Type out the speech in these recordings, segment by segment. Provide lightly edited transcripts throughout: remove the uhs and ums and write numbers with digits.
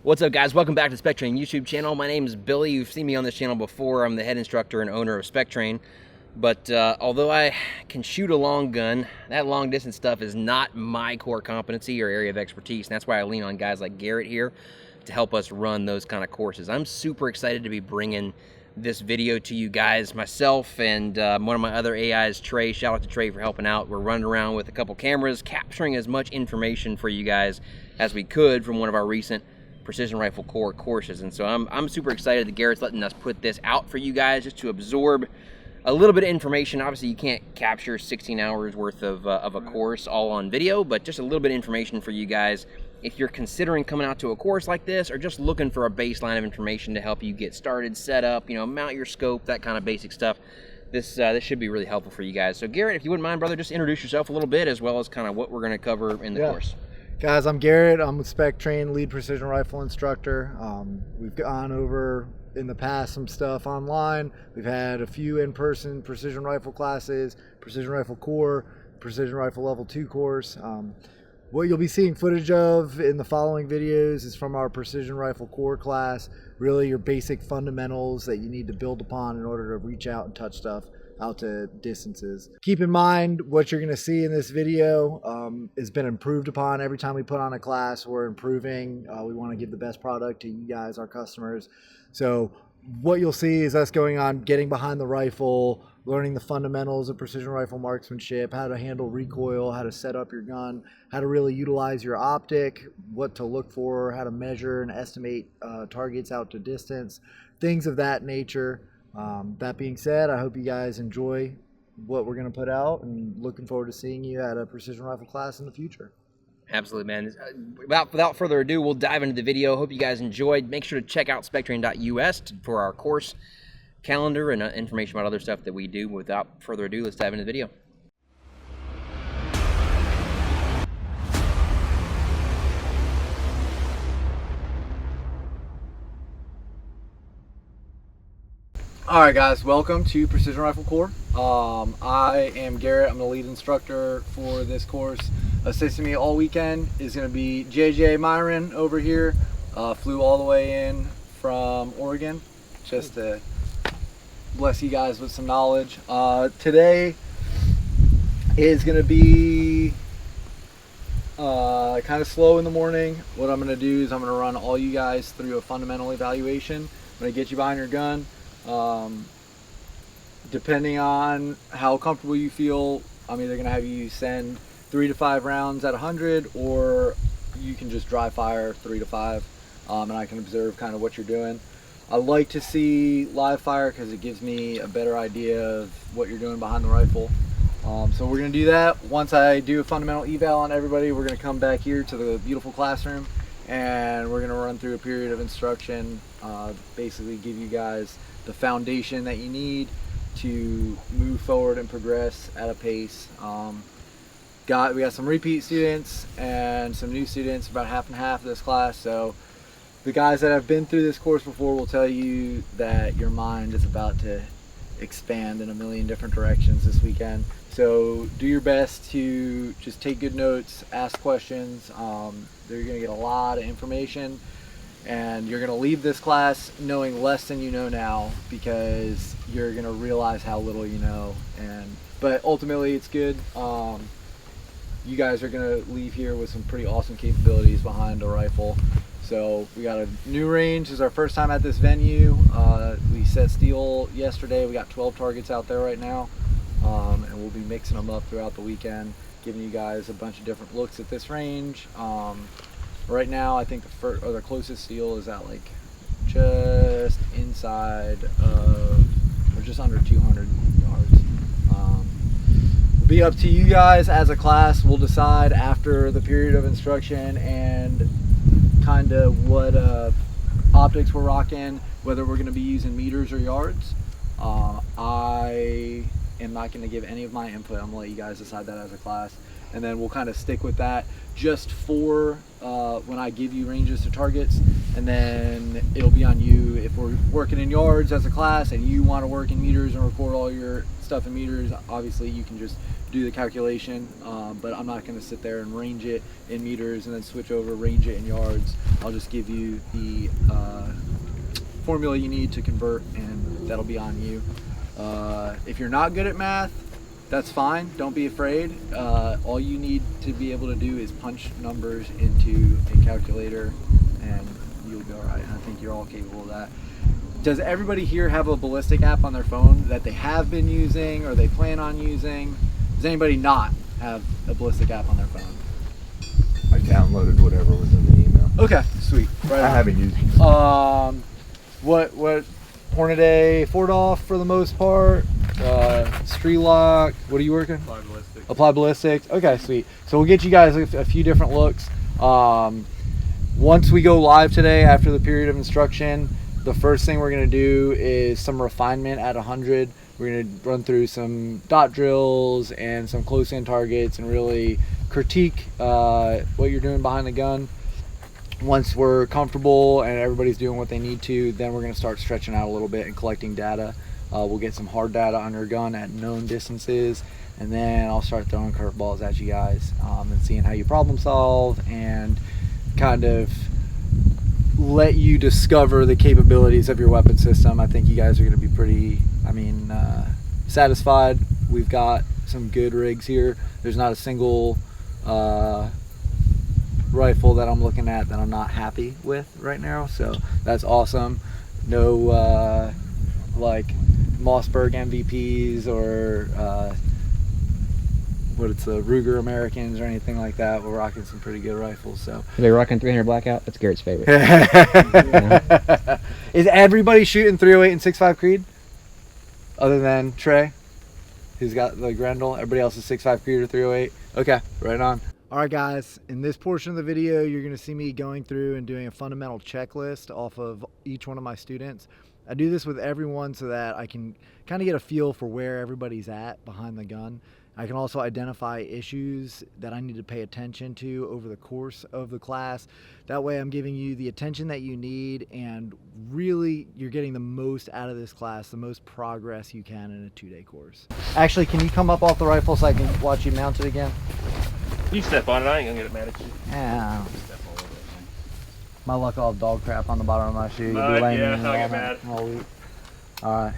What's up, guys? Welcome back to SpecTrain YouTube channel. My name is Billy. You've seen me on this channel before. I'm the head instructor and owner of SpecTrain. But although I can shoot a long gun, that long distance stuff is not my core competency or area of expertise. And that's why I lean on guys like Garrett here to help us run those kind of courses. I'm super excited to be bringing this video to you guys. Myself and one of my other AIs, Trey. Shout out to Trey for helping out. We're running around with a couple cameras, capturing as much information for you guys as we could from one of our recent precision rifle corps courses. And so I'm super excited that Garrett's letting us put this out for you guys just to absorb a little bit of information. Obviously you can't capture 16 hours worth of a course all on video, but just a little bit of information for you guys if you're considering coming out to a course like this, or just looking for a baseline of information to help you get started, set up, you know, mount your scope, that kind of basic stuff. This should be really helpful for you guys. So Garrett, if you wouldn't mind, brother, just introduce yourself a little bit, as well as kind of what we're going to cover in the course. Guys, I'm Garrett. I'm with SpecTrain, lead precision rifle instructor. We've gone over in the past some stuff online. We've had a few in-person precision rifle classes, precision rifle corps, precision rifle level 2 course. What you'll be seeing footage of in the following videos is from our precision rifle corps class, really your basic fundamentals that you need to build upon in order to reach out and touch stuff out to distances. Keep in mind what you're going to see in this video has been improved upon. Every time we put on a class, we're improving. We want to give the best product to you guys, our customers. So what you'll see is us going on, getting behind the rifle, learning the fundamentals of precision rifle marksmanship, how to handle recoil, how to set up your gun, how to really utilize your optic, what to look for, how to measure and estimate targets out to distance, things of that nature. That being said, I hope you guys enjoy what we're going to put out, and looking forward to seeing you at a precision rifle class in the future. Absolutely, man. Without further ado, we'll dive into the video. Hope you guys enjoyed. Make sure to check out spectrain.us for our course calendar and information about other stuff that we do. Without further ado, let's dive into the video. Alright guys, welcome to Precision Rifle Corps. I am Garrett. I'm the lead instructor for this course. Assisting me all weekend is going to be JJ Myron over here. Flew all the way in from Oregon just to bless you guys with some knowledge. Today is going to be kind of slow in the morning. What I'm going to do is I'm going to run all you guys through a fundamental evaluation. I'm going to get you behind your gun. Depending on how comfortable you feel, I'm either going to have you send 3 to 5 rounds at 100, or you can just dry fire 3 to 5, and I can observe kind of what you're doing. I like to see live fire because it gives me a better idea of what you're doing behind the rifle. So we're going to do that. Once I do a fundamental eval on everybody, we're going to come back here to the beautiful classroom, and we're going to run through a period of instruction, basically give you guys the foundation that you need to move forward and progress at a pace. We got some repeat students and some new students, about half and half of this class. So the guys that have been through this course before will tell you that your mind is about to expand in a million different directions this weekend. So do your best to just take good notes, ask questions. You're going to get a lot of information, and you're going to leave this class knowing less than you know now, because you're going to realize how little you know. But ultimately it's good. You guys are going to leave here with some pretty awesome capabilities behind a rifle. So we got a new range. This is our first time at this venue. We set steel yesterday. We got 12 targets out there right now, and we'll be mixing them up throughout the weekend, giving you guys a bunch of different looks at this range. Right now I think the closest steel is at like just inside of, or just under 200 yards. It'll be up to you guys as a class. We'll decide after the period of instruction and kind of what optics we're rocking, whether we're going to be using meters or yards. I am not going to give any of my input. I'm going to let you guys decide that as a class. and then we'll kind of stick with that just for when I give you ranges to targets, and then it'll be on you. If we're working in yards as a class and you want to work in meters and record all your stuff in meters, obviously you can just do the calculation, but I'm not going to sit there and range it in meters and then switch over, range it in yards. I'll just give you the formula you need to convert, and that'll be on you. If you're not good at math, that's fine. Don't be afraid. All you need to be able to do is punch numbers into a calculator and you'll be all right. And I think you're all capable of that. Does everybody here have a ballistic app on their phone that they have been using or they plan on using? Does anybody not have a ballistic app on their phone? I downloaded whatever was in the email. Okay, sweet. Right I on. haven't used it. What Hornady Ford off for the most part? Streetlock. What are you working? Applied ballistics. Applied ballistics. Okay, sweet. So we'll get you guys a few different looks. Once we go live today, after the period of instruction, the first thing we're going to do is some refinement at 100. We're going to run through some dot drills and some close-in targets and really critique what you're doing behind the gun. Once we're comfortable and everybody's doing what they need to, then we're going to start stretching out a little bit and collecting data. We'll get some hard data on your gun at known distances, and then I'll start throwing curveballs at you guys and seeing how you problem solve and kind of let you discover the capabilities of your weapon system. I think you guys are going to be pretty, satisfied. We've got some good rigs here. There's not a single rifle that I'm looking at that I'm not happy with right now, so that's awesome. No like Mossberg MVPs or it's the Ruger Americans or anything like that. We're rocking some pretty good rifles. So Are they rocking 300 blackout? That's Garrett's favorite. Is everybody shooting 308 and 6.5 Creed other than Trey, who's got the Grendel? Everybody else is 6.5 Creed or 308. Okay, right on. All right, guys, in this portion of the video, you're going to see me going through and doing a fundamental checklist off of each one of my students. I do this with everyone so that I can kind of get a feel for where everybody's at behind the gun. I can also identify issues that I need to pay attention to over the course of the class. That way I'm giving you the attention that you need, and really you're getting the most out of this class, the most progress you can in a 2-day course. Actually, can you come up off the rifle so I can watch you mount it again? You step on it, I ain't gonna get it mad at you. Yeah. Step all over it, man. My luck, I'll have dog crap on the bottom of my shoe. You'll Mud, be laying yeah, in I'll all get night, mad. all week. All right.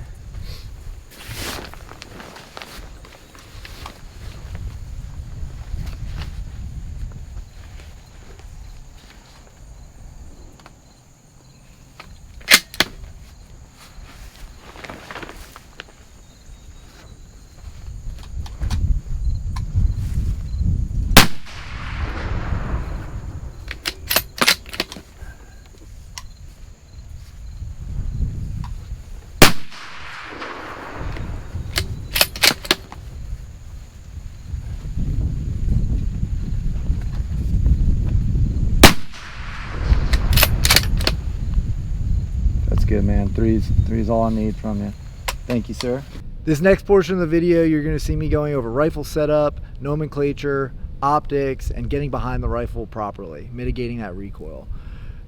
Good, man. Three's all I need from you. Thank you, sir. This next portion of the video, you're going to see me going over rifle setup, nomenclature, optics, and getting behind the rifle properly, mitigating that recoil.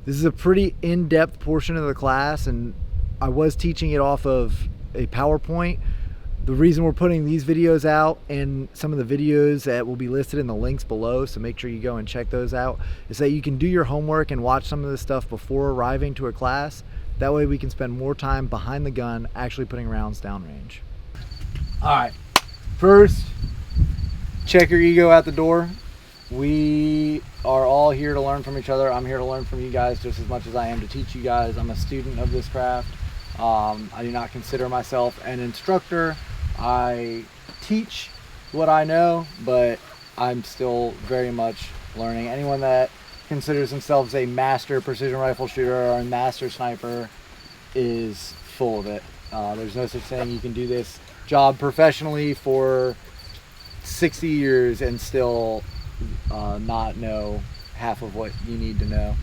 This is a pretty in-depth portion of the class, and I was teaching it off of a PowerPoint. The reason we're putting these videos out, and some of the videos that will be listed in the links below, so make sure you go and check those out, is that you can do your homework and watch some of this stuff before arriving to a class. That way we can spend more time behind the gun actually putting rounds downrange. All right, first, check your ego at the door. We are all here to learn from each other. I'm here to learn from you guys just as much as I am to teach you guys. I'm a student of this craft. I do not consider myself an instructor. I teach what I know, but I'm still very much learning. Anyone that considers themselves a master precision rifle shooter or a master sniper is full of it. There's no such thing. You can do this job professionally for 60 years and still not know half of what you need to know.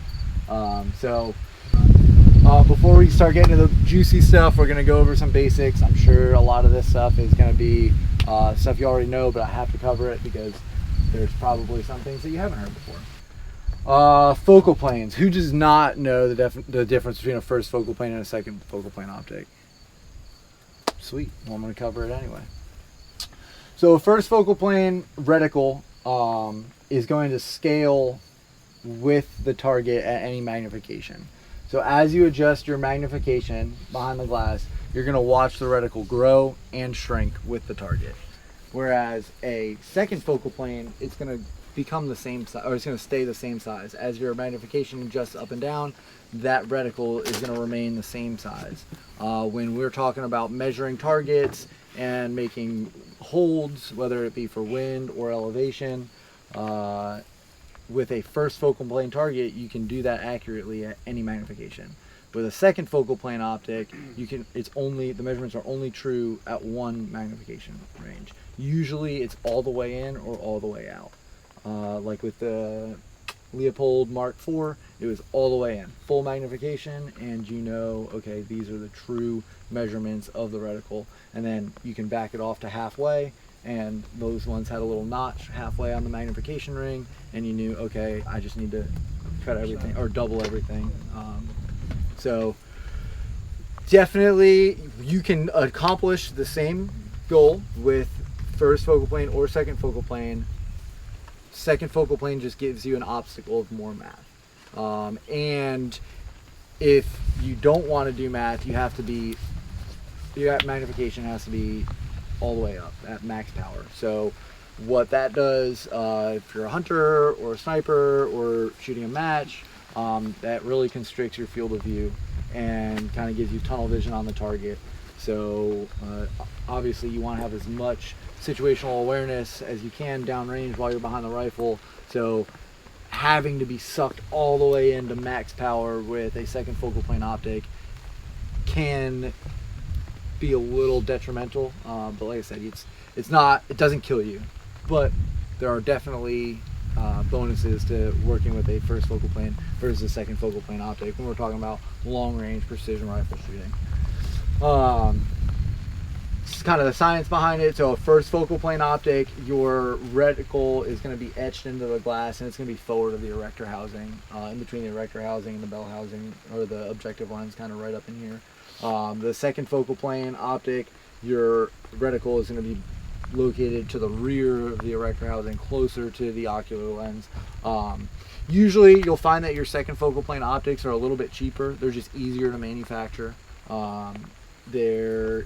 Before we start getting to the juicy stuff, we're going to go over some basics. I'm sure a lot of this stuff is going to be stuff you already know, but I have to cover it because there's probably some things that you haven't heard before. Focal planes. Who does not know the difference between a first focal plane and a second focal plane optic? Sweet. Well, I'm going to cover it anyway. So a first focal plane reticle is going to scale with the target at any magnification. So as you adjust your magnification behind the glass, you're going to watch the reticle grow and shrink with the target. Whereas a second focal plane, it's going to become the same size, or it's going to stay the same size. As your magnification adjusts up and down, that reticle is going to remain the same size. When we're talking about measuring targets and making holds, whether it be for wind or elevation, with a first focal plane target, you can do that accurately at any magnification. With a second focal plane optic, the measurements are only true at one magnification range. Usually it's all the way in or all the way out. Like with the Leopold Mark IV, it was all the way in, full magnification, and okay, these are the true measurements of the reticle. And then you can back it off to halfway, and those ones had a little notch halfway on the magnification ring, and you knew, okay, I just need to cut everything or double everything. So definitely you can accomplish the same goal with first focal plane or second focal plane. Second focal plane just gives you an obstacle of more math. And if you don't want to do math, your magnification has to be all the way up at max power. So what that does, if you're a hunter or a sniper or shooting a match, that really constricts your field of view and kind of gives you tunnel vision on the target. So obviously you want to have as much situational awareness as you can downrange while you're behind the rifle. So having to be sucked all the way into max power with a second focal plane optic can be a little detrimental, but like I said, it doesn't kill you, but there are definitely bonuses to working with a first focal plane versus a second focal plane optic when we're talking about long range precision rifle shooting. It's kind of the science behind it. So a first focal plane optic, your reticle is going to be etched into the glass, and it's going to be forward of the erector housing, in between the erector housing and the bell housing, or the objective lens, kind of right up in here. The second focal plane optic, your reticle is going to be located to the rear of the erector housing, closer to the ocular lens. Usually you'll find that your second focal plane optics are a little bit cheaper. They're just easier to manufacture. They're,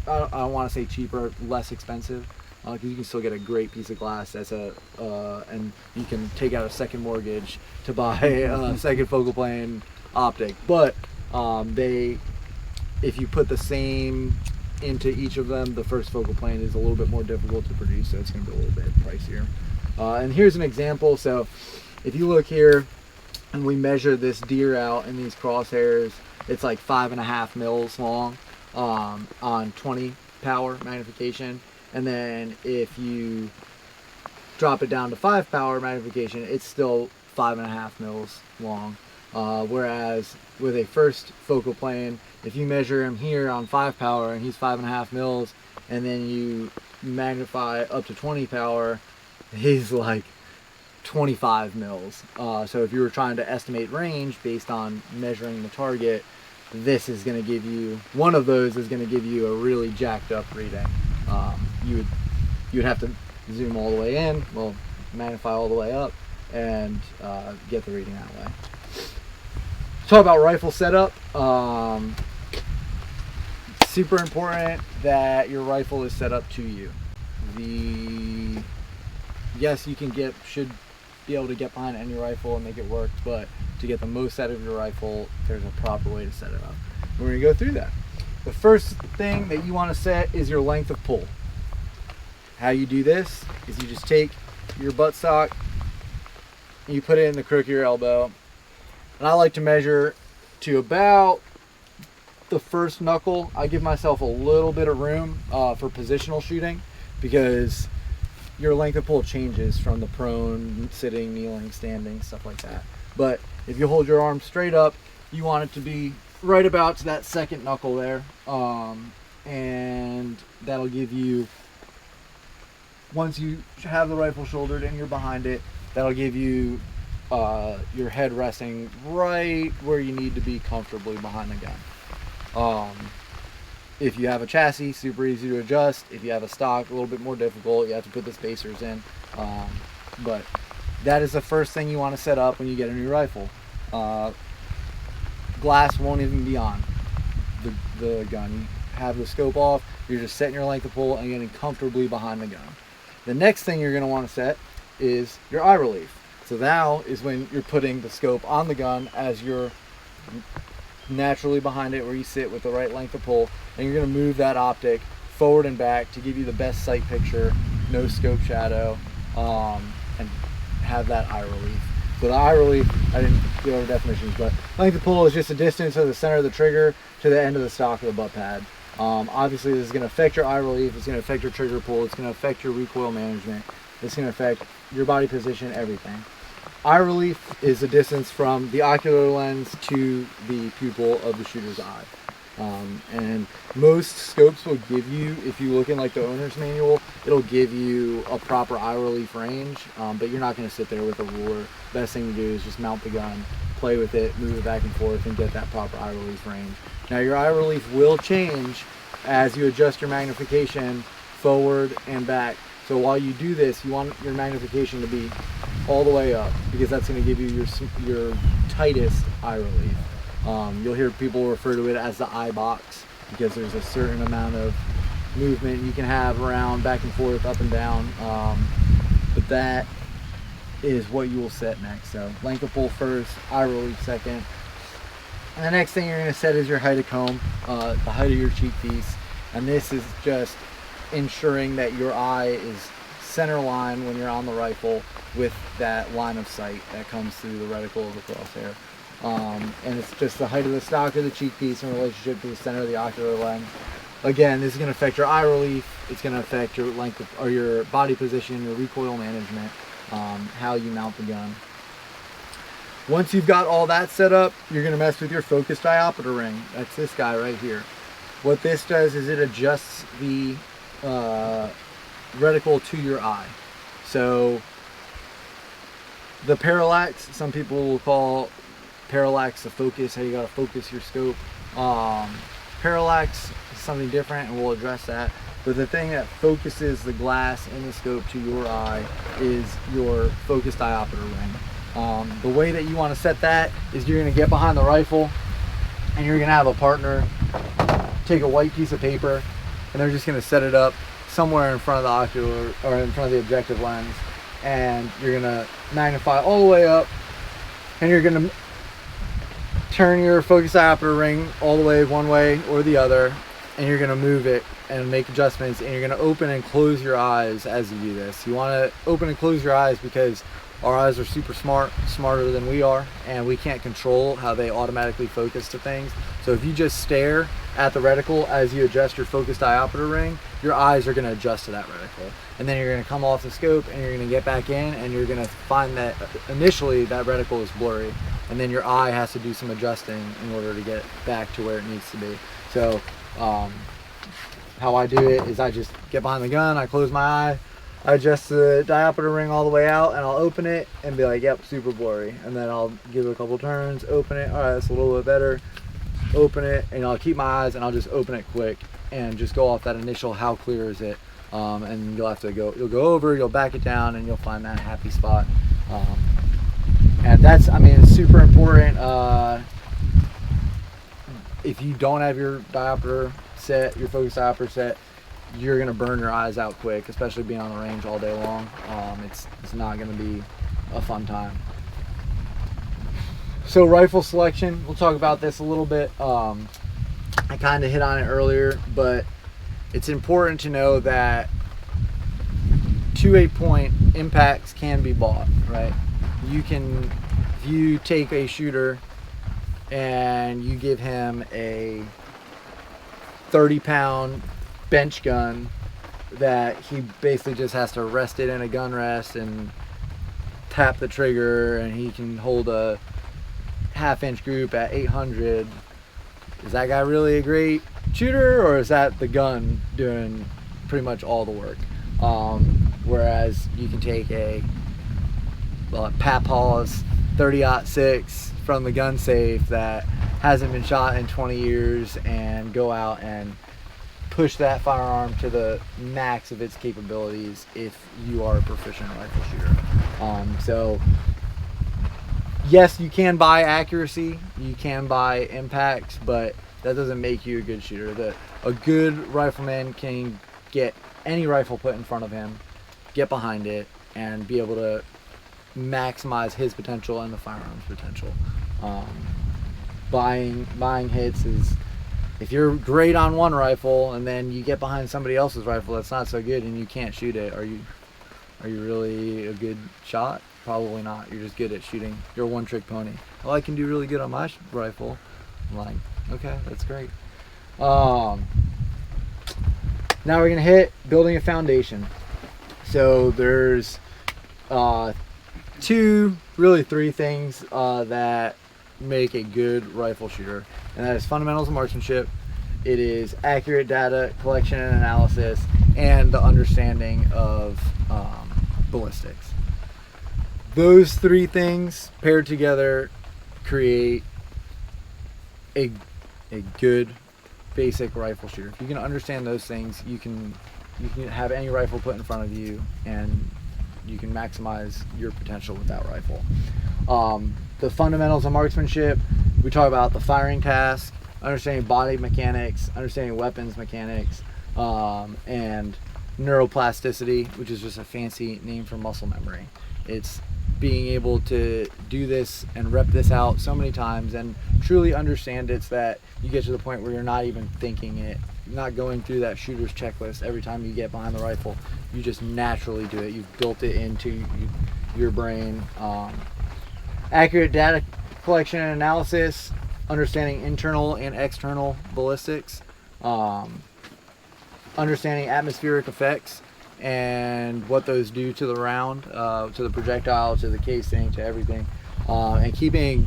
I don't want to say cheaper, less expensive, because you can still get a great piece of glass and you can take out a second mortgage to buy a second focal plane optic. But if you put the same into each of them, the first focal plane is a little bit more difficult to produce, so it's going to be a little bit pricier. And here's an example. So if you look here and we measure this deer out in these crosshairs, it's like 5.5 mils long on 20 power magnification. And then if you drop it down to 5 power magnification, it's still 5.5 mils long. Whereas with a first focal plane, if you measure him here on 5 power and he's 5.5 mils, and then you magnify up to 20 power, he's like 25 mils. So if you were trying to estimate range based on measuring the target, this is going to give you, one of those is going to give you a really jacked up reading. You would have to zoom all the way in, well, magnify all the way up, and get the reading that way. Talk about rifle setup. Super important that your rifle is set up to you. Yes, you should be able to get behind any rifle and make it work, but to get the most out of your rifle, there's a proper way to set it up. We're going to go through that. The first thing that you want to set is your length of pull. How you do this is you just take your buttstock and you put it in the crook of your elbow. And I like to measure to about the first knuckle. I give myself a little bit of room for positional shooting, because your length of pull changes from the prone, sitting, kneeling, standing, stuff like that. But if you hold your arm straight up, you want it to be right about to that second knuckle there, and that'll give you once you have the rifle shouldered and you're behind it, that'll give you your head resting right where you need to be comfortably behind the gun. If you have a chassis, super easy to adjust. If you have a stock, a little bit more difficult. You have to put the spacers in. But that is the first thing you want to set up when you get a new rifle. Glass won't even be on the gun. You have the scope off. You're just setting your length of pull and getting comfortably behind the gun. The next thing you're going to want to set is your eye relief. So now is when you're putting the scope on the gun as you're naturally behind it where you sit with the right length of pull, and you're going to move that optic forward and back to give you the best sight picture, no scope shadow, and have that eye relief. So the eye relief, I didn't go over definitions, but length of pull is just a distance of the center of the trigger to the end of the stock of the butt pad. Obviously this is going to affect your eye relief, it's going to affect your trigger pull, it's going to affect your recoil management, it's going to affect your body position, everything. Eye relief is the distance from the ocular lens to the pupil of the shooter's eye. And most scopes will give you, if you look in like the owner's manual, it'll give you a proper eye relief range, but you're not going to sit there with a ruler. Best thing to do is just mount the gun, play with it, move it back and forth, and get that proper eye relief range. Now your eye relief will change as you adjust your magnification forward and back. So while you do this, you want your magnification to be all the way up, because that's going to give you your tightest eye relief. You'll hear people refer to it as the eye box, because there's a certain amount of movement you can have around, back and forth, up and down. But that is what you will set next. So length of pull first, eye relief second. And the next thing you're going to set is your height of comb, the height of your cheek piece. And this is just ensuring that your eye is center line when you're on the rifle with that line of sight that comes through the reticle of the crosshair. And it's just the height of the stock of the cheek piece in relationship to the center of the ocular lens. Again, this is going to affect your eye relief, it's going to affect your length of, or your body position, your recoil management, how you mount the gun. Once you've got all that set up, you're going to mess with your focus diopter ring. That's this guy right here. What this does is it adjusts the reticle to your eye. So the parallax, some people will call parallax the focus, how you got to focus your scope. Parallax is something different, and we'll address that. But the thing that focuses the glass in the scope to your eye is your focus diopter ring. The way that you want to set that is you're going to get behind the rifle, and you're going to have a partner take a white piece of paper, and they're just going to set it up somewhere in front of the ocular, or in front of the objective lens, and you're going to magnify all the way up, and you're going to turn your focus diopter ring all the way one way or the other, and you're going to move it and make adjustments, and you're going to open and close your eyes as you do this. You want to open and close your eyes because our eyes are super smarter than we are, and we can't control how they automatically focus to things. So if you just stare at the reticle as you adjust your focus diopter ring, your eyes are going to adjust to that reticle. And then you're going to come off the scope and you're going to get back in, and you're going to find that initially that reticle is blurry, and then your eye has to do some adjusting in order to get back to where it needs to be. So how I do it is I just get behind the gun, I close my eye, I adjust the diopter ring all the way out, and I'll open it and be like, yep, super blurry. And then I'll give it a couple turns, open it, all right, that's a little bit better, open it, and I'll keep my eyes and I'll just open it quick and just go off that initial how clear is it. And you'll have to go, you'll go over, you'll back it down, and you'll find that happy spot. And that's, I mean, it's super important. If you don't have your diopter set, your focus diopter set, you're gonna burn your eyes out quick, especially being on the range all day long. It's not gonna be a fun time. So rifle selection, we'll talk about this a little bit. I kind of hit on it earlier, but it's important to know that 2.8 point impacts can be bought, right? You can, if you take a shooter and you give him a 30-pound bench gun that he basically just has to rest it in a gun rest and tap the trigger, and he can hold a half-inch group at 800, is that guy really a great shooter, or is that the gun doing pretty much all the work? Whereas you can take a Papaw's 30-06 from the gun safe that hasn't been shot in 20 years and go out and push that firearm to the max of its capabilities if you are a proficient rifle shooter. So yes, you can buy accuracy, you can buy impact, but that doesn't make you a good shooter. A good rifleman can get any rifle put in front of him, get behind it, and be able to maximize his potential and the firearm's potential. Buying hits is, if you're great on one rifle and then you get behind somebody else's rifle that's not so good and you can't shoot it, are you really a good shot? Probably not. You're just good at shooting. You're a one-trick pony. Well, I can do really good on my rifle. I'm like, okay, that's great. Now we're gonna hit building a foundation. So there's three things that make a good rifle shooter, and that is fundamentals of marksmanship, it is accurate data collection and analysis, and the understanding of ballistics. Those three things paired together create a good basic rifle shooter. If you can understand those things, you can have any rifle put in front of you and you can maximize your potential with that rifle. The fundamentals of marksmanship, we talk about the firing task, understanding body mechanics, understanding weapons mechanics, and neuroplasticity, which is just a fancy name for muscle memory. It's being able to do this and rep this out so many times and truly understand it, so that you get to the point where you're not even thinking it. You're not going through that shooter's checklist every time you get behind the rifle. You just naturally do it. You've built it into your brain. Accurate data collection and analysis, understanding internal and external ballistics, understanding atmospheric effects and what those do to the round, to the projectile, to the casing, to everything, and keeping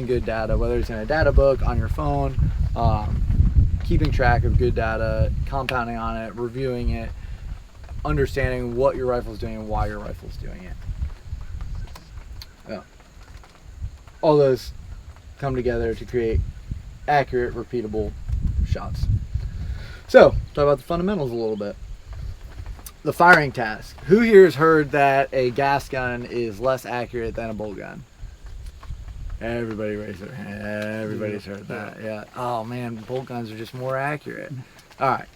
good data, whether it's in a data book, on your phone, keeping track of good data, compounding on it, reviewing it, understanding what your rifle's doing and why your rifle's doing it. Yeah. All those come together to create accurate, repeatable shots. So, talk about the fundamentals a little bit. The firing task. Who here has heard that a gas gun is less accurate than a bolt gun? Everybody raised their hand. Everybody's heard that. Yeah. Oh man, bolt guns are just more accurate. All right.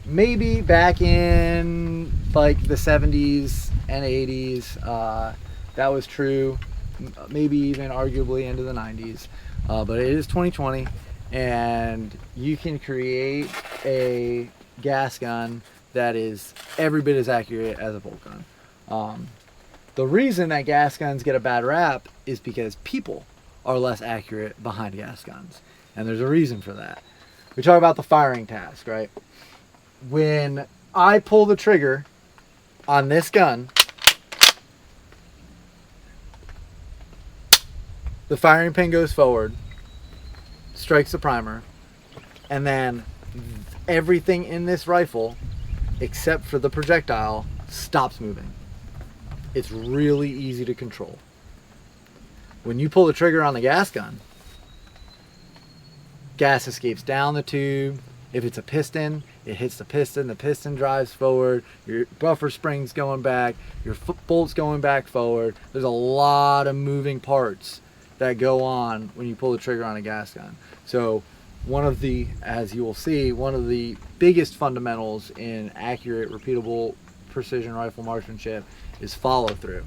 Maybe back in like the 70s and 80s, that was true. Maybe even arguably into the 90s. But it is 2020, and you can create a gas gun that is every bit as accurate as a bolt gun. The reason that gas guns get a bad rap is because people are less accurate behind gas guns. And there's a reason for that. We talk about the firing task, right? When I pull the trigger on this gun, the firing pin goes forward, strikes the primer, and then everything in this rifle, except for the projectile, stops moving. It's really easy to control. When you pull the trigger on the gas gun, gas escapes down the tube. If it's a piston, it hits the piston drives forward, your buffer spring's going back, your bolt's going back forward. There's a lot of moving parts that go on when you pull the trigger on a gas gun. So one of the, as you will see, one of the biggest fundamentals in accurate, repeatable precision rifle marksmanship is follow through.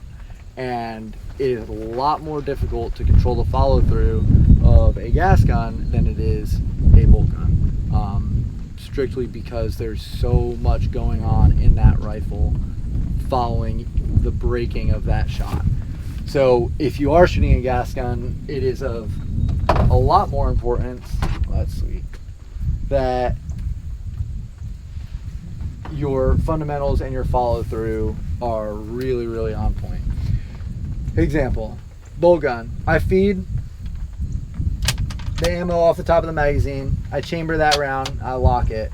And it is a lot more difficult to control the follow through of a gas gun than it is a bolt gun. Strictly because there's so much going on in that rifle following the breaking of that shot. So if you are shooting a gas gun, it is of a lot more importance, that's sweet, that your fundamentals and your follow through are really, really on point. Example, bolt gun. I feed the ammo off the top of the magazine, I chamber that round, I lock it.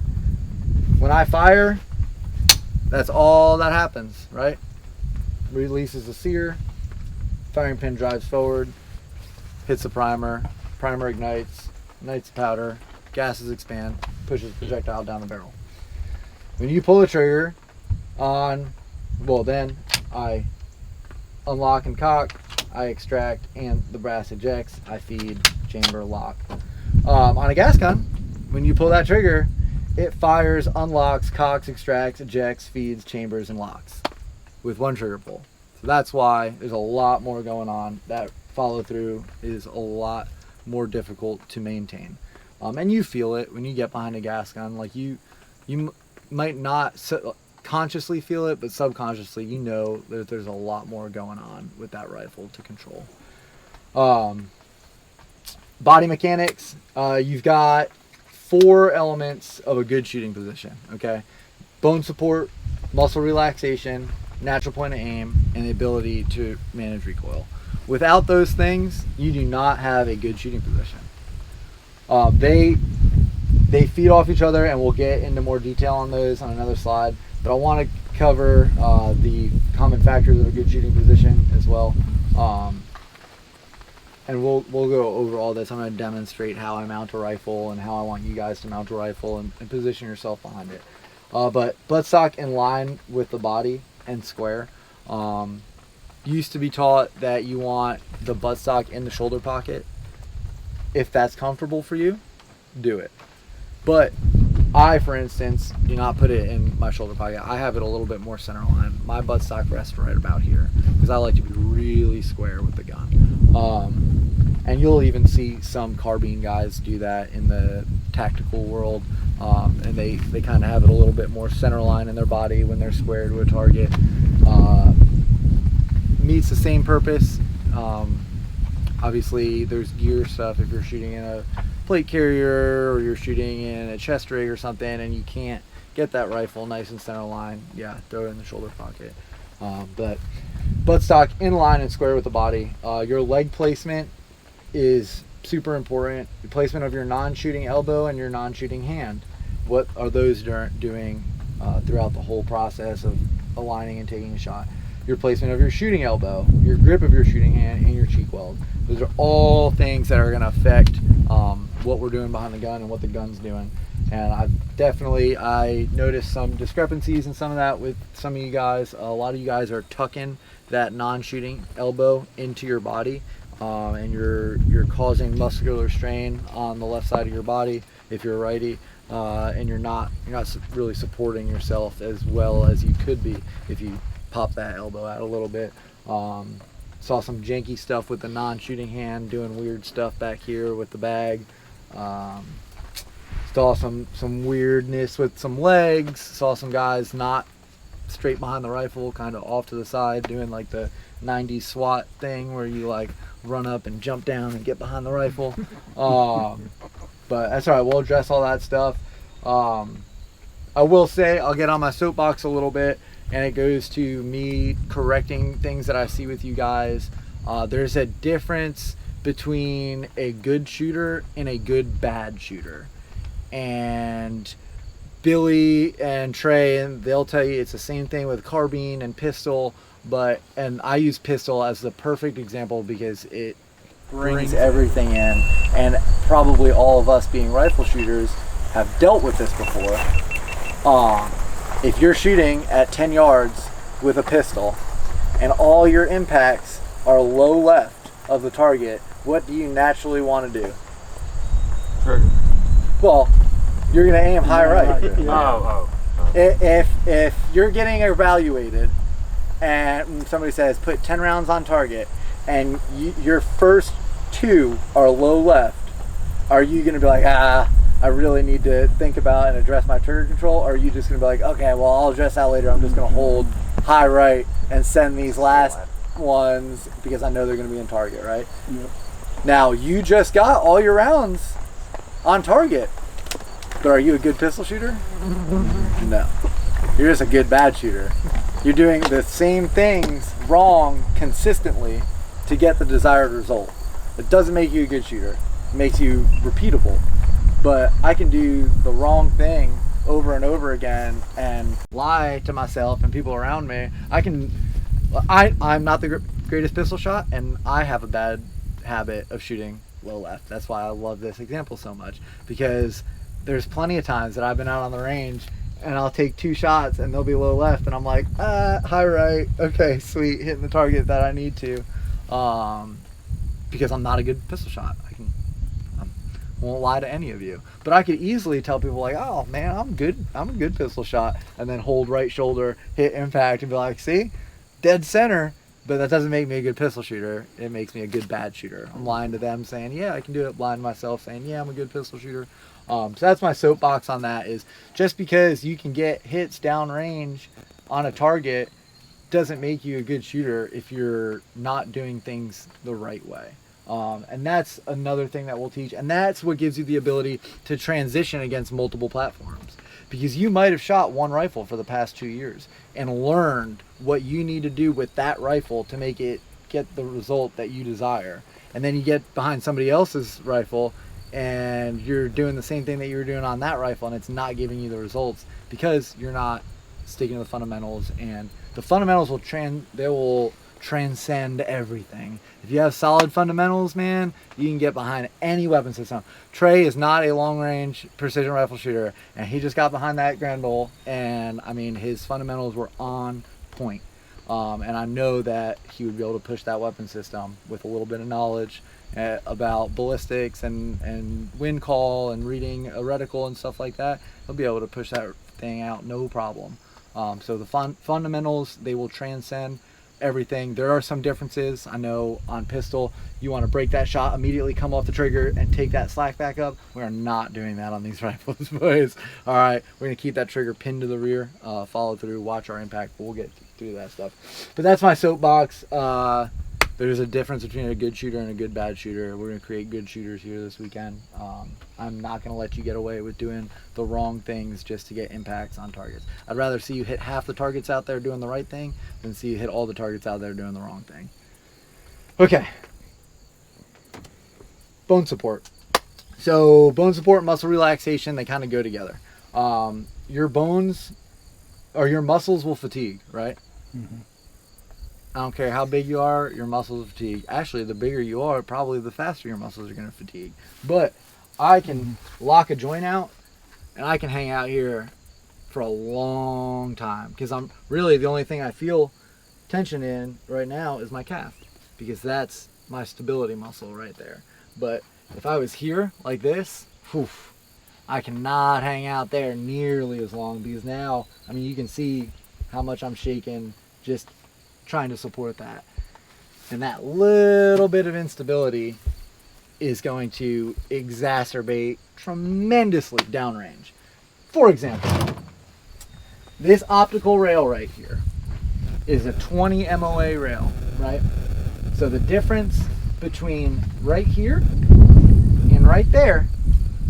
When I fire, That's all that happens, right? Releases the sear, firing pin drives forward, hits the primer ignites the powder, gases expand, pushes the projectile down the barrel. When you pull the trigger on, well, then I unlock and cock, I extract, and the brass ejects, I feed, chamber, lock. On a gas gun, when you pull that trigger, it fires, unlocks, cocks, extracts, ejects, feeds, chambers, and locks with one trigger pull. So that's why there's a lot more going on. That follow through is a lot more difficult to maintain. And you feel it when you get behind a gas gun. Like you might not consciously feel it, but subconsciously you know that there's a lot more going on with that rifle to control. Body mechanics, you've got 4 elements of a good shooting position, okay? Bone support, muscle relaxation, natural point of aim, and the ability to manage recoil. Without those things, you do not have a good shooting position. They feed off each other, and we'll get into more detail on those on another slide, but I want to cover the common factors of a good shooting position as well. And we'll go over all this. I'm going to demonstrate how I mount a rifle and how I want you guys to mount a rifle and position yourself behind it. But buttstock in line with the body and square. Used to be taught that you want the buttstock in the shoulder pocket. If that's comfortable for you, do it. But I, for instance, do not put it in my shoulder pocket. I have it a little bit more center line. My buttstock rests right about here because I like to be really square with the gun. And you'll even see some carbine guys do that in the tactical world. And they kind of have it a little bit more center line in their body when they're square to a target. Meets the same purpose. Obviously, there's gear stuff if you're shooting in a plate carrier or you're shooting in a chest rig or something and you can't get that rifle nice and center line, yeah, throw it in the shoulder pocket. But buttstock in line and square with the body. Your leg placement is super important. The placement of your non-shooting elbow and your non-shooting hand. What are those doing throughout the whole process of aligning and taking a shot? Your placement of your shooting elbow, your grip of your shooting hand, and your cheek weld. Those are all things that are going to affect what we're doing behind the gun and what the gun's doing. And I noticed some discrepancies in some of that with some of you guys. A lot of you guys are tucking that non-shooting elbow into your body, and you're causing muscular strain on the left side of your body if you're a righty, and you're not really supporting yourself as well as you could be if you pop that elbow out a little bit. Saw some janky stuff with the non-shooting hand doing weird stuff back here with the bag. Saw some weirdness with some legs. Saw some guys not straight behind the rifle, kind of off to the side, doing like the 90s SWAT thing where you like run up and jump down and get behind the rifle. But that's all right. We'll address all that stuff. I will say I'll get on my soapbox a little bit, and it goes to me correcting things that I see with you guys. There's a difference between a good shooter and a good bad shooter. And Billy and Trey, and they'll tell you it's the same thing with carbine and pistol, and I use pistol as the perfect example because it brings everything in, and probably all of us being rifle shooters have dealt with this before. If you're shooting at 10 yards with a pistol and all your impacts are low left of the target, what do you naturally want to do? Trigger. Well, you're going to aim high right. Oh. If you're getting evaluated and somebody says put 10 rounds on target and your first 2 are low left, are you going to be like, I really need to think about and address my trigger control? Or are you just going to be like, okay, well, I'll address that later. I'm just going to hold high right and send these last ones because I know they're going to be in target, right? Yep. Now, you just got all your rounds on target. But are you a good pistol shooter? No. You're just a good bad shooter. You're doing the same things wrong consistently to get the desired result. It doesn't make you a good shooter. It makes you repeatable. But I can do the wrong thing over and over again and lie to myself and people around me. I'm not the greatest pistol shot, and I have a bad habit of shooting low left. That's why I love this example so much, because there's plenty of times that I've been out on the range and I'll take 2 shots and they'll be low left, and I'm like, high right, okay, sweet, hitting the target that I need to, because I'm not a good pistol shot. I won't lie to any of you, but I could easily tell people like, oh man, I'm a good pistol shot, and then hold right shoulder, hit impact, and be like, see, dead center. But that doesn't make me a good pistol shooter. It makes me a good bad shooter. I'm lying to them saying, yeah, I can do it. Lying to myself saying, yeah, I'm a good pistol shooter. So that's my soapbox on that, is just because you can get hits downrange on a target doesn't make you a good shooter if you're not doing things the right way. And that's another thing that we'll teach. And that's what gives you the ability to transition against multiple platforms. Because you might have shot one rifle for the past 2 years and learned what you need to do with that rifle to make it get the result that you desire. And then you get behind somebody else's rifle and you're doing the same thing that you were doing on that rifle, and it's not giving you the results because you're not sticking to the fundamentals. And the fundamentals will transcend everything. If you have solid fundamentals, man, you can get behind any weapon system. Trey is not a long-range precision rifle shooter, and he just got behind that Grand Bull, and I mean, his fundamentals were on point. And I know that he would be able to push that weapon system with a little bit of knowledge about ballistics and wind call and reading a reticle and stuff like that. He'll be able to push that thing out no problem. So the fundamentals, they will transcend everything. There are some differences. I know on pistol, you want to break that shot, immediately come off the trigger and take that slack back up. We are not doing that on these rifles, boys. All right, we're going to keep that trigger pinned to the rear, follow through, watch our impact. We'll get through that stuff. But that's my soapbox. There's a difference between a good shooter and a good bad shooter. We're going to create good shooters here this weekend. I'm not going to let you get away with doing the wrong things just to get impacts on targets. I'd rather see you hit half the targets out there doing the right thing than see you hit all the targets out there doing the wrong thing. Okay. Bone support. So bone support and muscle relaxation, they kind of go together. Your bones or your muscles will fatigue, right? Mm-hmm. I don't care how big you are, your muscles will fatigue. Actually, the bigger you are, probably the faster your muscles are going to fatigue. But I can lock a joint out, and I can hang out here for a long time, because I'm really, the only thing I feel tension in right now is my calf, because that's my stability muscle right there. But if I was here like this, whew, I cannot hang out there nearly as long, because now, I mean, you can see how much I'm shaking just trying to support that. And that little bit of instability is going to exacerbate tremendously downrange. For example, this optical rail right here is a 20 MOA rail, right? So the difference between right here and right there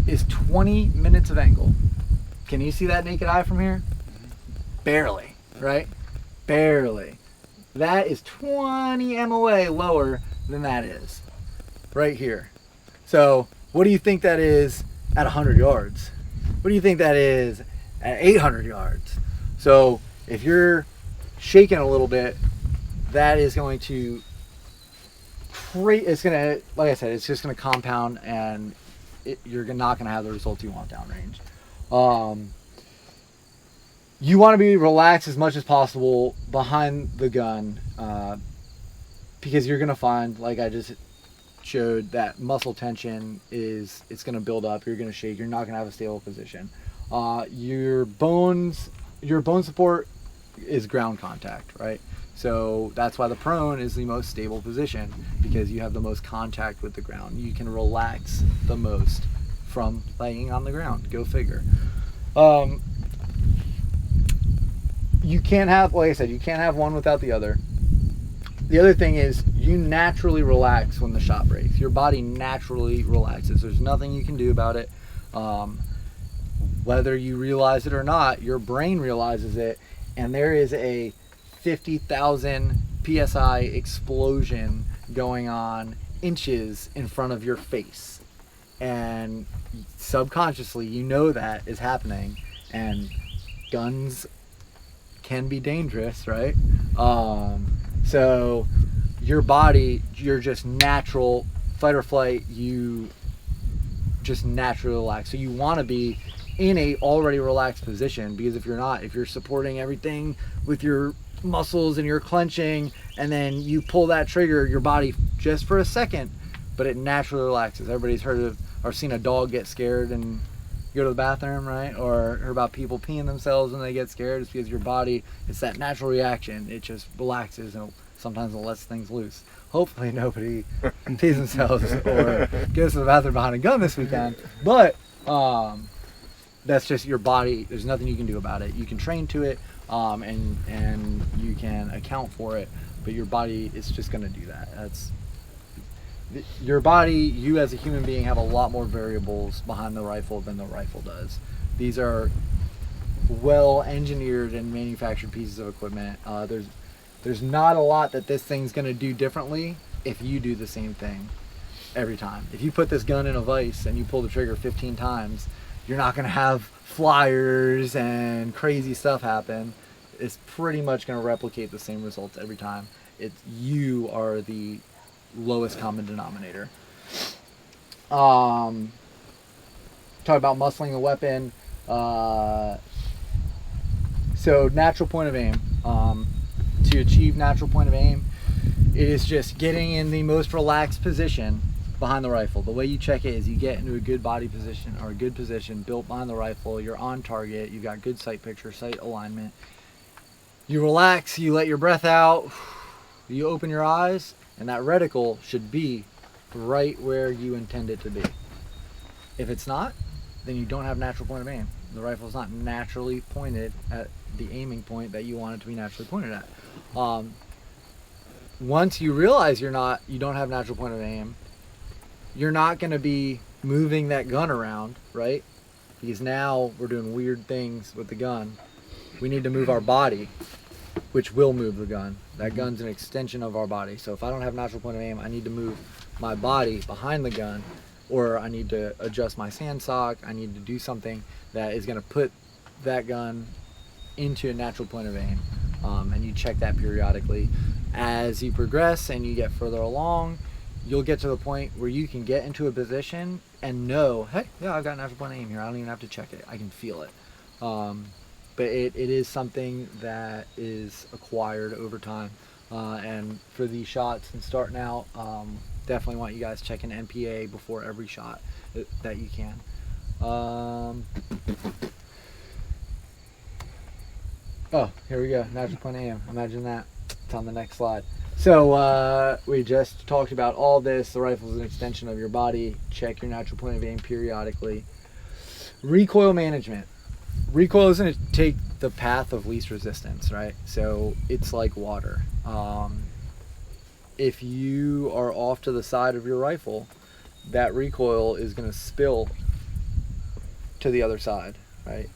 is 20 minutes of angle. Can you see that naked eye from here? Barely, right? Barely. That is 20 MOA lower than that is right here. So what do you think that is at 100 yards? What do you think that is at 800 yards? So if you're shaking a little bit, that is going to create, it's going to, like I said, it's just going to compound, and you're not going to have the results you want downrange. You want to be relaxed as much as possible behind the gun, because you're going to find, like I just showed, that muscle tension it's going to build up. You're going to shake. You're not going to have a stable position. Your bone support is ground contact, right? So that's why the prone is the most stable position, because you have the most contact with the ground. You can relax the most from laying on the ground. Go figure. You can't have, like I said, you can't have one without the other. The other thing is, you naturally relax when the shot breaks. Your body naturally relaxes. There's nothing you can do about it. Whether you realize it or not, your brain realizes it, and there is a 50,000 PSI explosion going on inches in front of your face. And subconsciously, you know that is happening. and guns can be dangerous, right? So your body, you're just natural fight or flight, you just naturally relax. So you want to be in a already relaxed position, because if you're not, if you're supporting everything with your muscles and you're clenching and then you pull that trigger, your body just for a second, but it naturally relaxes. Everybody's heard of or seen a dog get scared and go to the bathroom, right? Or heard about people peeing themselves when they get scared. It's because your body, it's that natural reaction. It just relaxes and sometimes it lets things loose. Hopefully nobody pees themselves or goes to the bathroom behind a gun this weekend. But that's just your body. There's nothing you can do about it. You can train to it, and you can account for it, but your body is just going to do that. That's your body. You as a human being have a lot more variables behind the rifle than the rifle does. These are well engineered and manufactured pieces of equipment. There's not a lot that this thing's going to do differently if you do the same thing every time. If you put this gun in a vise and you pull the trigger 15 times, you're not going to have flyers and crazy stuff happen. It's pretty much going to replicate the same results every time. You are the lowest common denominator. Talk about muscling the weapon. So natural point of aim. To achieve natural point of aim, it is just getting in the most relaxed position behind the rifle. The way you check it is you get into a good body position or a good position built behind the rifle. You're on target. You've got good sight picture, sight alignment. You relax. You let your breath out. You open your eyes, and that reticle should be right where you intend it to be. If it's not, then you don't have natural point of aim. The rifle is not naturally pointed at the aiming point that you want it to be naturally pointed at. Once you realize you don't have natural point of aim, you're not going to be moving that gun around, right? Because now we're doing weird things with the gun. We need to move our body, which will move the gun. That gun's an extension of our body. So if I don't have natural point of aim, I need to move my body behind the gun, or I need to adjust my sandsock. I need to do something that is going to put that gun into a natural point of aim. And you check that periodically. As you progress and you get further along, you'll get to the point where you can get into a position and know, hey, yeah, I've got natural point of aim here. I don't even have to check it. I can feel it. But it is something that is acquired over time. And for these shots and starting out, definitely want you guys checking NPA before every shot that you can. Oh, here we go. Natural point of aim. Imagine that. It's on the next slide. So we just talked about all this. The rifle is an extension of your body. Check your natural point of aim periodically. Recoil management. Recoil is going to take the path of least resistance, right? So it's like water. If you are off to the side of your rifle, that recoil is going to spill to the other side, right?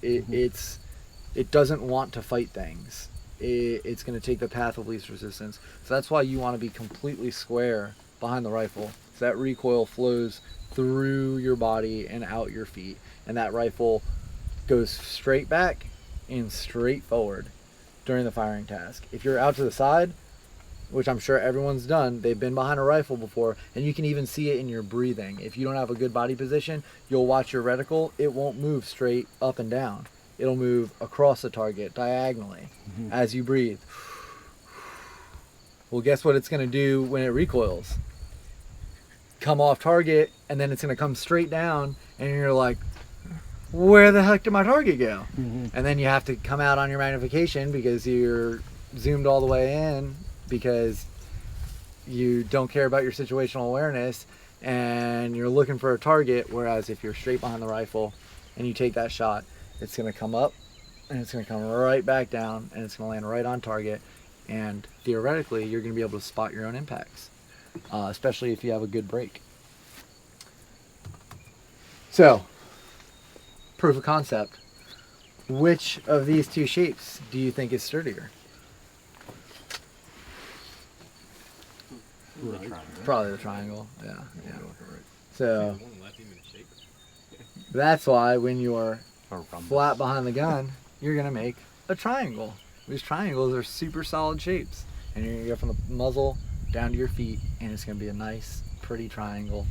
It doesn't want to fight things. It's going to take the path of least resistance. So that's why you want to be completely square behind the rifle. So that recoil flows through your body and out your feet. And that rifle goes straight back and straight forward during the firing task. If you're out to the side, which I'm sure everyone's done, they've been behind a rifle before, and you can even see it in your breathing. If you don't have a good body position, you'll watch your reticle, it won't move straight up and down. It'll move across the target diagonally as you breathe. Well, guess what it's going to do when it recoils? Come off target, and then it's going to come straight down, and you're like, where the heck did my target go? And then you have to come out on your magnification because you're zoomed all the way in because you don't care about your situational awareness and you're looking for a target. Whereas if you're straight behind the rifle and you take that shot, it's going to come up and it's going to come right back down and it's going to land right on target. And theoretically, you're going to be able to spot your own impacts, especially if you have a good break. So, proof of concept. Which of these two shapes do you think is sturdier? Probably the triangle. Yeah. So that's why when you're flat behind the gun, you're gonna make a triangle. These triangles are super solid shapes. And you're gonna go from the muzzle down to your feet, and it's gonna be a nice, pretty triangle.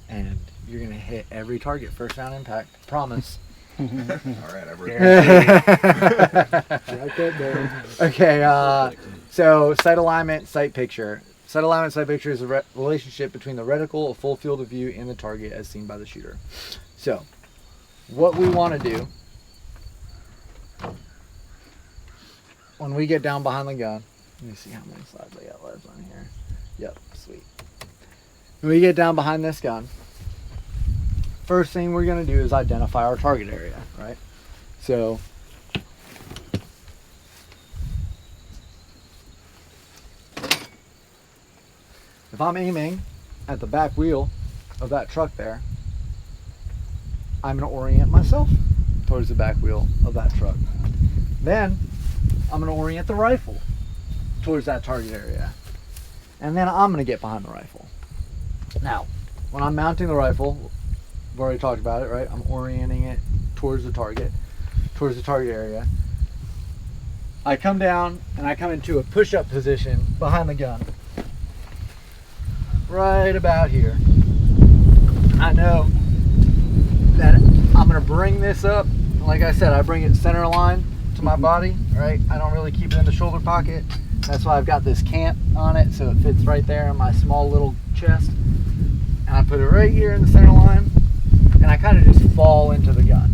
And you're gonna hit every target first round impact. Promise. All right, I've read Okay, so sight alignment, sight picture. Sight alignment, sight picture is a relationship between the reticle, a full field of view, and the target as seen by the shooter. So, what we want to do when we get down behind the gun, let me see how many slides I got left on here. Yep, sweet. When we get down behind this gun, first thing we're going to do is identify our target area, right? So, if I'm aiming at the back wheel of that truck there, I'm going to orient myself towards the back wheel of that truck. Then, I'm going to orient the rifle towards that target area. And then I'm going to get behind the rifle. Now, when I'm mounting the rifle, we've already talked about it, right? I'm orienting it towards the target area. I come down and I come into a push-up position behind the gun. Right about here. I know that I'm going to bring this up. Like I said, I bring it center line to my body, right? I don't really keep it in the shoulder pocket. That's why I've got this cant on it, so it fits right there in my small little chest. And I put it right here in the center line, and I kind of just fall into the gun.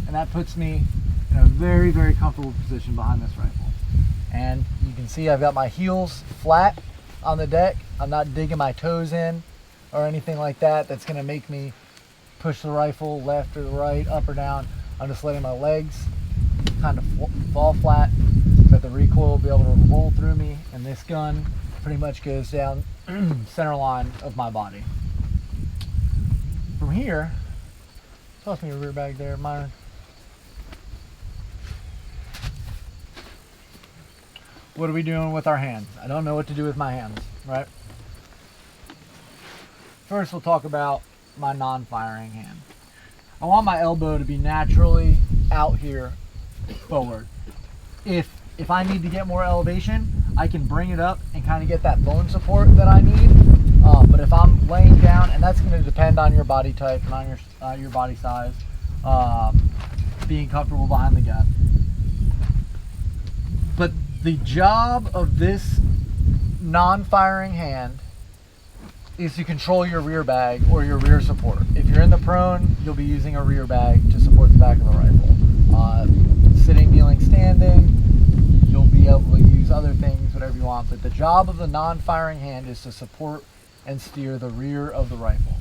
And that puts me in a very, very comfortable position behind this rifle. And you can see I've got my heels flat on the deck. I'm not digging my toes in or anything like that. That's gonna make me push the rifle left or right, up or down. I'm just letting my legs kind of fall flat so that the recoil will be able to roll through me, and this gun pretty much goes down center line of my body. From here, toss me a rear bag there, Myron. What are we doing with our hands? I don't know what to do with my hands, right? First, we'll talk about my non-firing hand. I want my elbow to be naturally out here forward. If I need to get more elevation, I can bring it up and kind of get that bone support that I need. But if I'm laying down, and that's going to depend on your body type and on your body size, being comfortable behind the gun. But the job of this non-firing hand is to control your rear bag or your rear support. If you're in the prone, you'll be using a rear bag to support the back of the rifle. Sitting, kneeling, standing, you'll be able to use other things, whatever you want. But the job of the non-firing hand is to support and steer the rear of the rifle.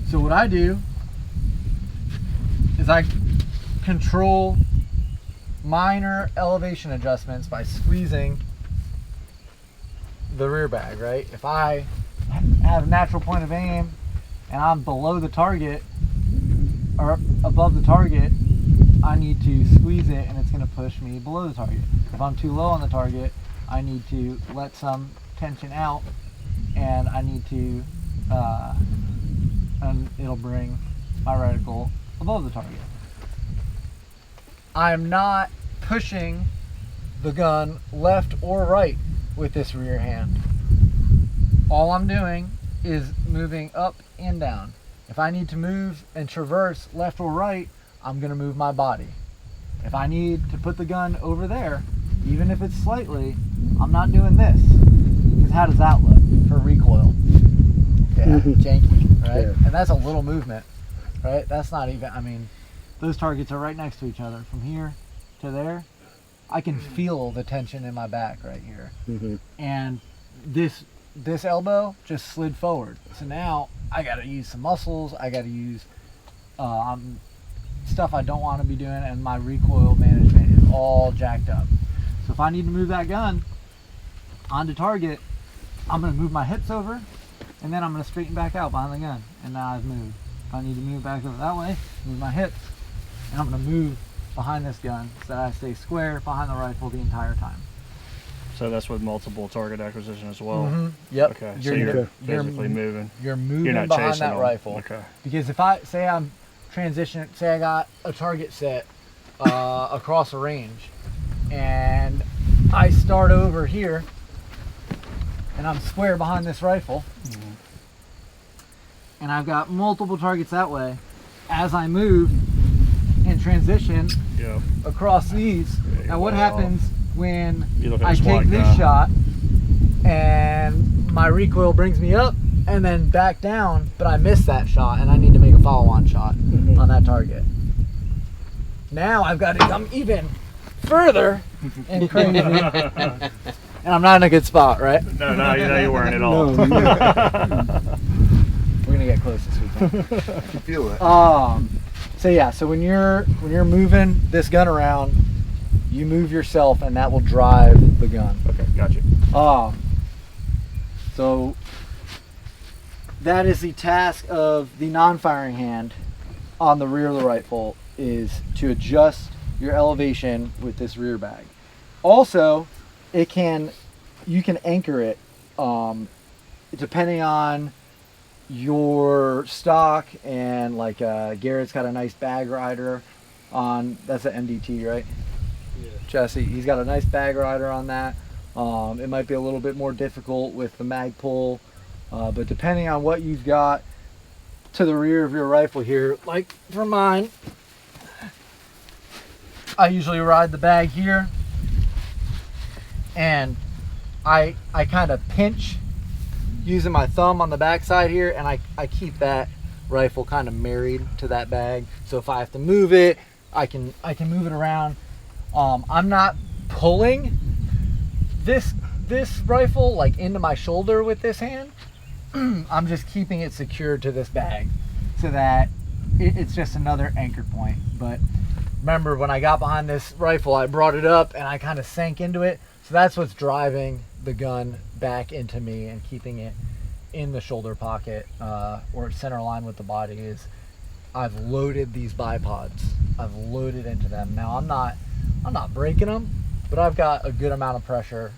So what I do is I control minor elevation adjustments by squeezing the rear bag, right? If I have a natural point of aim and I'm below the target or above the target, I need to squeeze it and it's going to push me below the target. If I'm too low on the target, I need to let some tension out and I need to, and it'll bring my reticle above the target. I'm not pushing the gun left or right with this rear hand. All I'm doing is moving up and down. If I need to move and traverse left or right, I'm gonna move my body. If I need to put the gun over there, even if it's slightly, I'm not doing this. Because how does that look for recoil? Yeah, janky, right? Yeah. And that's a little movement, right? That's not even, I mean, those targets are right next to each other. From here to there, I can feel the tension in my back right here. And this elbow just slid forward. So now I gotta use some muscles, I gotta use stuff I don't want to be doing, and my recoil management is all jacked up. So if I need to move that gun onto target, I'm going to move my hips over, and then I'm going to straighten back out behind the gun, and now I've moved. If I need to move back over that way, move my hips, and I'm going to move behind this gun so that I stay square behind the rifle the entire time. So that's with multiple target acquisition as well. Mm-hmm. Yep. Okay. So you're physically moving. You're moving You're not behind chasing that them. rifle. Okay. Because if I say I'm transitioning, say I got a target set across a range, and I start over here, and I'm square behind this rifle, and I've got multiple targets that way. As I move and transition across these, now what happens when I take this shot and my recoil brings me up and then back down, but I miss that shot and I need to make a follow-on shot on that target. Now I've got to come even further and crazy, and I'm not in a good spot, right? No, you weren't at all. We're gonna get close this weekend. You feel it. So yeah, so when you're moving this gun around, you move yourself, and that will drive the gun. Okay, gotcha. So that is the task of the non-firing hand on the rear of the rifle, is to adjust your elevation with this rear bag. Also, you can anchor it depending on your stock, and like Garrett's got a nice bag rider on, that's an MDT, right? Yeah. Jesse, he's got a nice bag rider on that. It might be a little bit more difficult with the mag pull, but depending on what you've got to the rear of your rifle here, like for mine, I usually ride the bag here, and I kind of pinch using my thumb on the back side here, and I keep that rifle kind of married to that bag. So if I have to move it, I can move it around. I'm not pulling this rifle like into my shoulder with this hand. I'm just keeping it secured to this bag so that it's just another anchor point. But remember, when I got behind this rifle, I brought it up and I kind of sank into it. So that's what's driving the gun back into me and keeping it in the shoulder pocket or center line with the body. Is I've loaded these bipods. I've loaded into them. Now I'm not breaking them, but I've got a good amount of pressure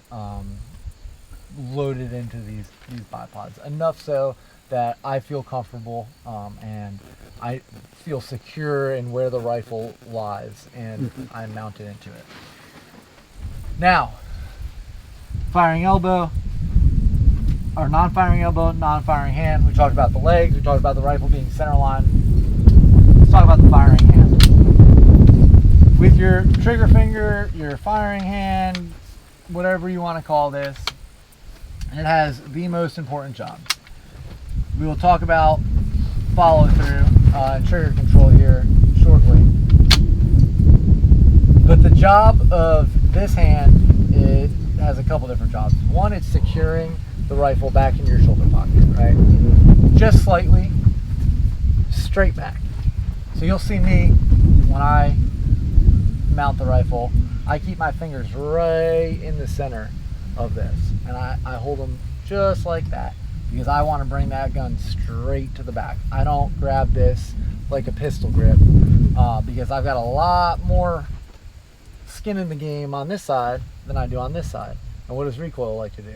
loaded into these bipods, enough so that I feel comfortable and I feel secure in where the rifle lies, and I'm mounted into it. Now, firing elbow, or non-firing elbow, non-firing hand. We talked about the legs, we talked about the rifle being center line. Let's talk about the firing hand. With your trigger finger, your firing hand, whatever you want to call this, it has the most important job. We will talk about follow through and trigger control here shortly. But the job of this hand, it has a couple different jobs. One, it's securing the rifle back in your shoulder pocket, right? Just slightly, straight back. So you'll see me when I mount the rifle, I keep my fingers right in the center of this, and I hold them just like that, because I want to bring that gun straight to the back. I don't grab this like a pistol grip because I've got a lot more skin in the game on this side than I do on this side. And what does recoil like to do?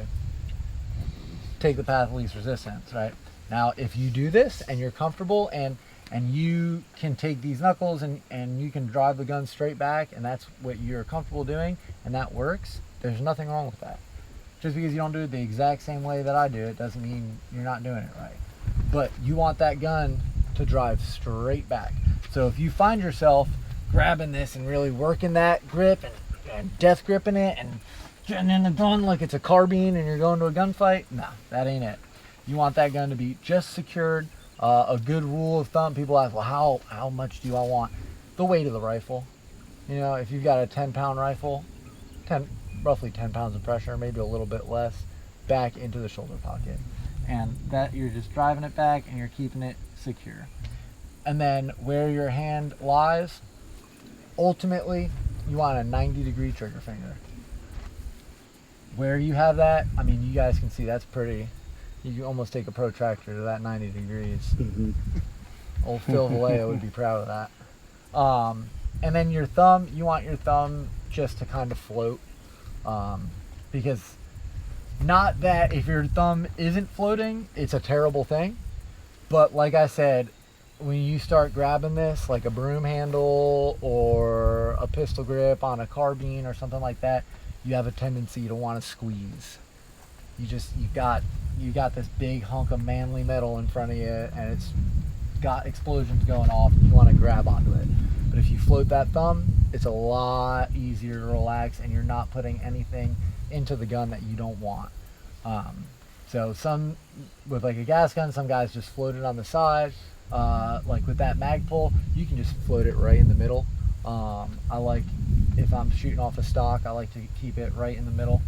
Take the path of least resistance, right? Now, if you do this and you're comfortable and you can take these knuckles and you can drive the gun straight back, and that's what you're comfortable doing, and that works, there's nothing wrong with that. Just because you don't do it the exact same way that I do it doesn't mean you're not doing it right. But you want that gun to drive straight back. So if you find yourself grabbing this and really working that grip and death gripping it and getting in the gun like it's a carbine and you're going to a gunfight, no, that ain't it. You want that gun to be just secured. A good rule of thumb, people ask, well, how much do I want? The weight of the rifle. You know, if you've got a 10-pound rifle, roughly 10 pounds of pressure, maybe a little bit less, back into the shoulder pocket. And that, you're just driving it back and you're keeping it secure. And then where your hand lies, ultimately, you want a 90-degree trigger finger. Where you have that, I mean, you guys can see that's pretty. You can almost take a protractor to that 90 degrees. Old Phil Vallejo would be proud of that. And then your thumb, you want your thumb just to kind of float. because not that if your thumb isn't floating, it's a terrible thing. But like I said, when you start grabbing this, like a broom handle or a pistol grip on a carbine or something like that, you have a tendency to want to squeeze. You got this big hunk of manly metal in front of you, and it's got explosions going off, and you want to grab onto it. But if you float that thumb, it's a lot easier to relax, and you're not putting anything into the gun that you don't want. So some, with like a gas gun, some guys just float it on the side. Like with that mag pull, you can just float it right in the middle. I like, if I'm shooting off a stock, I like to keep it right in the middle.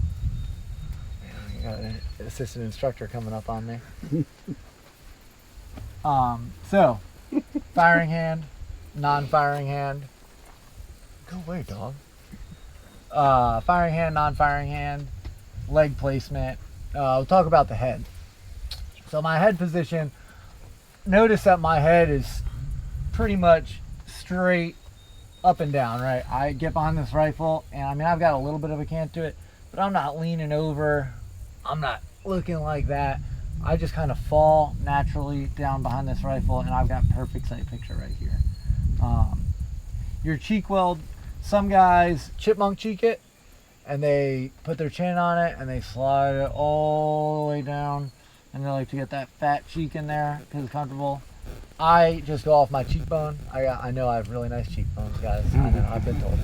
Man, I got an assistant instructor coming up on me. So, firing hand, non-firing hand. Go away, dog. Firing hand, non-firing hand, leg placement. We'll talk about the head. So my head position, notice that my head is pretty much straight up and down, right? I get behind this rifle, and I mean, I've got a little bit of a cant to it, but I'm not leaning over. I'm not looking like that. I just kind of fall naturally down behind this rifle, and I've got perfect sight picture right here. Your cheek weld, some guys chipmunk cheek it, and they put their chin on it, and they slide it all the way down, and they like to get that fat cheek in there because it's comfortable. I just go off my cheekbone. I know I have really nice cheekbones, guys. I know, I've been told.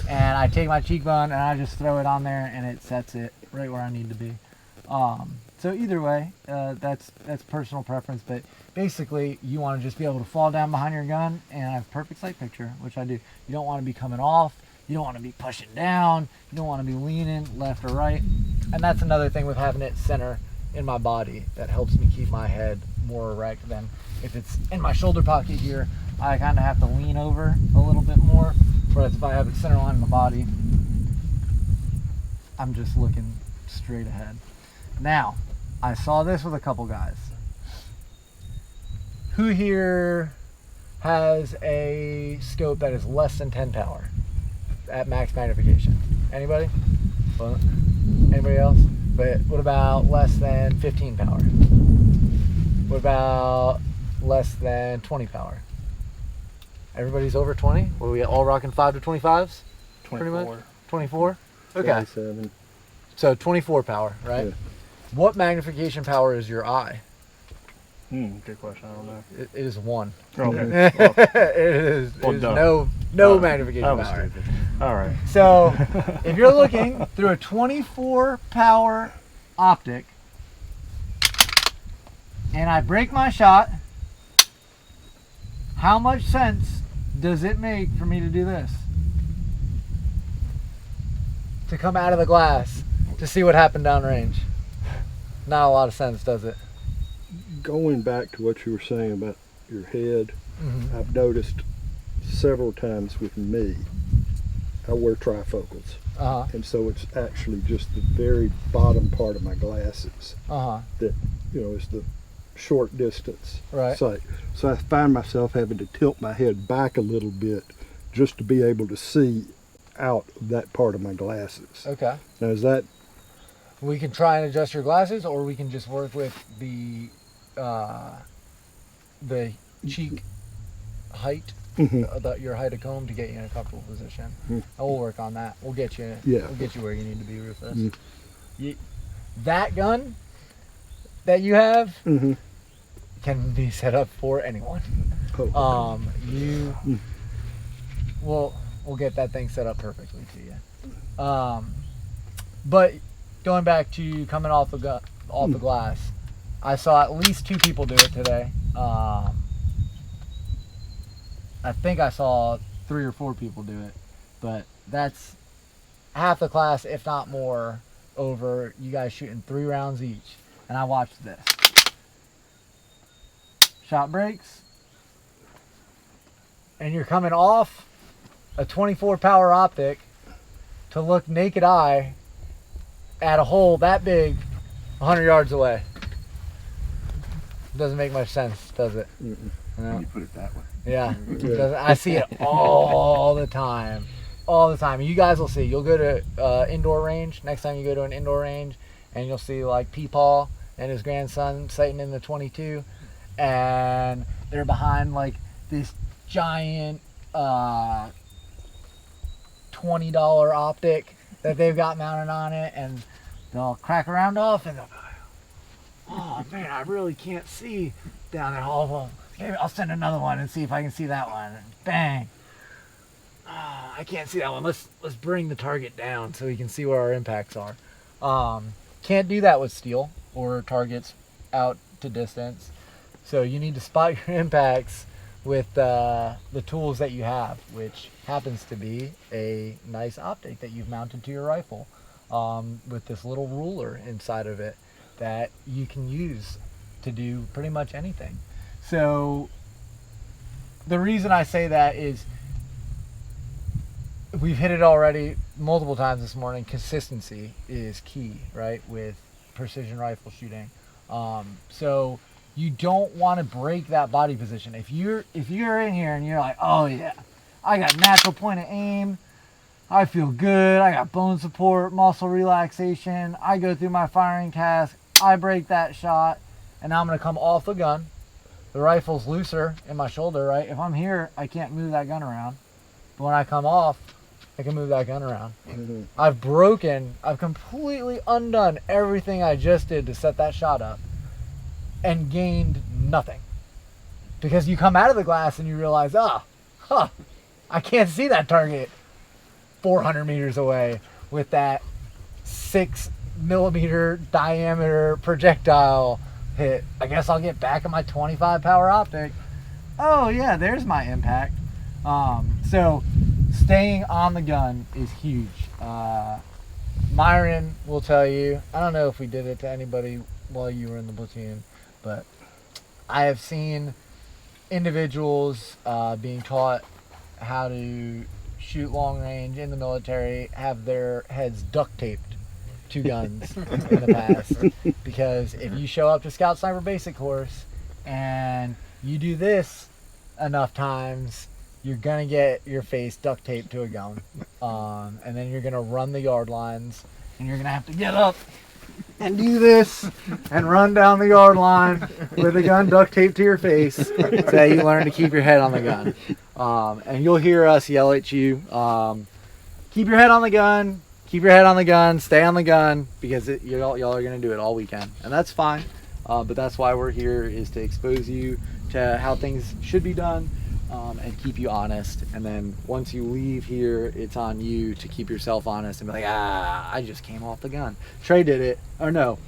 And I take my cheekbone and I just throw it on there, and it sets it right where I need to be. So either way, that's personal preference, but basically you want to just be able to fall down behind your gun and have perfect sight picture, which I do. You don't want to be coming off. You don't want to be pushing down. You don't want to be leaning left or right. And that's another thing with having it center in my body that helps me keep my head more erect than if it's in my shoulder pocket here. I kind of have to lean over a little bit more, whereas if I have it center line in the body, I'm just looking straight ahead. Now, I saw this with a couple guys. Who here has a scope that is less than 10 power at max magnification? Anybody? Well, anybody else? But what about less than 15 power? What about less than 20 power? Everybody's over 20? Were we all rocking 5 to 25s? 24. 24? Okay. 27. So 24 power, right? Yeah. What magnification power is your eye? Good question. I don't know. It is 1. Okay. it is no magnification That was power. stupid. All right. So if you're looking through a 24 power optic and I break my shot, how much sense does it make for me to do this? To come out of the glass to see what happened downrange? Not a lot of sense, does it? Going back to what you were saying about your head, I've noticed several times with me, I wear trifocals. And so it's actually just the very bottom part of my glasses that, you know, is the short distance sight. So I find myself having to tilt my head back a little bit just to be able to see out that part of my glasses. Okay. Now is that... We can try and adjust your glasses, or we can just work with the cheek height, your height of comb to get you in a comfortable position. And we'll work on that. We'll get you. We'll get you where you need to be, Rufus. That gun that you have can be set up for anyone. We'll get that thing set up perfectly to you. But going back to coming off the glass, I saw at least 2 people do it today. I think I saw 3 or 4 people do it, but that's half the class, if not more, over you guys shooting 3 rounds each. And I watched this. Shot breaks, and you're coming off a 24 power optic to look naked eye at a hole that big 100 yards away. Doesn't make much sense, does it? When you put it that way. Yeah. I see it all the time. all the time. You guys will see. You'll go to indoor range next time you go to an indoor range, and you'll see like Peepaw and his grandson sighting in the 22, and they're behind like this giant $20 optic that they've got mounted on it, and they'll crack a round off and they'll go, oh man, I really can't see down there. Oh, maybe I'll send another one and see if I can see that one. And bang. Oh, I can't see that one. Let's bring the target down so we can see where our impacts are. Can't do that with steel or targets out to distance. So you need to spot your impacts with the tools that you have, which happens to be a nice optic that you've mounted to your rifle with this little ruler inside of it that you can use to do pretty much anything. So the reason I say that is we've hit it already multiple times this morning. Consistency is key, right, with precision rifle shooting. So you don't want to break that body position. If you're in here and you're like, oh yeah, I got natural point of aim, I feel good, I got bone support, muscle relaxation, I go through my firing task, I break that shot, and now I'm going to come off the gun. The rifle's looser in my shoulder, right? If I'm here, I can't move that gun around. But when I come off, I can move that gun around. Mm-hmm. I've completely undone everything I just did to set that shot up and gained nothing. Because you come out of the glass and you realize, I can't see that target 400 meters away with that 6mm diameter projectile hit. I guess I'll get back at my 25 power optic. Oh yeah, there's my impact. So staying on the gun is huge. Myron will tell you, I don't know if we did it to anybody while you were in the platoon, but I have seen individuals being taught how to shoot long range in the military have their heads duct taped to guns in the past, because if you show up to Scout Sniper Basic course and you do this enough times, you're gonna get your face duct taped to a gun, and then you're gonna run the yard lines, and you're gonna have to get up and do this and run down the yard line with the gun duct taped to your face, so you learn to keep your head on the gun. And you'll hear us yell at you, keep your head on the gun, keep your head on the gun, stay on the gun, because y'all are going to do it all weekend. And that's fine, but that's why we're here, is to expose you to how things should be done, and keep you honest. And then once you leave here, it's on you to keep yourself honest and be like, I just came off the gun. Trey did it, or no,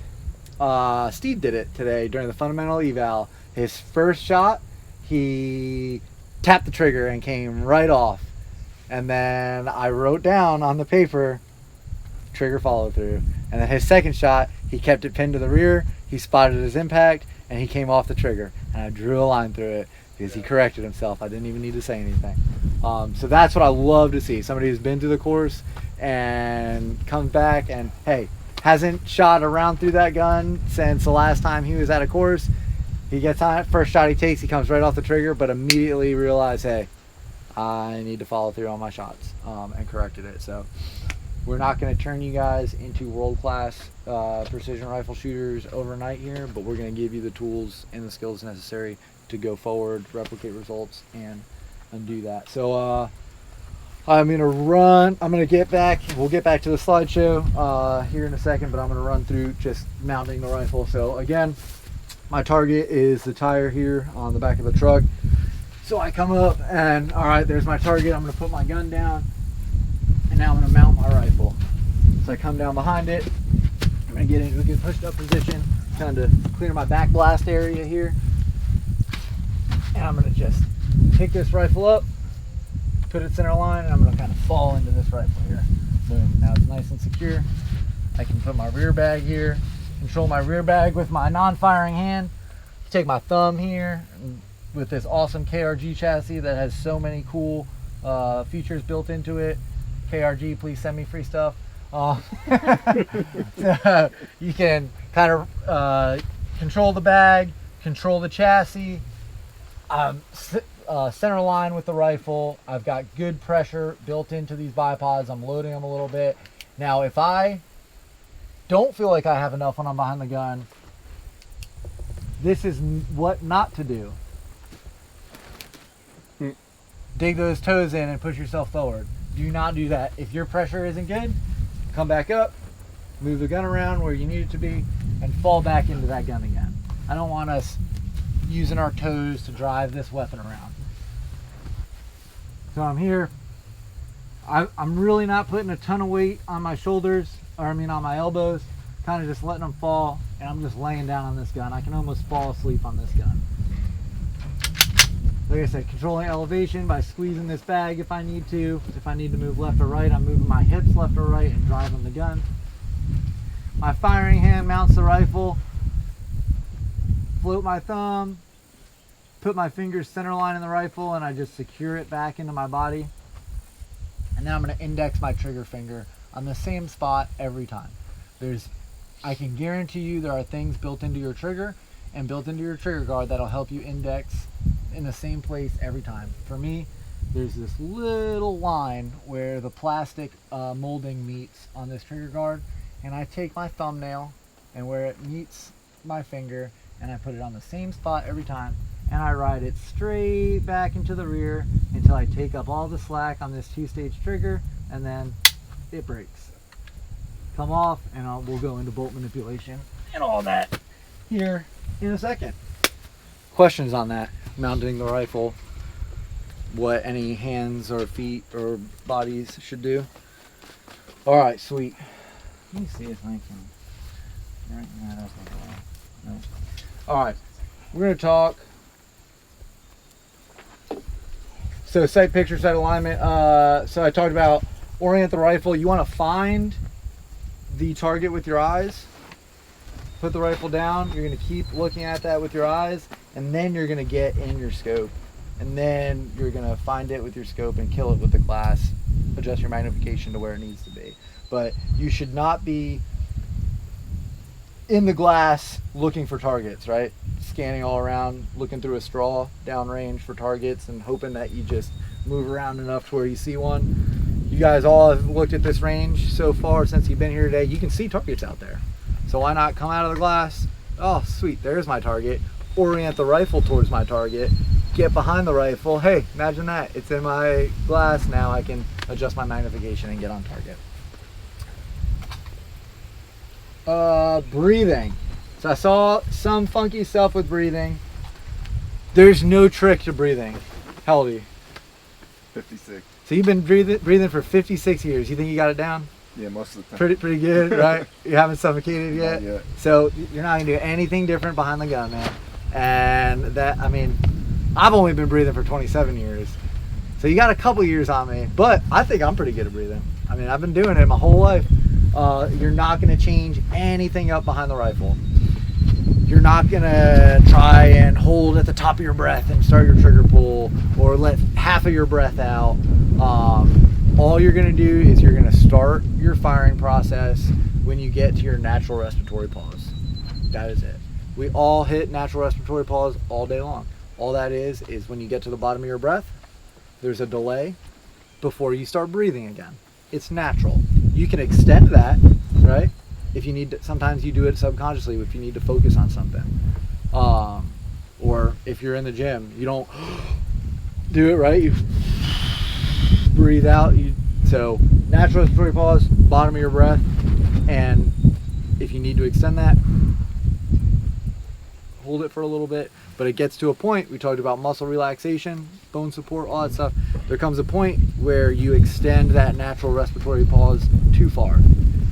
Steve did it today during the fundamental eval. His first shot, he tapped the trigger and came right off. And then I wrote down on the paper, trigger follow through. And then his second shot, he kept it pinned to the rear, he spotted his impact, and he came off the trigger. And I drew a line through it because he corrected himself. I didn't even need to say anything. So that's what I love to see. Somebody who's been through the course and comes back and, hey, hasn't shot a round through that gun since the last time he was at a course. He gets on it, first shot he takes, he comes right off the trigger, but immediately realized, hey, I need to follow through on my shots, and corrected it. So we're not going to turn you guys into world-class precision rifle shooters overnight here, but we're going to give you the tools and the skills necessary to go forward, replicate results, and do that. So I'm going to run, we'll get back to the slideshow here in a second, but I'm going to run through just mounting the rifle. So again, my target is the tire here on the back of the truck. So I come up and, all right, there's my target. I'm going to put my gun down, and now I'm going to mount my rifle. So I come down behind it. I'm going to get into a good pushed up position, trying to clear my back blast area here. And I'm going to just pick this rifle up, put it center line, and I'm going to kind of fall into this rifle here. Boom. Now it's nice and secure. I can put my rear bag here, control my rear bag with my non-firing hand. Take my thumb here with this awesome KRG chassis that has so many cool features built into it. KRG, please send me free stuff. So you can kind of control the bag, control the chassis. center line with the rifle. I've got good pressure built into these bipods. I'm loading them a little bit. Now, if I don't feel like I have enough when I'm behind the gun, this is what not to do. Dig those toes in and push yourself forward. Do not do that. If your pressure isn't good, come back up, move the gun around where you need it to be, and fall back into that gun again. I don't want us using our toes to drive this weapon around. So I'm here. I'm really not putting a ton of weight on my shoulders, or I mean on my elbows, kind of just letting them fall, and I'm just laying down on this gun. I can almost fall asleep on this gun. Like I said, controlling elevation by squeezing this bag if I need to. If I need to move left or right, I'm moving my hips left or right and driving the gun. My firing hand mounts the rifle. Float my thumb, put my fingers center line in the rifle, and I just secure it back into my body. And then I'm going to index my trigger finger on the same spot every time. I can guarantee you there are things built into your trigger and built into your trigger guard that'll help you index in the same place every time. For me, there's this little line where the plastic molding meets on this trigger guard, and I take my thumbnail and where it meets my finger, and I put it on the same spot every time, and I ride it straight back into the rear until I take up all the slack on this two-stage trigger, and then it breaks. Come off, and we'll go into bolt manipulation and all that here in a second. Questions on that? Mounting the rifle, what any hands or feet or bodies should do? All right, sweet. Let me see if I can. Right, no, that's not the one. No. All right, we're going to talk. So sight picture, sight alignment. So I talked about orient the rifle. You want to find the target with your eyes. Put the rifle down. You're going to keep looking at that with your eyes, and then you're going to get in your scope, and then you're going to find it with your scope and kill it with the glass. Adjust your magnification to where it needs to be. But you should not be in the glass looking for targets, right? Scanning all around, looking through a straw downrange for targets and hoping that you just move around enough to where you see one. You guys all have looked at this range so far since you've been here today. You can see targets out there. So why not come out of the glass? Oh, sweet, there's my target. Orient the rifle towards my target. Get behind the rifle. Hey, imagine that. It's in my glass now. I can adjust my magnification and get on target. Breathing. So I saw some funky stuff with breathing. There's no trick to breathing. How old are you? 56. So you've been breathing for 56 years. You think you got it down? Yeah, most of the time. Pretty good, right? You haven't suffocated yet? Not yet. So you're not gonna do anything different behind the gun, man. And that, I mean, I've only been breathing for 27 years. So you got a couple years on me, but I think I'm pretty good at breathing. I mean, I've been doing it my whole life. You're not gonna change anything up behind the rifle. You're not gonna try and hold at the top of your breath and start your trigger pull or let half of your breath out. All you're gonna do is you're gonna start your firing process when you get to your natural respiratory pause. That is it. We all hit natural respiratory pause all day long. All that is when you get to the bottom of your breath, there's a delay before you start breathing again. It's natural. You can extend that, right? If you need to, sometimes you do it subconsciously if you need to focus on something. Or if you're in the gym, you don't do it, right? You breathe out. So natural respiratory pause, bottom of your breath, and if you need to extend that, hold it for a little bit. But it gets to a point, we talked about muscle relaxation, bone support, all that stuff. There comes a point where you extend that natural respiratory pause too far.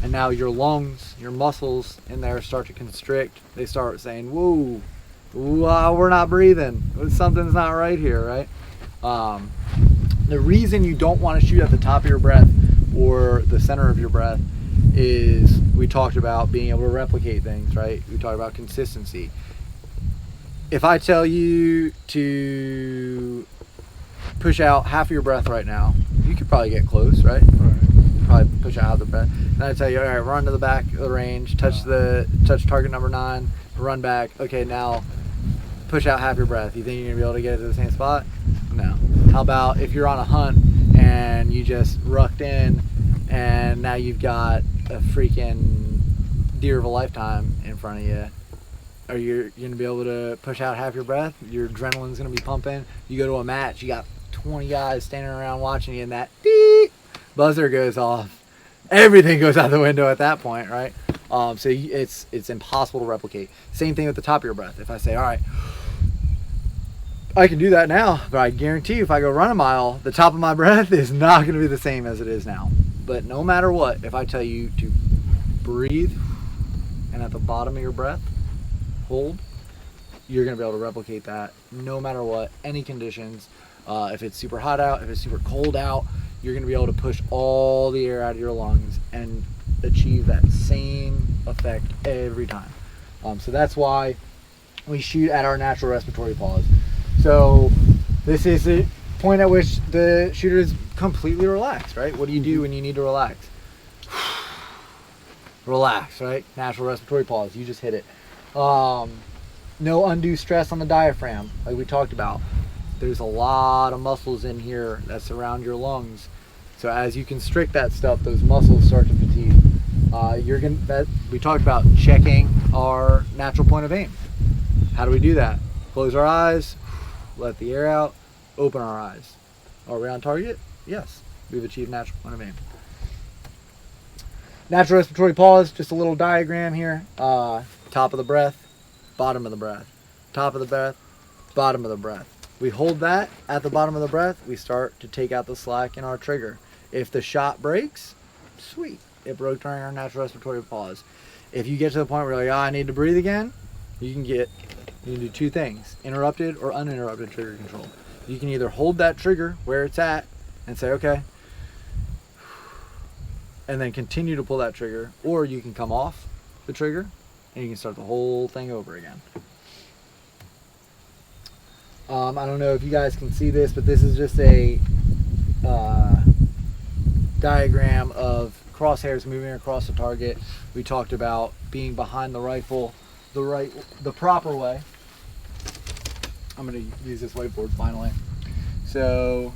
And now your lungs, your muscles in there start to constrict. They start saying, whoa, we're not breathing. Something's not right here, right? The reason you don't want to shoot at the top of your breath or the center of your breath is we talked about being able to replicate things, right? We talked about consistency. If I tell you to push out half of your breath right now, you could probably get close, right? Probably push out the breath. Then I tell you, all right, run to the back of the range, touch target number 9, run back. Okay, now push out half your breath. You think you're gonna be able to get it to the same spot? No. How about if you're on a hunt and you just rucked in and now you've got a freaking deer of a lifetime in front of you? Are you going to be able to push out half your breath? Your adrenaline's going to be pumping. You go to a match, you got 20 guys standing around watching you, and that beep buzzer goes off. Everything goes out the window at that point, right? So it's impossible to replicate. Same thing with the top of your breath. If I say, all right, I can do that now, but I guarantee you if I go run a mile, the top of my breath is not going to be the same as it is now. But no matter what, if I tell you to breathe and at the bottom of your breath, hold, you're going to be able to replicate that no matter what, any conditions. If it's super hot out, if it's super cold out, you're going to be able to push all the air out of your lungs and achieve that same effect every time. So that's why we shoot at our natural respiratory pause. So this is the point at which the shooter is completely relaxed, right? What do you do when you need to relax? Relax, right? Natural respiratory pause. You just hit it. No undue stress on the diaphragm, like we talked about. There's a lot of muscles in here that surround your lungs. So as you constrict that stuff, those muscles start to fatigue. We talked about checking our natural point of aim. How do we do that? Close our eyes, let the air out, open our eyes. Are we on target? Yes, we've achieved natural point of aim. Natural respiratory pause, just a little diagram here. Top of the breath, bottom of the breath. Top of the breath, bottom of the breath. We hold that at the bottom of the breath, we start to take out the slack in our trigger. If the shot breaks, sweet, it broke during our natural respiratory pause. If you get to the point where you're like, I need to breathe again, you can do two things, interrupted or uninterrupted trigger control. You can either hold that trigger where it's at and say, okay, and then continue to pull that trigger, or you can come off the trigger and you can start the whole thing over again. I don't know if you guys can see this, but this is just a diagram of crosshairs moving across the target. We talked about being behind the rifle the proper way. I'm going to use this whiteboard finally. So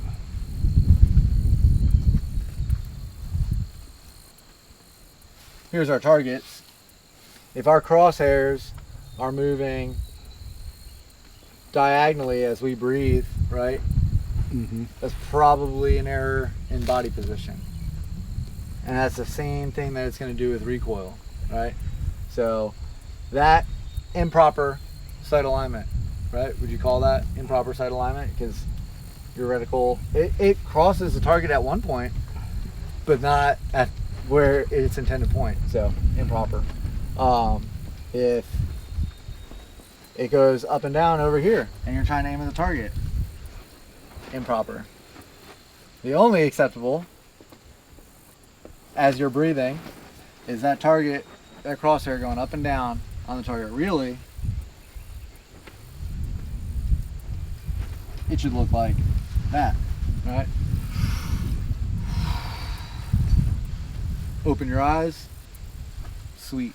here's our targets. If our crosshairs are moving diagonally as we breathe, right? Mm-hmm. That's probably an error in body position. And that's the same thing that it's going to do with recoil, right? So that improper sight alignment, right? Would you call that improper sight alignment? Because your reticle, it crosses the target at one point, but not at where its intended point. So improper. If it goes up and down over here and you're trying to aim at the target, improper. The only acceptable as you're breathing is that target, that crosshair going up and down on the target. Really, it should look like that, right? Open your eyes, sweet.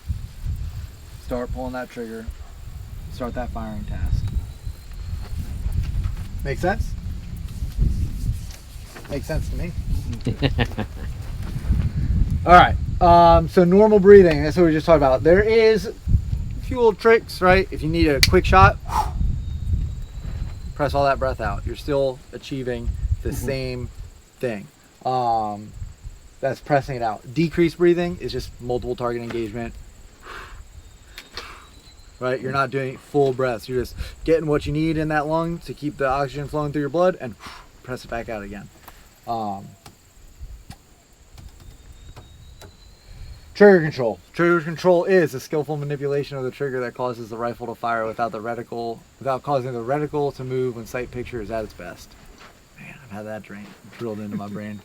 Start pulling that trigger, start that firing task. Make sense? Makes sense to me. All right, so normal breathing, that's what we just talked about. There is a few little tricks, right? If you need a quick shot, press all that breath out. You're still achieving the same thing. That's pressing it out. Decreased breathing is just multiple target engagement. Right? You're not doing full breaths. You're just getting what you need in that lung to keep the oxygen flowing through your blood and press it back out again. Trigger control. Trigger control is a skillful manipulation of the trigger that causes the rifle to fire without causing the reticle to move when sight picture is at its best. Man, I've had that drilled into my brain.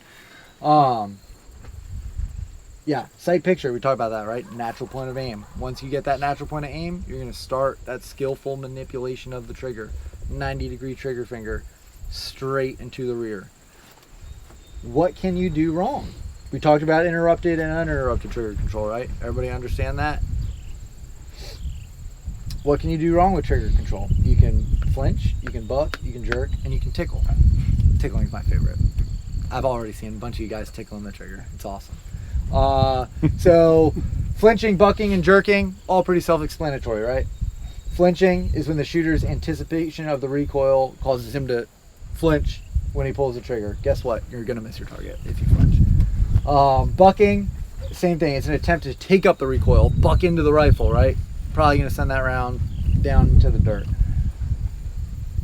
Yeah, sight picture, we talked about that, right? Natural point of aim. Once you get that natural point of aim, you're going to start that skillful manipulation of the trigger. 90-degree trigger finger straight into the rear. What can you do wrong? We talked about interrupted and uninterrupted trigger control, right? Everybody understand that? What can you do wrong with trigger control? You can flinch, you can buck, you can jerk, and you can tickle. tickling is my favorite. I've already seen a bunch of you guys tickling the trigger. It's awesome. So flinching, bucking, and jerking, all pretty self-explanatory, right? Flinching is when the shooter's anticipation of the recoil causes him to flinch when he pulls the trigger. Guess what? You're gonna miss your target if you flinch. Bucking, same thing. It's an attempt to take up the recoil, buck into the rifle, right? Probably gonna send that round down into the dirt.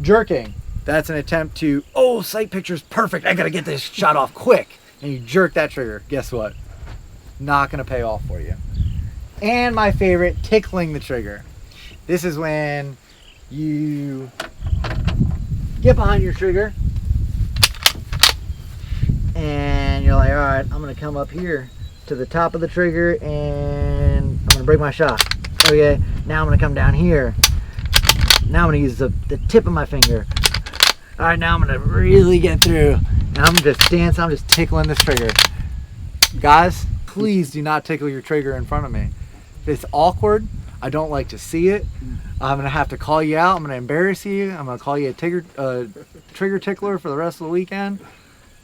Jerking, that's an attempt to, oh, sight picture's perfect, I gotta get this shot off quick. And you jerk that trigger. Guess what? Not gonna pay off for you. And my favorite, tickling the trigger. This is when you get behind your trigger and you're like, all right, I'm gonna come up here to the top of the trigger and I'm gonna break my shot. Okay, now I'm gonna come down here. Now I'm gonna use the tip of my finger. All right, now I'm gonna really get through. And I'm just dancing, I'm just tickling this trigger. Guys, please do not tickle your trigger in front of me. If it's awkward, I don't like to see it. I'm gonna have to call you out. I'm gonna embarrass you. I'm gonna call you a trigger tickler for the rest of the weekend.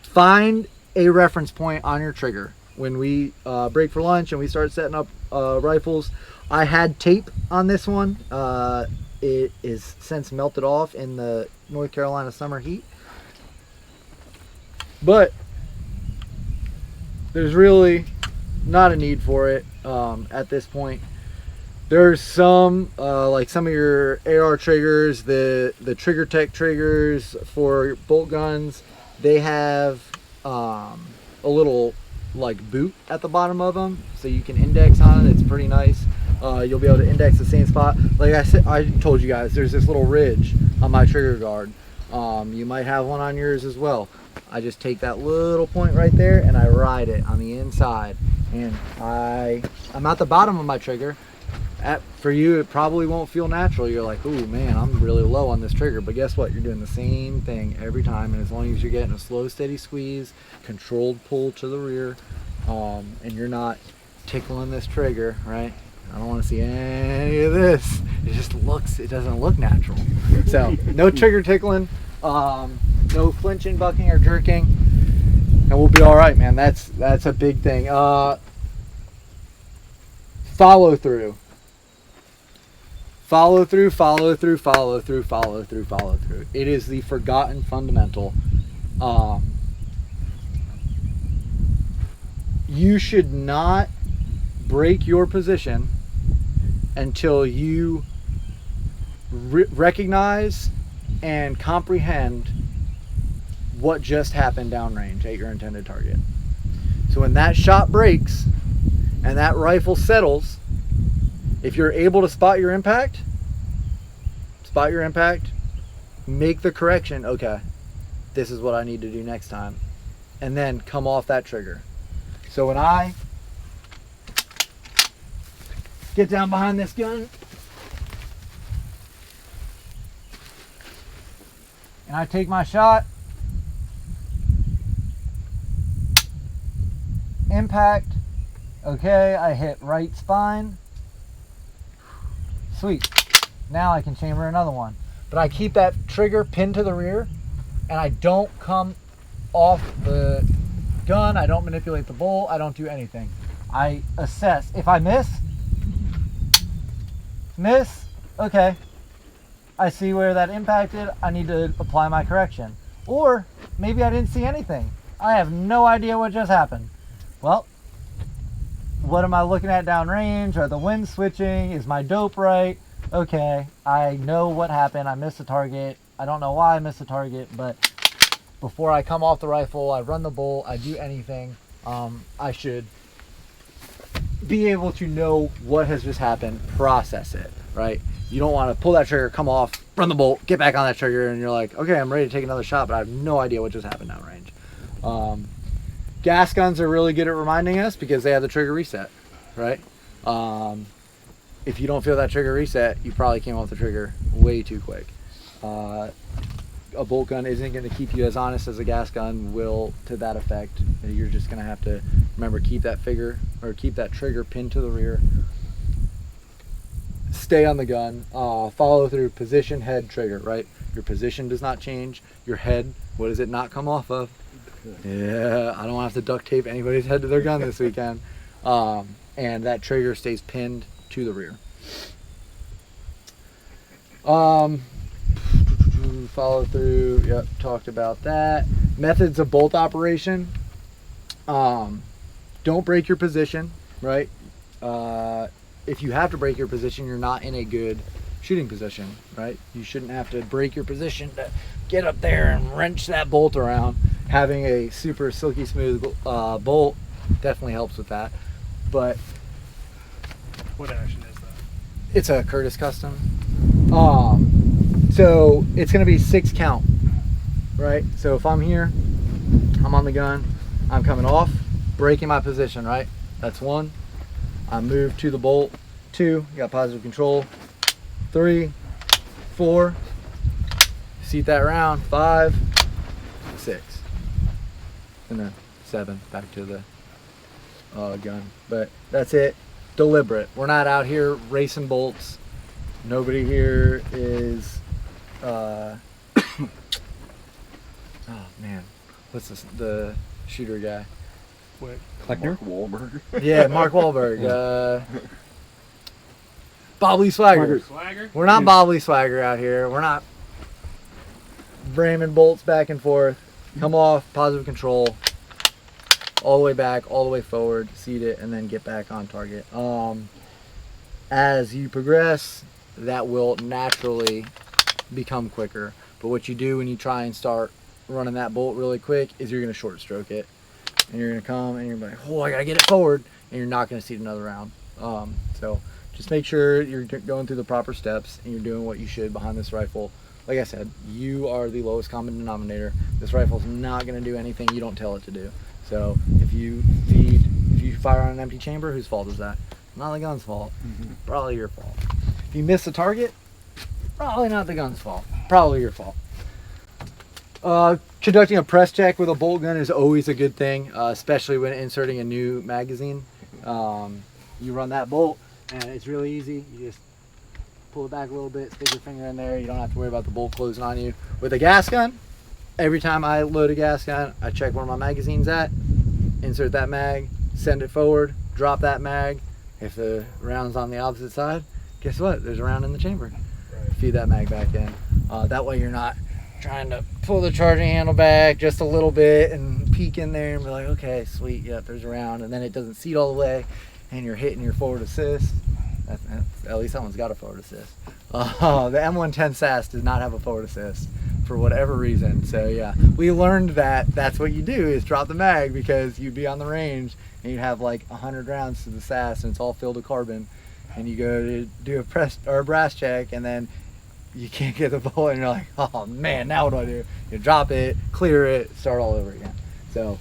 Find a reference point on your trigger. When we break for lunch and we start setting up rifles, I had tape on this one. It is since melted off in the North Carolina summer heat. But there's really not a need for it at this point. There's some, like some of your AR triggers, the Trigger Tech triggers for bolt guns, they have a little like boot at the bottom of them, so you can index on it. It's pretty nice. You'll be able to index the same spot. Like I said, I told you guys, there's this little ridge on my trigger guard. You might have one on yours as well. I just take that little point right there and I ride it on the inside, and I'm at the bottom of my trigger. For you, it probably won't feel natural. You're like, oh man, I'm really low on this trigger. But guess what? You're doing the same thing every time. And as long as you're getting a slow, steady squeeze, controlled pull to the rear, and you're not tickling this trigger, right? I don't want to see any of this. It doesn't look natural. So no trigger tickling, no flinching, bucking, or jerking, and we'll be all right, man. That's a big thing. Follow through. Follow through, follow through, follow through, follow through, follow through. It is the forgotten fundamental. You should not break your position until you recognize and comprehend what just happened downrange at your intended target. So when that shot breaks and that rifle settles, if you're able to spot your impact, make the correction, okay, this is what I need to do next time, and then come off that trigger. So when I get down behind this gun and I take my shot, impact, okay, I hit right spine, sweet, now I can chamber another one. But I keep that trigger pinned to the rear and I don't come off the gun, I don't manipulate the bolt, I don't do anything. I assess. If I miss, okay, I see where that impacted, I need to apply my correction. Or maybe I didn't see anything. I have no idea what just happened. Well, what am I looking at downrange? Are the winds switching? Is my dope right? Okay, I know what happened. I missed the target. I don't know why I missed the target, but before I come off the rifle, I run the bolt, I do anything, I should be able to know what has just happened, process it, right? You don't want to pull that trigger, come off, run the bolt, get back on that trigger, and you're like, okay, I'm ready to take another shot, but I have no idea what just happened downrange. Gas guns are really good at reminding us because they have the trigger reset, right? If you don't feel that trigger reset, you probably came off the trigger way too quick. A bolt gun isn't going to keep you as honest as a gas gun will to that effect. You're just going to have to remember, keep that trigger pinned to the rear. stay on the gun. Follow through, position, head, trigger, right? Your position does not change. Your head, what does it not come off of? Yeah, I don't have to duct tape anybody's head to their gun this weekend. And that trigger stays pinned to the rear. Follow through, yep, talked about that. Methods of bolt operation. Don't break your position, right? If you have to break your position, you're not in a good shooting position, right? You shouldn't have to break your position to get up there and wrench that bolt around. Having a super silky smooth bolt definitely helps with that. But What action is that? it's a Curtis custom. So it's gonna be 6 count, right? So if I'm here, I'm on the gun, I'm coming off, breaking my position, right? That's 1. I move to the bolt. 2, you got positive control. 3, 4, seat that round. 5, 6, and then 7 back to the gun. But that's it. Deliberate. We're not out here racing bolts. Nobody here is oh man, what's this, the shooter guy? What? Kleckner? Wahlberg. Yeah, Mark Wahlberg. Bobbly Swagger. Swagger? We're not Bobbly Swagger out here. We're not ramming bolts back and forth. Come off, positive control, all the way back, all the way forward, seat it, and then get back on target. As you progress, that will naturally become quicker. But what you do when you try and start running that bolt really quick is you're going to short stroke it. And you're going to come and you're like, oh, I got to get it forward. And you're not going to seat another round. So just make sure you're going through the proper steps and you're doing what you should behind this rifle. Like I said, you are the lowest common denominator. This rifle's not going to do anything you don't tell it to do. So if you fire on an empty chamber, whose fault is that? Not the gun's fault. Probably your fault. If you miss the target, probably not the gun's fault. Probably your fault. Conducting a press check with a bolt gun is always a good thing, especially when inserting a new magazine. You run that bolt and it's really easy. You just pull it back a little bit, stick your finger in there. You don't have to worry about the bolt closing on you. With a gas gun, every time I load a gas gun, I check where my magazine's at, insert that mag, send it forward, drop that mag. If the round's on the opposite side, guess what? There's a round in the chamber. Feed that mag back in. That way you're not trying to pull the charging handle back just a little bit and peek in there and be like, okay, sweet, yep, there's a round, and then it doesn't seat all the way and you're hitting your forward assist. At least that one's got a forward assist. The M110 SAS does not have a forward assist for whatever reason. So yeah, we learned that that's what you do, is drop the mag, because you'd be on the range and you'd have like 100 rounds to the SAS and it's all filled with carbon, and you go to do a press or a brass check and then you can't get the bullet and you're like, oh man, now what do I do? You drop it, clear it, start all over again. So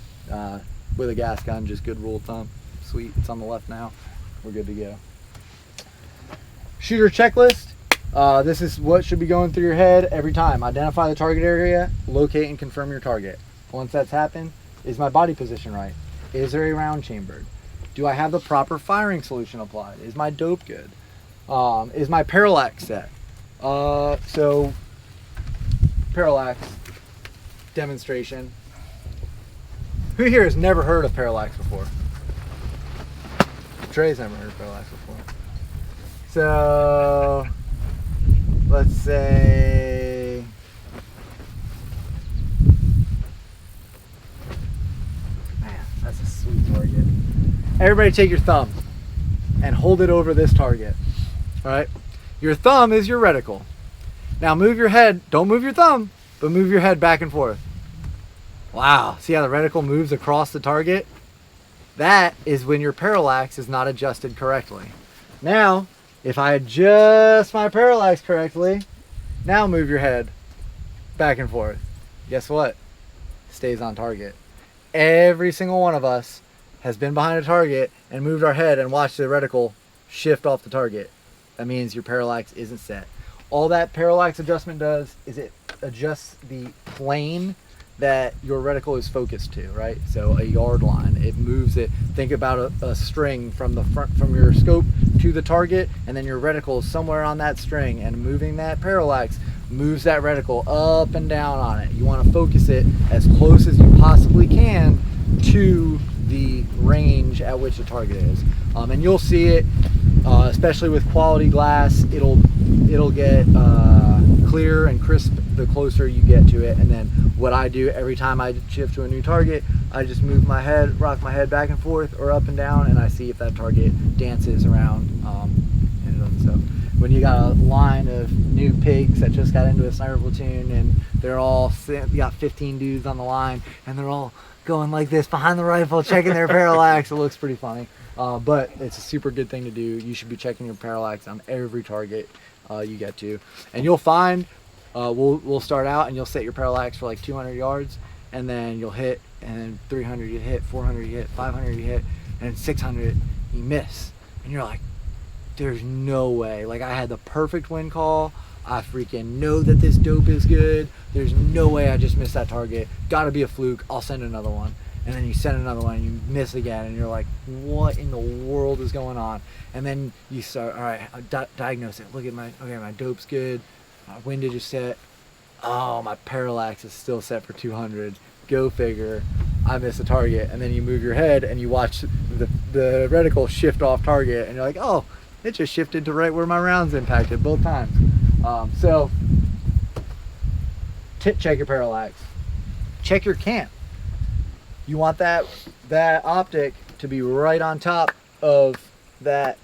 with a gas gun, just good rule of thumb. Sweet, it's on the left now. We're good to go. Shooter checklist. This is what should be going through your head every time. Identify the target area, locate and confirm your target. Once that's happened, is my body position right? Is there a round chambered? Do I have the proper firing solution applied? Is my dope good? Is my parallax set? So parallax demonstration. Who here has never heard of parallax before? Trey's never heard of parallax before. So let's say man, that's a sweet target. Everybody take your thumb and hold it over this target. All right? Your thumb is your reticle. Now move your head, don't move your thumb, but move your head back and forth. Wow, see how the reticle moves across the target? That is when your parallax is not adjusted correctly. Now, if I adjust my parallax correctly, now move your head back and forth. Guess what? Stays on target. Every single one of us has been behind a target and moved our head and watched the reticle shift off the target. That means your parallax isn't set. All that parallax adjustment does is it adjusts the plane that your reticle is focused to, right? So a yard line, it moves it. Think about a string from the front, from your scope to the target, and then your reticle is somewhere on that string, and moving that parallax moves that reticle up and down on it. You want to focus it as close as you possibly can to the range at which the target is. And you'll see it, especially with quality glass, it'll get clear and crisp the closer you get to it. And then what I do every time I shift to a new target, I just move my head, rock my head back and forth or up and down, and I see if that target dances around. And so when you got a line of new pigs that just got into a sniper platoon, and they're all, you got 15 dudes on the line, and they're all going like this behind the rifle, checking their parallax, it looks pretty funny. But it's a super good thing to do. You should be checking your parallax on every target you get to. And you'll find, we'll start out and you'll set your parallax for like 200 yards, and then you'll hit, and then 300 you hit, 400 you hit, 500 you hit, and 600 you miss. And you're like, there's no way. Like, I had the perfect wind call. I freaking know that this dope is good. There's no way I just missed that target. Gotta be a fluke. I'll send another one. And then you send another one and you miss again, and you're like, what in the world is going on? And then you start, all right, diagnose it. Look at my dope's good. My windage is set. Oh, my parallax is still set for 200. Go figure. I missed a target. And then you move your head and you watch the reticle shift off target, and you're like, oh, it just shifted to right where my rounds impacted both times. So check your parallax. Check your cant. You want that optic to be right on top of that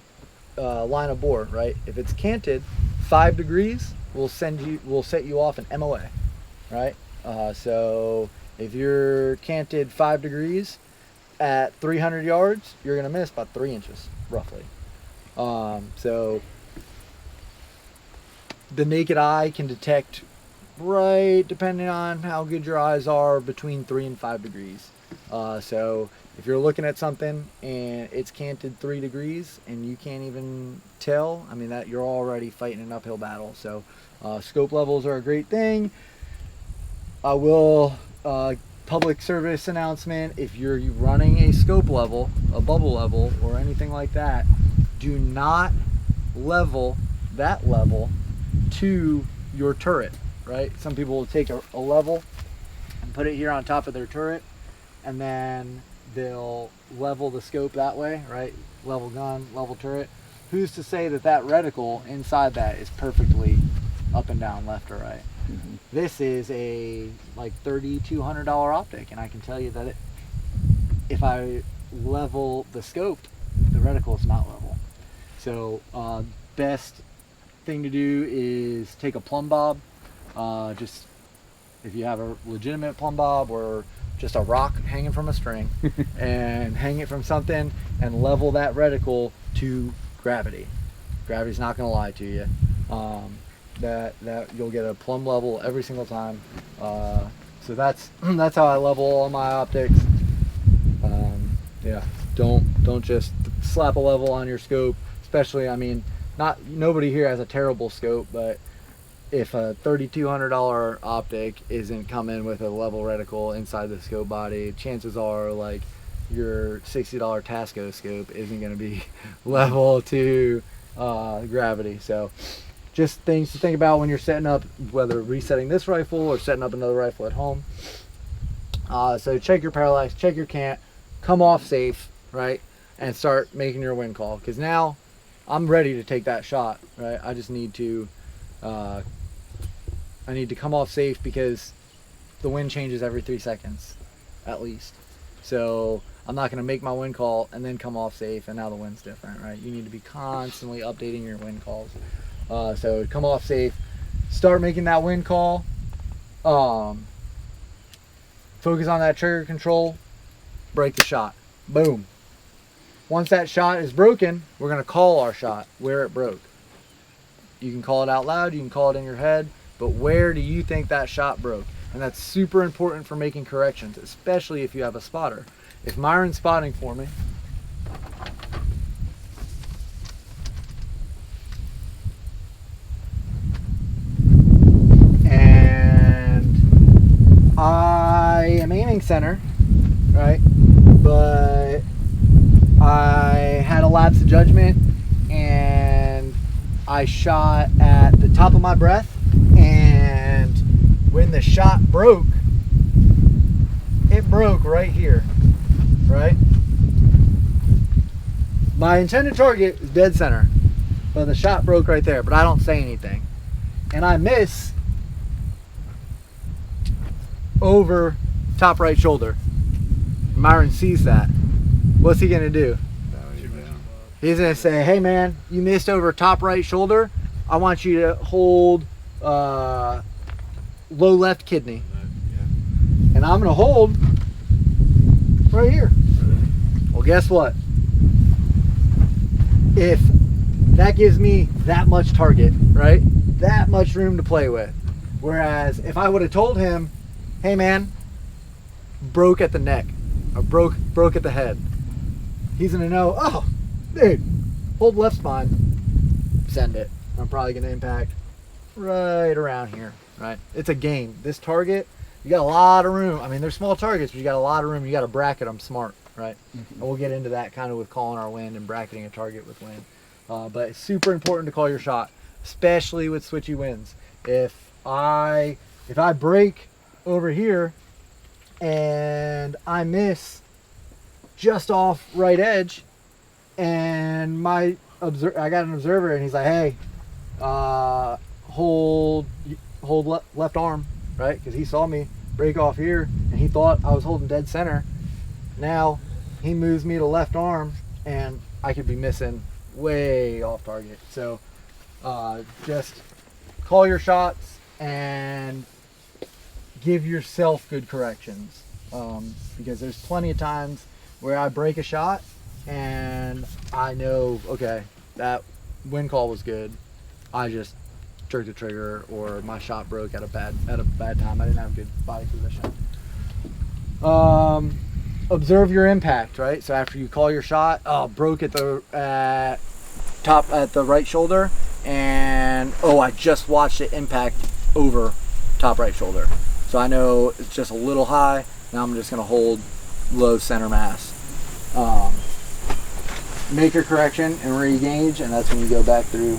line of bore, right? If it's canted 5 degrees, we'll set you off an MOA, right? So if you're canted 5 degrees at 300 yards, you're gonna miss about 3 inches, roughly. So the naked eye can detect, right, depending on how good your eyes are, between 3 and 5 degrees. So if you're looking at something and it's canted 3 degrees and you can't even tell, I mean, that you're already fighting an uphill battle. So scope levels are a great thing. I will, public service announcement, if you're running a scope level, a bubble level, or anything like that, do not level that level to your turret, right? Some people will take a level and put it here on top of their turret, and then they'll level the scope that way, right? Level gun, level turret. Who's to say that that reticle inside that is perfectly up and down, left or right? Mm-hmm. This is a like $3,200 optic, and I can tell you that if I level the scope, the reticle is not level. So best thing to do is take a plumb bob, just if you have a legitimate plumb bob, or just a rock hanging from a string, and hang it from something and level that reticle to gravity. Gravity's not going to lie to you. That you'll get a plumb level every single time. So that's how I level all my optics. Yeah, don't just slap a level on your scope. Especially, I mean, nobody here has a terrible scope, but if a $3,200 optic isn't coming with a level reticle inside the scope body, chances are like your $60 Tasco scope isn't going to be level to gravity. So just things to think about when you're setting up, whether resetting this rifle or setting up another rifle at home. So check your parallax, check your cant, come off safe, right, and start making your wind call, because now I'm ready to take that shot, right? I just need to I need to come off safe, because the wind changes every 3 seconds at least. So I'm not going to make my wind call and then come off safe and now the wind's different, right? You need to be constantly updating your wind calls. So come off safe, start making that wind call, focus on that trigger control, break the shot, boom. Once that shot is broken, we're going to call our shot where it broke. You can call it out loud, you can call it in your head, but where do you think that shot broke? And that's super important for making corrections, especially if you have a spotter. If Myron's spotting for me, and I am aiming center, right? But I had a lapse of judgment and I shot at the top of my breath, and when the shot broke, it broke right here, right? My intended target is dead center, but the shot broke right there, but I don't say anything. And I miss over top right shoulder. Myron sees that. What's he gonna do? He's gonna say, hey man, you missed over top right shoulder. I want you to hold low left kidney. And I'm gonna hold right here. Well, guess what? If that gives me that much target, right? That much room to play with. Whereas if I would have told him, hey man, broke at the neck, or broke at the head, he's gonna know, oh, dude, hold left spine, send it. I'm probably gonna impact right around here, right? It's a game. This target, you got a lot of room. I mean, they're small targets, but you got a lot of room. You got to bracket them smart, right? And we'll get into that kind of with calling our wind and bracketing a target with wind. But it's super important to call your shot, especially with switchy winds. If I break over here and I miss just off right edge, and I got an observer, and he's like, hey, hold left arm, right? Because he saw me break off here and he thought I was holding dead center. Now he moves me to left arm and I could be missing way off target. So just call your shots and give yourself good corrections, because there's plenty of times where I break a shot and I know, okay, that wind call was good. I just jerked the trigger, or my shot broke at a bad time. I didn't have good body position. Observe your impact, right? So after you call your shot, broke at the top at the right shoulder, and I just watched it impact over top right shoulder. So I know it's just a little high. Now I'm just gonna hold low center mass. Make your correction and re-engage, and that's when you go back through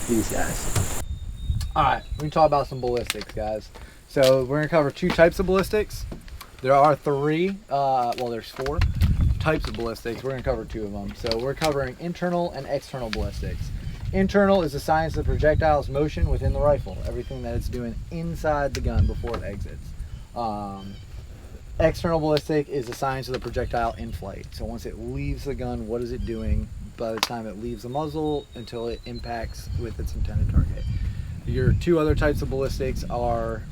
these guys. All right, we can talk about some ballistics, guys. So we're gonna cover two types of ballistics. There are there's 4 types of ballistics. We're gonna cover 2 of them. So we're covering internal and external ballistics. Internal is the science of the projectile's motion within the rifle, everything that it's doing inside the gun before it exits. External ballistic is the science of the projectile in flight. So once it leaves the gun, what is it doing by the time it leaves the muzzle until it impacts with its intended target? Your 2 other types of ballistics are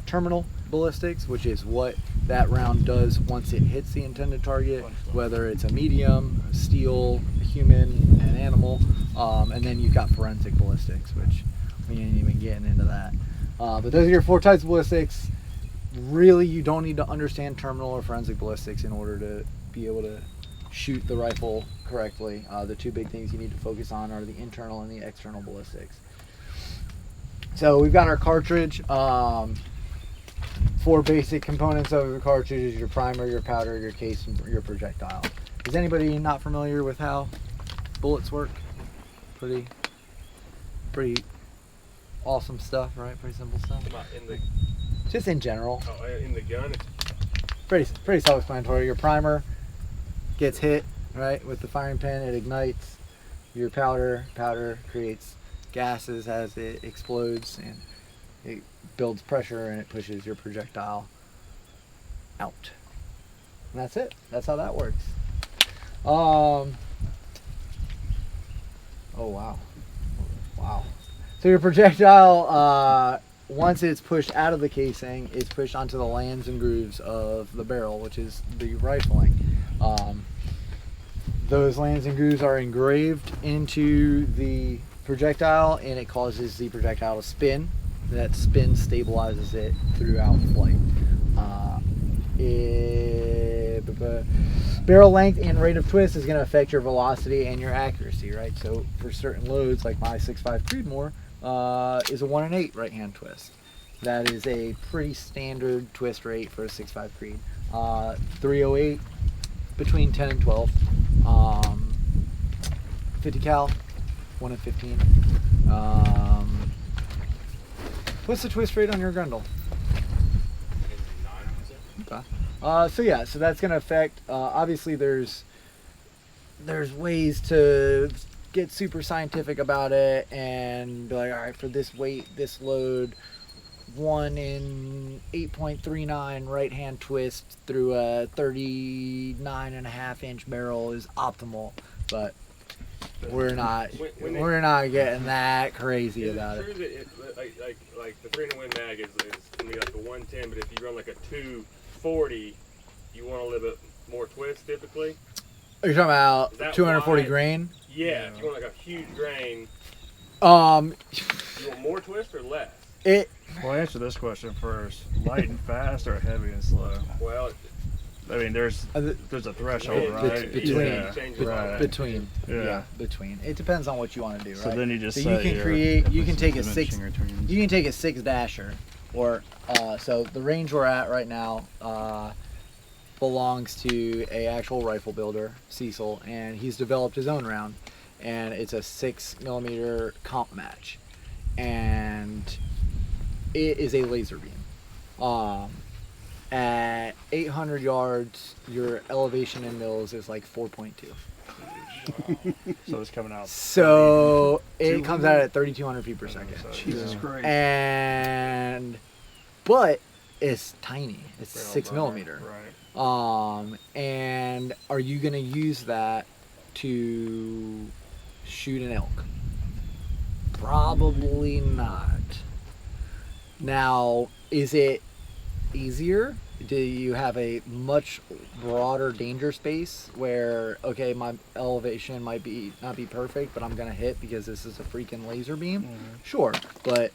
terminal ballistics, which is what that round does once it hits the intended target, whether it's a medium, a steel, a human, an animal, and then you've got forensic ballistics, which we ain't even getting into that. But those are your 4 types of ballistics. Really, you don't need to understand terminal or forensic ballistics in order to be able to shoot the rifle correctly. The 2 big things you need to focus on are the internal and the external ballistics. So we've got our cartridge. 4 basic components of the cartridge is your primer, your powder, your case, and your projectile. Is anybody not familiar with how bullets work? Pretty awesome stuff, right? Pretty simple stuff. Just in general. In the gun? Pretty self-explanatory. Your primer gets hit, right, with the firing pin. It ignites. Your powder creates gases as it explodes, and it builds pressure and it pushes your projectile out. And that's it. That's how that works. Oh wow. So your projectile, once it's pushed out of the casing, it's pushed onto the lands and grooves of the barrel, which is the rifling. Those lands and grooves are engraved into the projectile, and it causes the projectile to spin. That spin stabilizes it throughout flight. Barrel length and rate of twist is going to affect your velocity and your accuracy, right? So for certain loads, like my 6.5 Creedmoor is a 1 8 right hand twist. That is a pretty standard twist rate for a 6.5 Creed. 308 between 10 and 12. 50 cal 1 in 15. What's the twist rate on your Grundle? Okay. So yeah, so that's gonna affect. Obviously, there's ways to get super scientific about it and be like, all right, for this weight, this load, 1 in 8.39 right hand twist through a 39.5-inch barrel is optimal, but we're not getting that crazy about it. Is it true that like the 3-in-1 mag is gonna be like a 110, but if you run like a 240, you want a little bit more twist typically? Are you talking about Is that 240 why? grain? Yeah, if you want like a huge grain, you Um, want more twist or less? Well, answer this question first. Light and fast or heavy and slow? Well, I mean, there's a threshold, It- right? between. Yeah. Right. between. Yeah. Between. It depends on what you want to do, right? So then you just so say you can your create. You can take a Diminishing 6. returns. You can take a 6 dasher, or so the range we're at right now belongs to a actual rifle builder, Cecil, and he's developed his own round, and it's a 6mm comp match, and it is a laser beam. At 800 yards, your elevation in mils is like 4.2. So it's coming out. So it comes out at 3,200 feet per second. Jesus Christ. But it's tiny. It's Barrel 6mm. Right. And are you gonna use that to shoot an elk? Probably not. Now, is it easier? Do you have a much broader danger space where, okay, my elevation might not be perfect, but I'm gonna hit because this is a freaking laser beam? Sure, but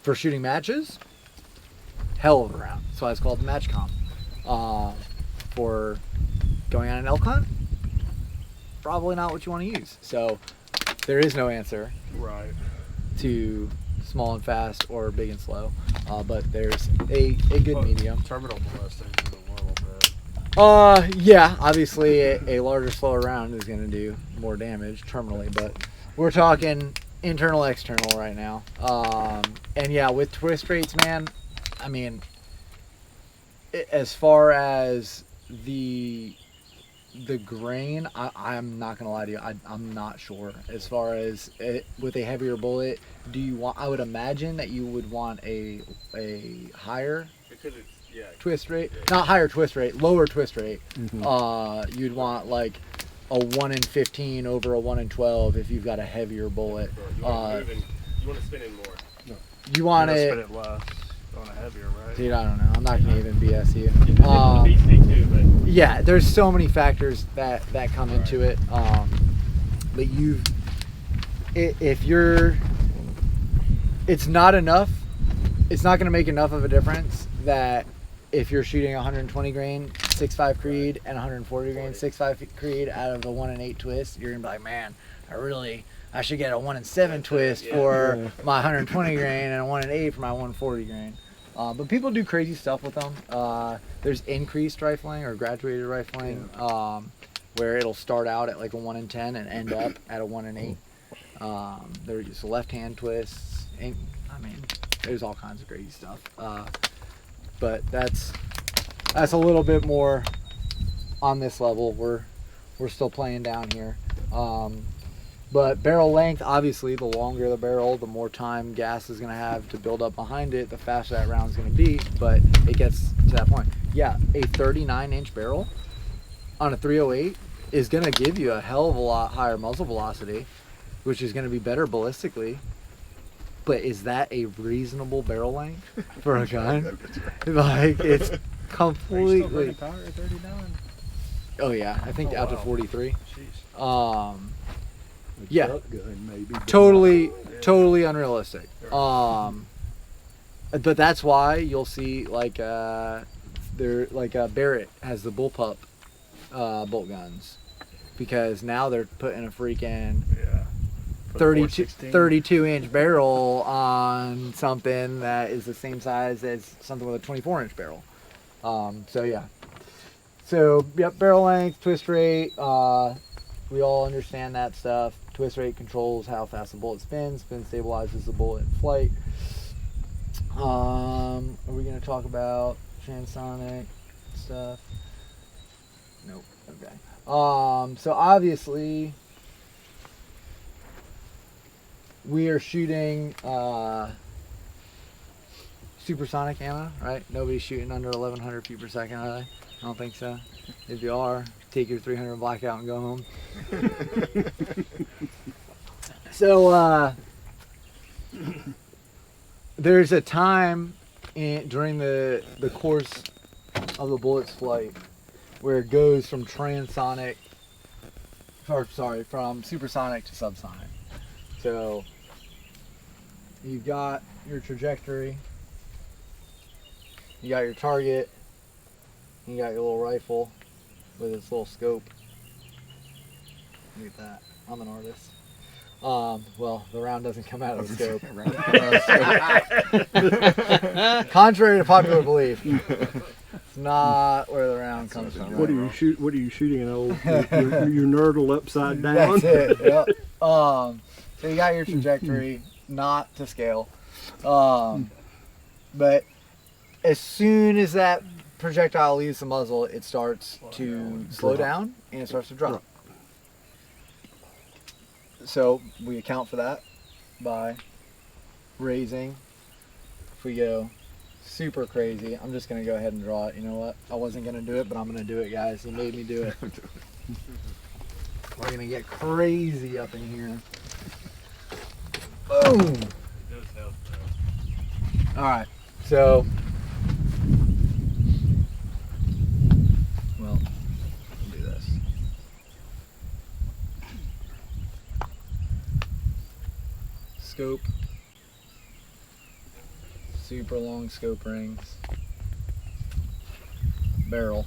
for shooting matches, hell of a round. That's why it's called the match comp. For going on an elk hunt, probably not what you want to use. So there is no answer Right. to small and fast or big and slow, but there's a good medium. Terminal ballistics is a little bit. Yeah, obviously a larger, slower round is going to do more damage terminally, but we're talking internal, external right now. And yeah, with twist rates, man, I mean, as far as the grain, I'm not gonna lie to you, I'm not sure. As far as with a heavier bullet, do you want? I would imagine that you would want a higher because it's twist rate, not higher twist rate, lower twist rate. You'd want like a 1 in 15 over a 1 in 12 if you've got a heavier bullet. you want to spin in more. You want Spin it. it less on a heavier, right? Dude, I don't know. I'm not gonna even BS you. It depends on the BC too, but Yeah, there's so many factors that come into it. But if you're, it's not enough. It's not gonna make enough of a difference that if you're shooting 120 grain 6.5 Creed and 140 grain 6.5 Creed out of a 1 in 8 twist, you're gonna be like, man, I should get a 1 in 7 twist for my 120 grain and a 1 in 8 for my 140 grain. But people do crazy stuff with them. There's increased rifling or graduated rifling, where it'll start out at like a 1 in 10 and end up at a 1 in 8. There's left-hand twists. I mean, there's all kinds of crazy stuff. But that's a little bit more on this level. We're still playing down here. But barrel length, obviously, the longer the barrel, the more time gas is going to have to build up behind it, the faster that round's going to be. But it gets to that point. Yeah, a 39-inch barrel on a 308 is going to give you a hell of a lot higher muzzle velocity, which is going to be better ballistically. But is that a reasonable barrel length for a gun? Like, it's completely. Power at 39. Oh yeah, I think Oh, out to wow. 43. Jeez. Yeah. Shotgun, maybe, but Totally unrealistic. But that's why you'll see like Barrett has the bullpup bolt guns, because now they're putting a freaking Yeah. For the 32-inch barrel on something that is the same size as something with a 24-inch barrel. So yeah. So yep, barrel length, twist rate. We all understand that stuff. twist rate controls how fast the bullet spins. Spin stabilizes the bullet in flight. Are we going to talk about transonic stuff? Nope. Okay. So obviously we are shooting supersonic ammo, right? Nobody's shooting under 1100 feet per second, are they? I don't think so. If you are, take your 300 blackout and go home. So there's a time during the course of the bullet's flight where it goes from from supersonic to subsonic. So you've got your trajectory, you got your target, you got your little rifle with its little scope. Look at that. I'm an artist. Well, the round doesn't come out of the scope. Contrary to popular belief, it's not where the round comes from. What are you shooting? An old your nurdle upside down? That's it. Yep. So you got your trajectory, not to scale, but as soon as that projectile leaves the muzzle, it starts to slow down and it starts to drop. So we account for that by raising. If we go super crazy, I'm just going to go ahead and draw it. You know what? I wasn't going to do it, but I'm going to do it, guys. You made me do it. We're going to get crazy up in here. Boom! Alright, so we'll do this. Scope, super long scope rings, barrel,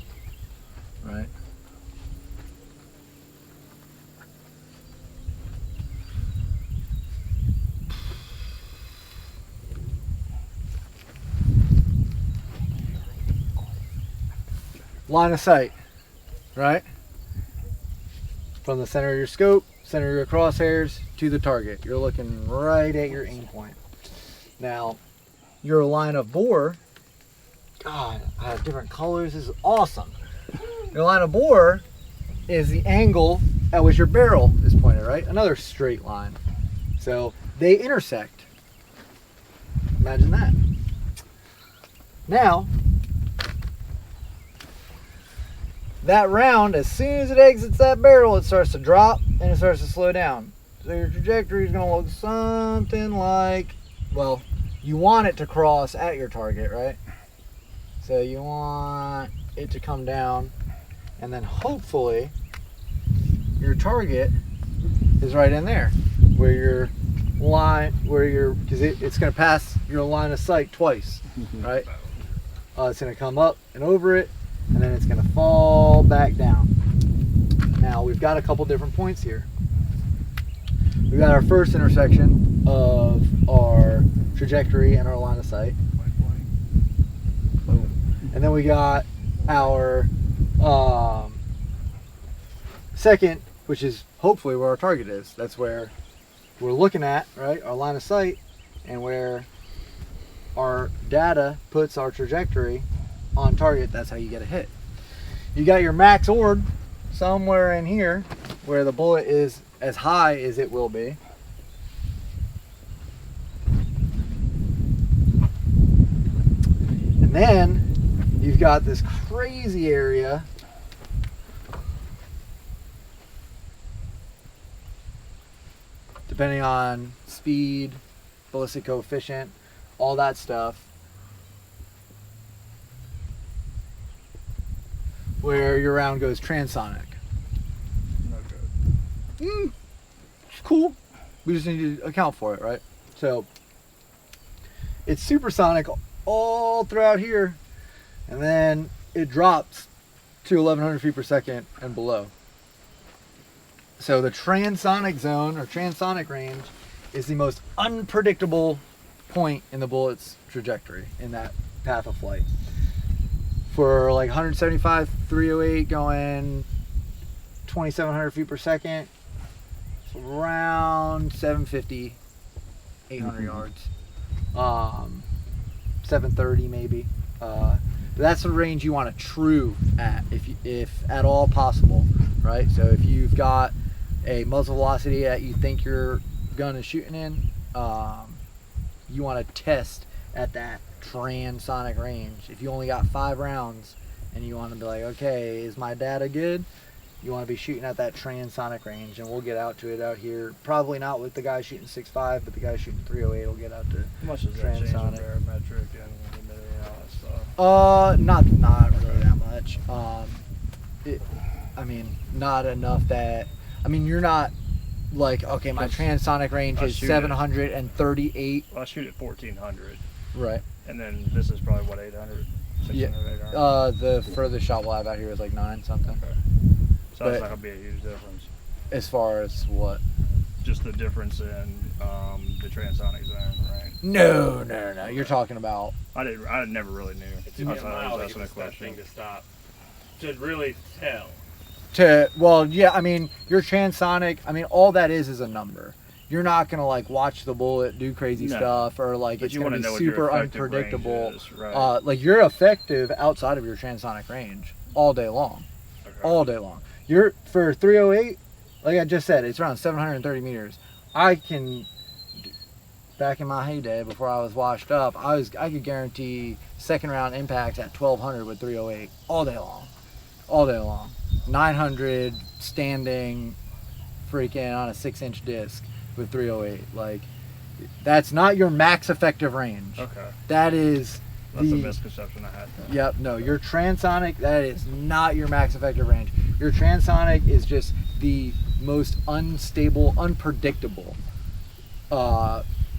right? Line of sight, right? From the center of your scope, center of your crosshairs to the target. You're looking right at your aim point. Now, your line of bore, God, I have different colors. This is awesome. Your line of bore is the angle at which your barrel is pointed, right? Another straight line. So they intersect. Imagine that. Now, that round, as soon as it exits that barrel, it starts to drop and it starts to slow down. So your trajectory is going to look something like, well, you want it to cross at your target, right? So you want it to come down, and then hopefully your target is right in there, where your line, because it's going to pass your line of sight twice, right? It's going to come up and over it, and then it's going to fall back down. Now we've got a couple different points here. We've got our first intersection of our trajectory and our line of sight. Boom. And then we got our second, which is hopefully where our target is. That's where we're looking at, right? Our line of sight, and where our data puts our trajectory on target. That's how you get a hit. You got your max ord somewhere in here where the bullet is as high as it will be. And then you've got this crazy area depending on speed, ballistic coefficient, all that stuff, where your round goes transonic. It's cool. We just need to account for it, right? So it's supersonic all throughout here, and then it drops to 1100 feet per second and below. So the transonic zone or transonic range is the most unpredictable point in the bullet's trajectory in that path of flight. For like 175, 308 going 2700 feet per second, around 750, 800 yards, 730 maybe. But that's the range you want to true at, if at all possible, right? So if you've got a muzzle velocity that you think your gun is shooting in, you want to test at that transonic range. If you only got 5 rounds and you want to be like, okay, is my data good? You want to be shooting at that transonic range, and we'll get out to it out here. Probably not with the guy shooting 6.5, but the guy shooting 308 will get out to How much does that change in transonic. barometric and humidity and all that stuff? Not really that much. I mean, not enough that, I mean, you're not like, okay, my transonic range I is shoot it. 738. Well, I shoot at 1400, Right. and then this is probably what 800, 600, Yeah. 800. The furthest shot we'll have out here is like 9 something. Okay. So But- that's not gonna be a huge difference. As far as what? Just the difference in the transonic zone, right? No. You're talking about. I never really knew. It took me a That's why I mile was to asking get a that thing question. to stop. To really tell. Well, yeah, I mean, your transonic, I mean, all that is a number. You're not gonna like watch the bullet do crazy No. stuff, or like But it's you gonna want to be know what your super effective range unpredictable. is, right? Like you're effective outside of your transonic range all day long, Okay. all day long. You're for 308, like I just said, it's around 730 meters. I can, back in my heyday before I was washed up, I could guarantee second round impacts at 1200 with 308 all day long, all day long. 900 standing, freaking on a 6-inch disc with 308. Like, that's not your max effective range. Okay. That is That's a the. misconception I had. Yep, no, your transonic, that is not your max effective range. Your transonic is just the most unstable, unpredictable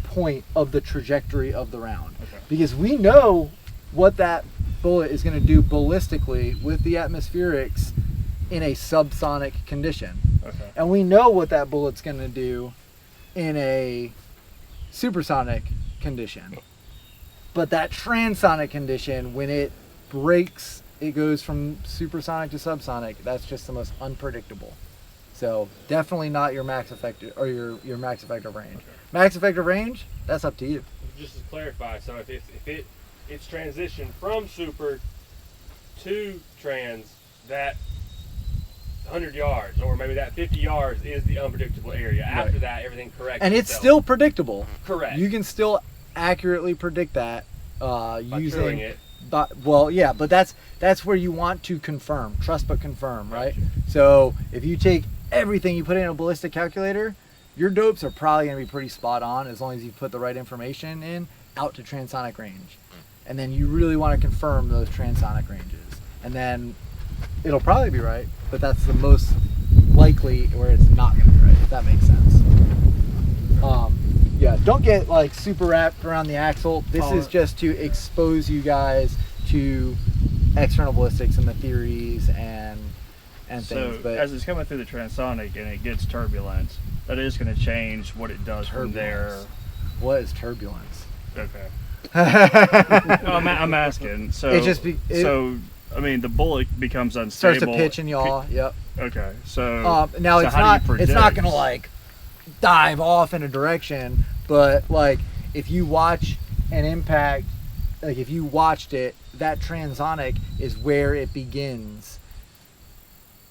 point of the trajectory of the round. Okay. Because we know what that bullet is going to do ballistically with the atmospherics in a subsonic condition. Okay. And we know what that bullet's going to do in a supersonic condition. But that transonic condition, when it breaks, it goes from supersonic to subsonic. That's just the most unpredictable. So definitely not your max effective or your max effective range. Okay. Max effective range, that's up to you. Just to clarify, so if it's transitioned from super to trans, that 100 yards or maybe that 50 yards is the unpredictable area. After Right. that, everything corrects And it's itself. still predictable. correct. You can still accurately predict that by using truing it. But well, yeah, but that's where you want to confirm, trust but confirm, right? So if you take everything you put in a ballistic calculator, your dopes are probably going to be pretty spot on as long as you put the right information in out to transonic range, and then you really want to confirm those transonic ranges, and then it'll probably be right, but that's the most likely where it's not going to be right, if that makes sense. Yeah, don't get like super wrapped around the axle. This is just to expose you guys to external ballistics and the theories and things. So But as it's coming through the transonic and it gets turbulence, that is going to change what it does from there. Turbulence. What is turbulence? Okay. No, I'm asking. So It just so I mean the bullet becomes unstable. starts to pitch and yaw. Yep. Okay. So Now so it's how do you not. It's not predict? gonna like dive off in a direction, but like if you watch an impact, like if you watched it, that transonic is where it begins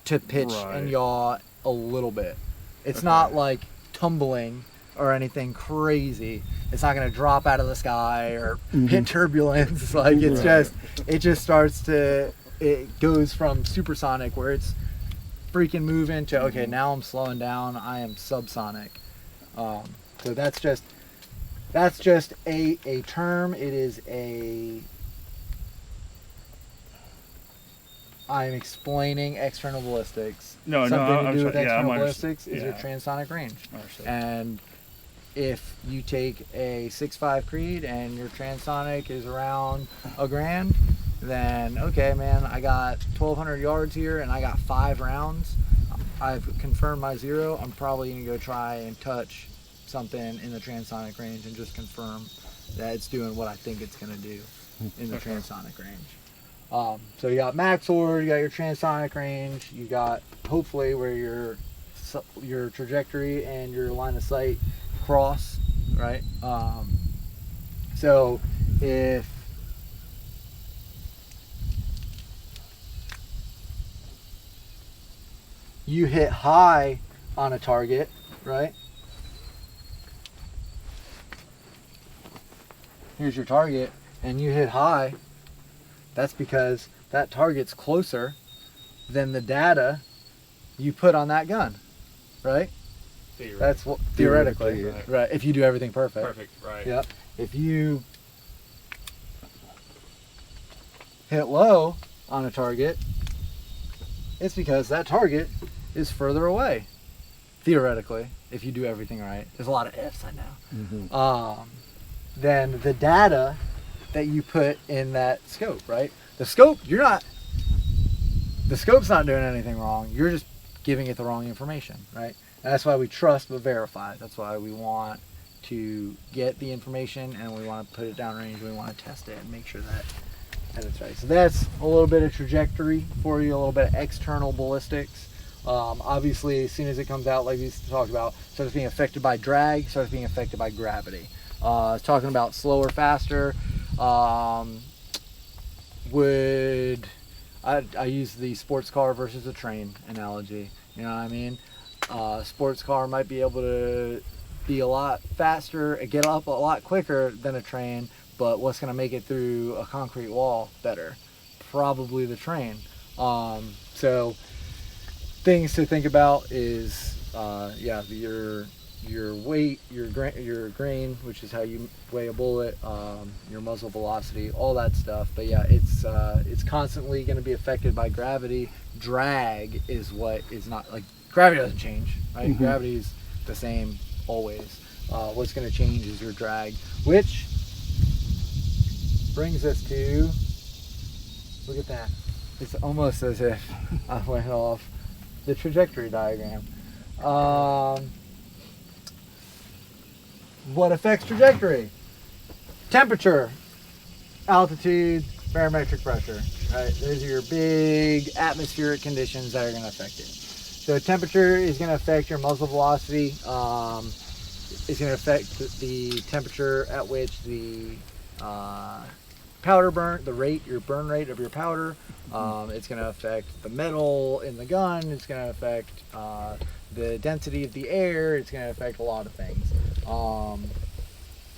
to pitch Right. and yaw a little bit. It's Okay. not like tumbling or anything crazy. It's not gonna drop out of the sky or hit turbulence. Like it's Right. it just starts to, it goes from supersonic where it's freaking moving to, okay, now I'm slowing down, I am subsonic. So that's just a term. It is I'm explaining external ballistics. No, Something to I'm do with sorry. Yeah, external I'm ballistics is your yeah. transonic range. I understand. And if you take a 6.5 Creed and your transonic is around $1,000, then okay, man, I got 1,200 yards here and I got 5 rounds. I've confirmed my zero. I'm probably gonna go try and touch something in the transonic range and just confirm that it's doing what I think it's gonna do in the transonic range. So you got max order, you got your transonic range, you got hopefully where your your trajectory and your line of sight cross, right? So if you hit high on a target, right? Here's your target, and you hit high, that's because that target's closer than the data you put on that gun, right? That's what theoretically, right? If you do everything perfect. Perfect, right. Yep. If you hit low on a target, it's because that target is further away, theoretically, if you do everything right. There's a lot of ifs, I know. Then the data that you put in that scope, right? The scope's not doing anything wrong. You're just giving it the wrong information, right? And that's why we trust but verify. That's why we want to get the information and we want to put it downrange. We want to test it and make sure that it's right. So that's a little bit of trajectory for you, a little bit of external ballistics. Obviously, as soon as it comes out, like we talked about, starts being affected by drag, starts being affected by gravity. I was talking about slower, faster. I use the sports car versus a train analogy. You know what I mean? Sports car might be able to be a lot faster, get up a lot quicker than a train, but what's going to make it through a concrete wall better? Probably the train. So things to think about is, your weight, your grain, which is how you weigh a bullet, your muzzle velocity, all that stuff. But yeah, it's constantly going to be affected by gravity. Drag is what is not, like, gravity doesn't change, right? Gravity is the same always. What's going to change is your drag, which brings us to, look at that. It's almost as if I went off the trajectory diagram. What affects trajectory? Temperature, altitude, barometric pressure, right? Those are your big atmospheric conditions that are going to affect it. So temperature is going to affect your muzzle velocity. It's going to affect the temperature at which the powder burn, your burn rate of your powder. It's going to affect the metal in the gun. It's going to affect the density of the air. It's going to affect a lot of things.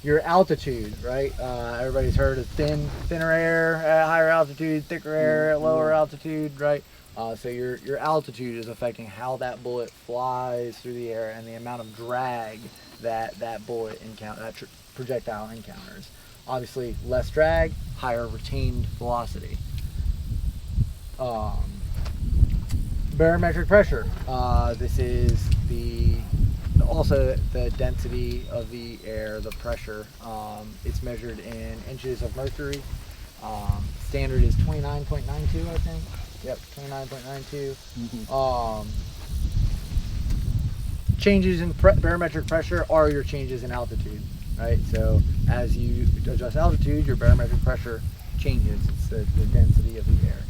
Your altitude, right? Everybody's heard of thinner air at higher altitude, thicker air at lower altitude, right? So your altitude is affecting how that bullet flies through the air and the amount of drag that bullet projectile encounters. Obviously, less drag, higher retained velocity. Barometric pressure. This is also the density of the air, the pressure. It's measured in inches of mercury. Standard is 29.92, I think. Yep, 29.92. Changes in barometric pressure are your changes in altitude, right? So as you adjust altitude, your barometric pressure changes. It's the density of the air.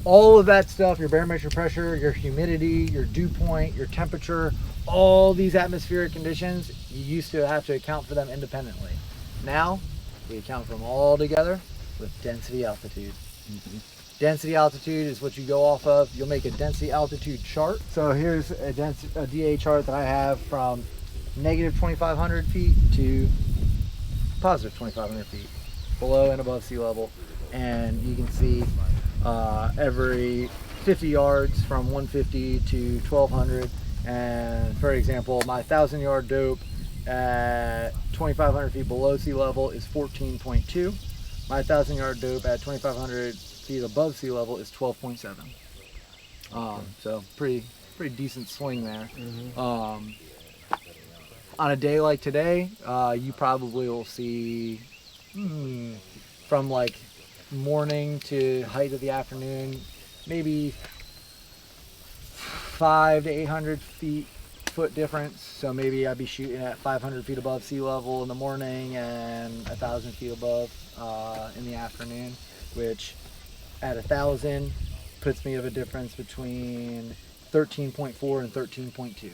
All of that stuff, your barometric pressure, your humidity, your dew point, your temperature, all these atmospheric conditions, you used to have to account for them independently. Now, we account for them all together with density altitude. Density altitude is what you go off of. You'll make a density altitude chart. So here's a DA chart that I have from negative 2,500 feet to positive 2,500 feet, below and above sea level. And you can see every 50 yards from 150 to 1,200. And for example, my 1,000-yard dope at 2,500 feet below sea level is 14.2. My 1,000-yard dope at 2,500 feet above sea level is 12.7. So pretty decent swing there. On a day like today, you probably will see from like morning to height of the afternoon, maybe 500 to 800 foot difference. So maybe I'd be shooting at 500 feet above sea level in the morning and 1,000 feet above in the afternoon, which at 1,000 puts me of a difference between 13.4 and 13.2.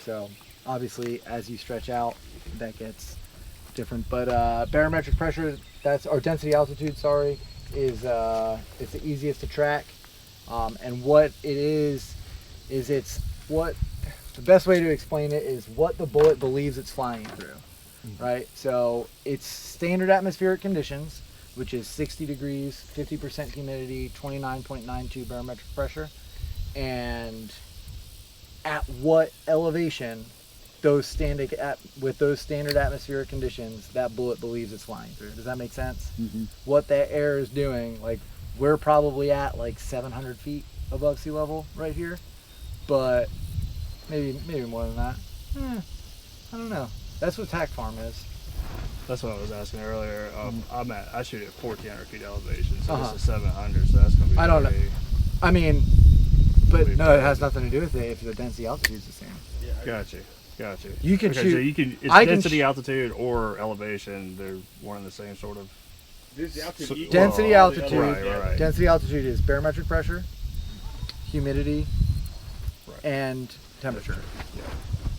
So obviously as you stretch out, that gets different. But barometric pressure, or density altitude, sorry, is it's the easiest to track. And what it is it's what, the best way to explain it is what the bullet believes it's flying through, right? So it's standard atmospheric conditions, which is 60 degrees, 50% humidity, 29.92 barometric pressure. And at what elevation with those standard atmospheric conditions, that bullet believes it's flying through. Does that make sense? What that air is doing, like we're probably at like 700 feet above sea level right here, but maybe more than that. I don't know. That's what tack farm is. That's what I was asking earlier. I shoot at 1,400 feet elevation, so this is 700, so that's gonna be. I don't know. I mean, but Maybe no, it has nothing to do with it if the density altitude is the same. Yeah, Gotcha. You can shoot. So you can. It's I can density, altitude, or elevation. They're one and the same sort of. Density altitude. Right. Density altitude is barometric pressure, humidity, and temperature. Yeah.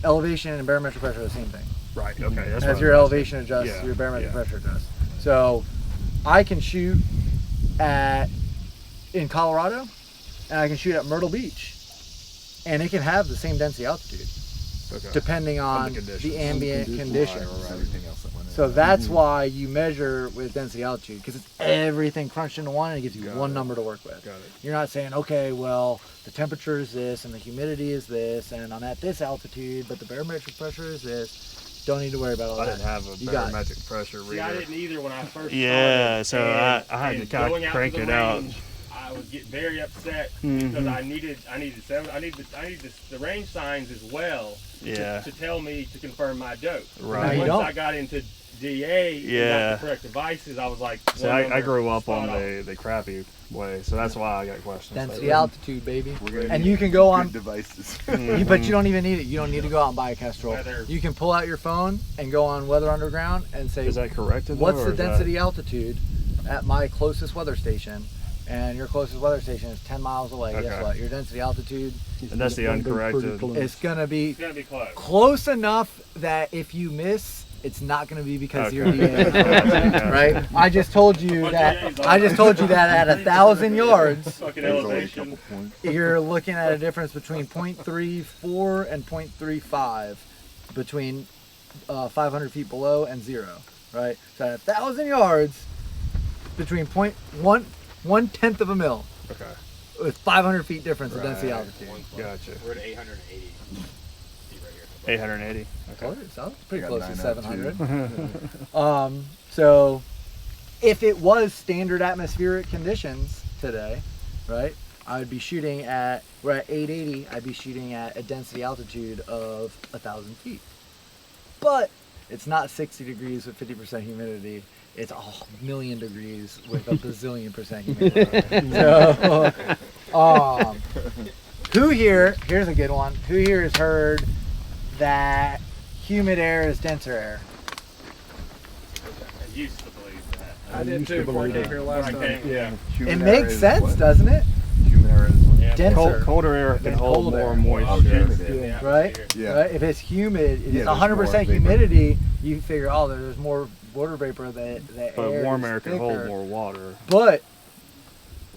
Elevation and barometric pressure are the same thing. Right. Okay. That's As what your I'm elevation adjusts, Yeah, your barometric yeah. pressure adjusts. So I can shoot in Colorado, and I can shoot at Myrtle Beach, and it can have the same density altitude, Okay. depending on the conditions. ambient conditions. Everything else that went in. So that's why you measure with density altitude, because it's everything crunched into one, and it gives you one number to work with. Got it. You're not saying, okay, well, the temperature is this, and the humidity is this, and I'm at this altitude, but the barometric pressure is this. Don't need to worry about all I that. didn't have a You got it. barometric pressure reader. See, I didn't either when I first Yeah, started. so And- I had and to kinda going out to crank the it out. range, I would get very upset because I needed the range signs as well Yeah. to tell me to confirm my dope. Right. Now you Once don't. I got into DA and Yeah. got the correct devices, I was like, So one I number, grew up spot on the crappy way, so that's why I got questions. Density altitude, baby. We're gonna And need you can go on, good devices. but you don't even need it. You don't need to go out and buy a Kestrel. Weather. You can pull out your phone and go on Weather Underground and say, Is that corrected? what's though, the or is that- density altitude at my closest weather station? And your closest weather station is 10 miles away. Guess Okay. what? Your density altitude And that's the uncorrected. is going to be It's gonna be close. close enough that if you miss, it's not going to be because Okay. you're DA, right? I just told you that. I just told you that at 1,000 yards, Fucking There's only a elevation. couple points. you're looking at a difference between 0.34 and 0.35 between 500 feet below and 0, right? So at 1,000 yards, between 1/10 of a mil, Okay. with 500 feet difference in density Right. altitude. Gotcha. We're at 880 feet right here. 880. Oh, it sounds pretty I close got to 902. 700. So if it was standard atmospheric conditions today, right, I would be shooting we're at 880, I'd be shooting at a density altitude of 1,000 feet. But it's not 60 degrees with 50% humidity. It's a million degrees with a bazillion% humidity. So, here's a good one. Who here has heard that humid air is denser air? I used to believe that. I did too before I came here last When I time. came- yeah. It makes sense, doesn't it? Human air is what? Yeah. Denser. Colder air can Than hold cold more air. moisture. humid air. Yeah, Right? Yeah. Right? If it's humid, if Yeah, it's there's 100% more vapor. humidity, you figure, oh, there's more water vapor that But air warm is air can thicker. hold more water. But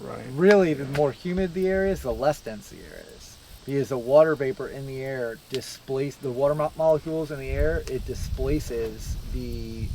Right. really, the more humid the air is, the less dense the air is. Because the water vapor in the air the water molecules in the air, it displaces the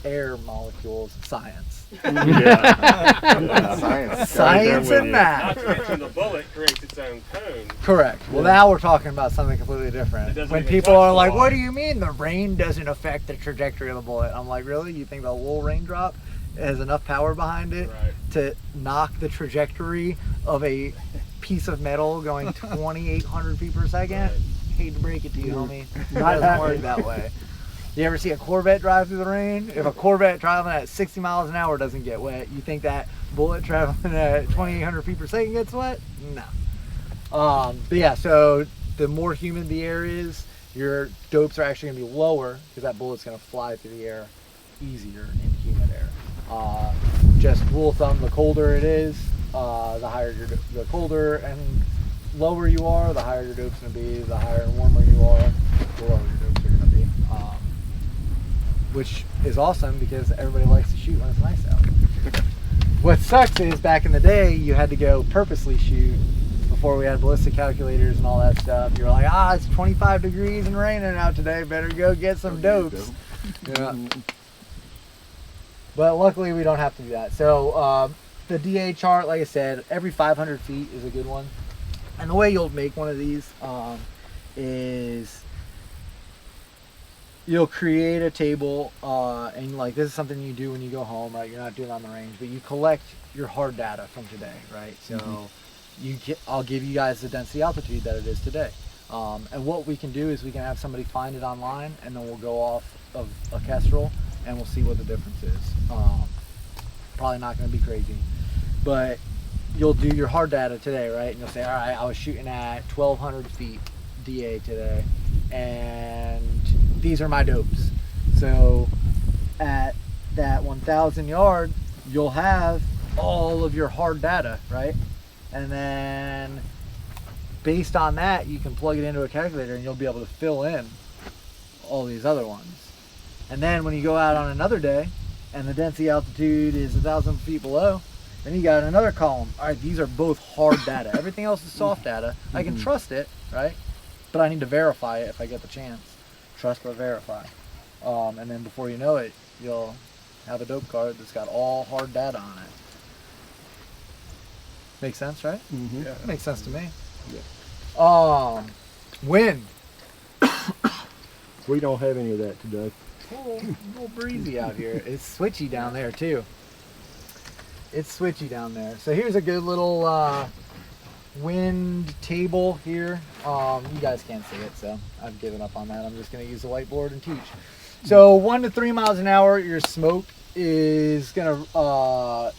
air molecules. Science. Yeah. Science. Science with and you. math. Not to mention the bullet creates its own cone. Correct. Well, now we're talking about something completely It different. doesn't When even people touch are the like, water. what do you mean the rain doesn't affect the trajectory of the bullet? I'm like, really? You think the little raindrop has enough power behind it Right. to knock the trajectory of a piece of metal going 2,800 feet per second? Right. Hate to break it to you, homie. It doesn't work that way. You ever see a Corvette drive through the rain? If a Corvette traveling at 60 miles an hour doesn't get wet, you think that bullet traveling at 2,800 feet per second gets wet? No. But yeah, so the more humid the air is, your dopes are actually going to be lower because that bullet's going to fly through the air easier in humid air. Just rule of thumb, the colder it is, the higher the colder and lower you are, the higher your dope's going to be. The higher and warmer you are, the lower your dopes are going to be. Which is awesome because everybody likes to shoot when it's nice out. What sucks is back in the day, you had to go purposely shoot before we had ballistic calculators and all that stuff. You're like, it's 25 degrees and raining out today. Better go get some dopes. Yeah. But luckily, we don't have to do that. So the DA chart, like I said, every 500 feet is a good one. And the way you'll make one of these is you'll create a table, and like this is something you do when you go home, right? You're not doing it on the range, but you collect your hard data from today, right? So I'll give you guys the density altitude that it is today. And what we can do is we can have somebody find it online, and then we'll go off of a Kestrel, and we'll see what the difference is. Probably not going to be crazy, but you'll do your hard data today, right? And you'll say, all right, I was shooting at 1,200 feet DA today, and these are my dopes. So at that 1,000 yard, you'll have all of your hard data, right? And then based on that, you can plug it into a calculator and you'll be able to fill in all these other ones. And then when you go out on another day and the density altitude is 1,000 feet below, then you got another column. All right, these are both hard data. Everything else is soft data. I can trust it, right? But I need to verify it if I get the chance. Trust but verify. And then before you know it, you'll have a dope card that's got all hard data on it. Makes sense, right? Yeah. Makes sense to me. Yeah. Wind. We don't have any of that today. A little breezy out here. It's switchy down there too. It's switchy down there. So here's a good little wind table here. You guys can't see it, so I've given up on that. I'm just going to use the whiteboard and teach. So 1 to 3 miles an hour, your smoke is going to,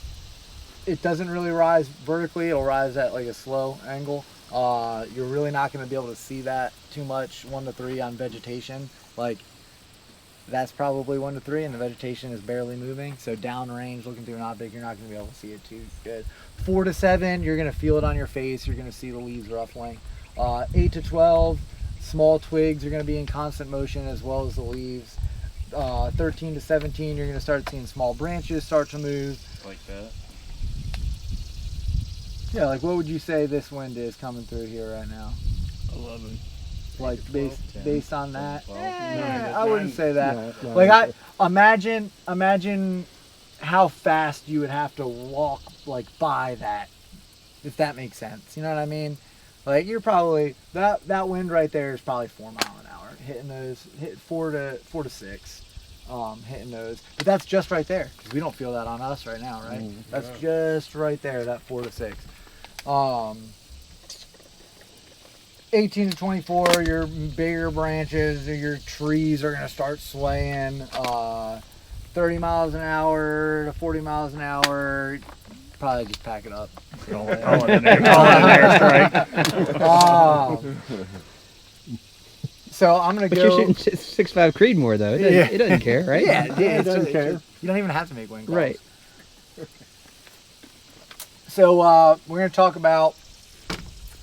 it doesn't really rise vertically. It'll rise at like a slow angle. You're really not going to be able to see that too much 1 to 3 on vegetation. Like that's probably 1 to 3 and the vegetation is barely moving. So downrange looking through an object, you're not going to be able to see it too good. 4 to 7, you're going to feel it on your face. You're going to see the leaves ruffling. 8 to 12, small twigs are going to be in constant motion as well as the leaves. 13 to 17, you're going to start seeing small branches start to move. Like that. Yeah, like what would you say this wind is coming through here right now? 11. Like based on that? 12. I wouldn't say that. No, Like I imagine how fast you would have to walk like by that, if that makes sense. You know what I mean? Like you're probably that wind right there is probably 4 mile an hour hitting those, hit 4 to 6, hitting those. But that's just right there because we don't feel that on us right now, right? That's just right there, that 4 to 6. 18 to 24, your bigger branches, your trees are going to start swaying. 30 miles an hour to 40 miles an hour, probably just pack it up. Call it an air strike. So I'm going to But go. you're shooting 6.5 Creedmoor though. It doesn't care, right? Yeah, it doesn't care. You don't even have to make wind calls. Right. So we're going to talk about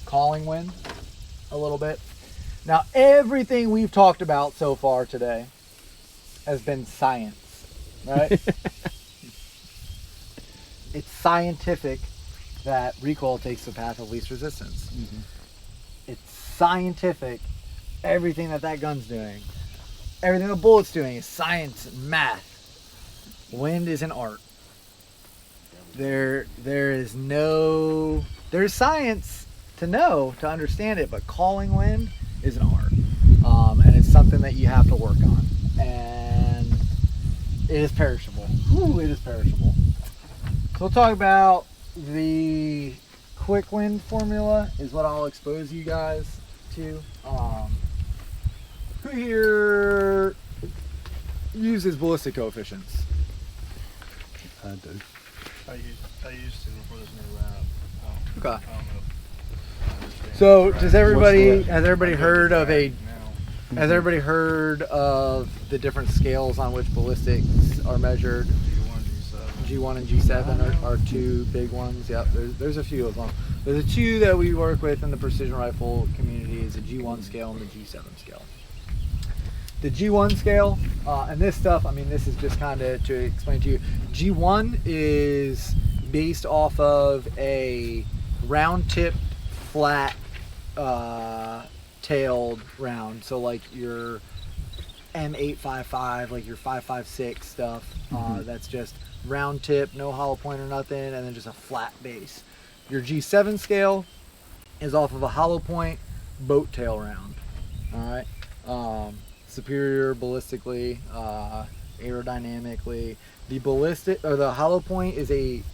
calling wind a little bit. Now, everything we've talked about so far today has been science, right? It's scientific that recoil takes the path of least resistance. It's scientific, everything that gun's doing. Everything the bullet's doing is science and math. Wind is an art. There's science to know, to understand it, but calling wind is an art. And it's something that you have to work on. And it is perishable. Ooh, it is perishable. So we'll talk about the quick wind formula is what I'll expose you guys to. Who here uses ballistic coefficients? I do. I used to before this new lab. Okay. I don't know. So has everybody heard of Now. the different scales on which ballistics are measured? G1 and G7 are two big ones. Yep, there's a few of them. There's a two that we work with in the precision rifle community is the G1 scale and the G7 scale. The G1 scale, and this stuff, I mean, this is just kind of to explain to you. G1 is based off of a round tip, flat tailed round. So like your M855, like your 5.56 stuff, that's just round tip, no hollow point or nothing, and then just a flat base. Your G7 scale is off of a hollow point boat tail round. All right, superior ballistically, aerodynamically. The ballistic or the hollow point is a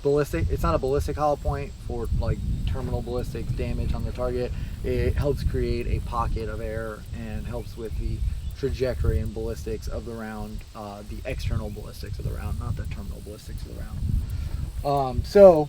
ballistic. It's not a ballistic hollow point for like terminal ballistics damage on the target. It helps create a pocket of air and helps with the trajectory and ballistics of the round, the external ballistics of the round, not the terminal ballistics of the round. So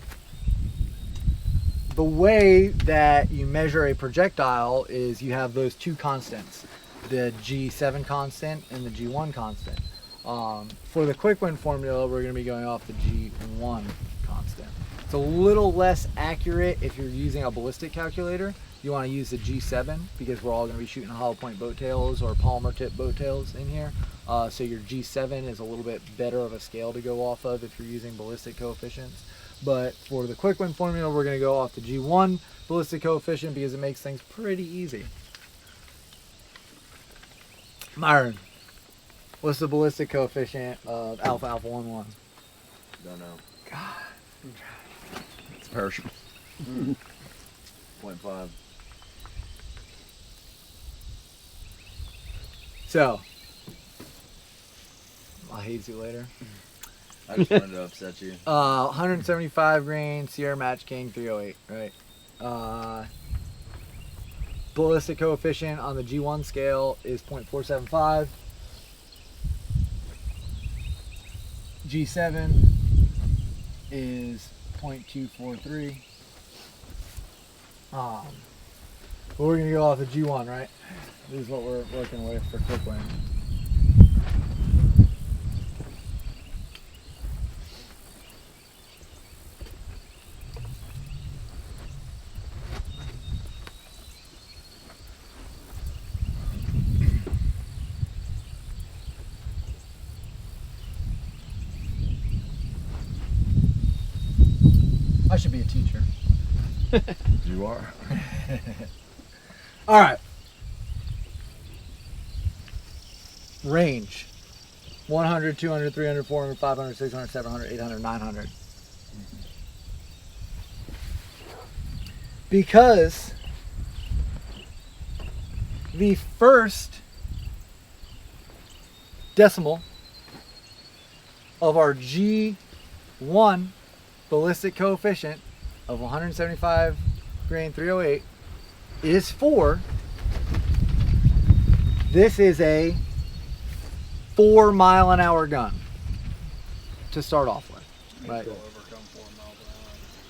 the way that you measure a projectile is you have those two constants, the G7 constant and the G1 constant. For the quick win formula, we're going to be going off the G1 constant. It's a little less accurate if you're using a ballistic calculator. You want to use the G7 because we're all going to be shooting hollow point boat tails or polymer tip boat tails in here. So your G7 is a little bit better of a scale to go off of if you're using ballistic coefficients. But for the quick win formula, we're going to go off the G1 ballistic coefficient because it makes things pretty easy. Myron, what's the ballistic coefficient of Alpha Alpha 11? Don't know. God. It's perishable. 0.5. So, I'll haze you later. I just wanted to upset you. 175 grain Sierra Match King 308, right? Ballistic coefficient on the G1 scale is 0.475. G7 is 0.243. But we're gonna go off the G1, right? This is what we're working with for quick win. I should be a teacher. You are. All right. Range. 100, 200, 300, 400, 500, 600, 700, 800, 900. Because the first decimal of our G1 ballistic coefficient of 175 grain 308 is 4. This is a 4 mile an hour gun to start off with, right?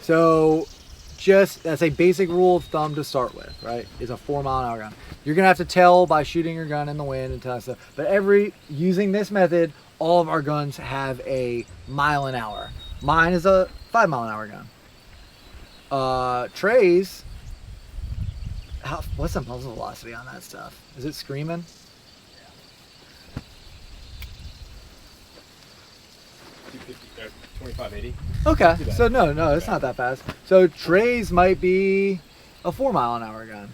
So just that's a basic rule of thumb to start with, right? Is a 4 mile an hour gun. You're gonna have to tell by shooting your gun in the wind and stuff. But using this method, all of our guns have a mile an hour. Mine is a 5 mile an hour gun. Trey's, what's the muzzle velocity on that stuff? Is it screaming? 2580. Okay, so no, it's not that fast. So Trey's might be a 4 mile an hour gun.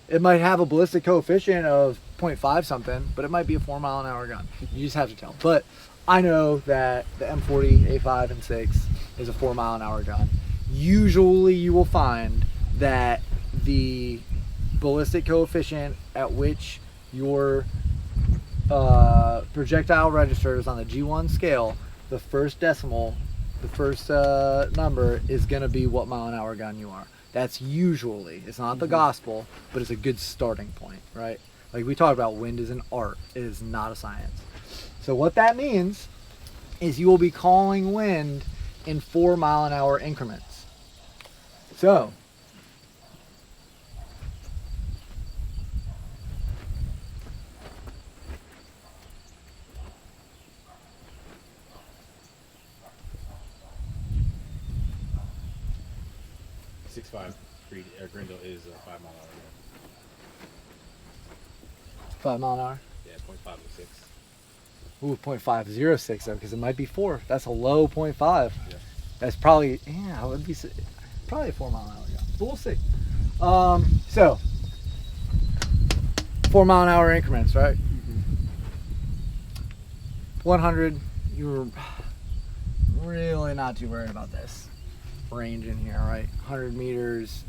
It might have a ballistic coefficient of 0.5 something, but it might be a 4 mile an hour gun. You just have to tell. But I know that the M40 A5 and 6 is a 4 mile an hour gun. Usually you will find that the ballistic coefficient at which your projectile registers on the G1 scale, the first decimal, the first number is going to be what mile an hour gun you are. That's usually, it's not the gospel, but it's a good starting point, right? Like we talked about, wind is an art, it is not a science. So what that means is you will be calling wind in 4 mile an hour increments. So .65 Creed or Grindle is 5 mile an hour. 5 mile an hour. Yeah, 0.506. Ooh, 0.506 though, because it might be 4. That's a low 0.5. Yeah. That's probably, yeah, it would be probably a 4 mile an hour gun. But we'll see. So 4 mile an hour increments, right? 100, you're really not too worried about this range in here, right? 100 meters,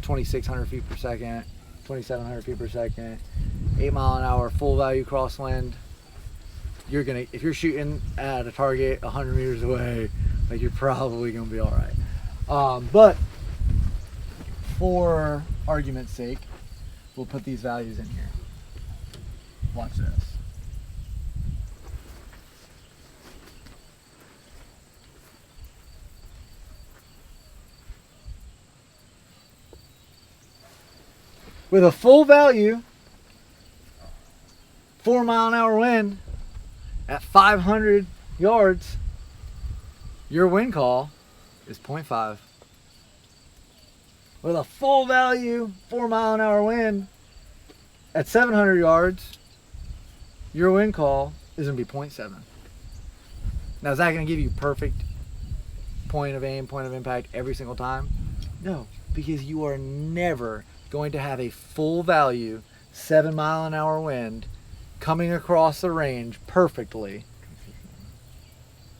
2,600 feet per second, 2,700 feet per second, 8 mile an hour full value crosswind. You're gonna, if you're shooting at a target 100 meters away, like you're probably gonna be all right. But for argument's sake, we'll put these values in here. Watch this. With a full value, 4 mile an hour wind at 500 yards, your wind call is 0.5. With a full value, 4 mile an hour wind at 700 yards, your wind call is going to be 0.7. Now, is that going to give you perfect point of aim, point of impact every single time? No, because you are never going to have a full value 7 mile an hour wind coming across the range perfectly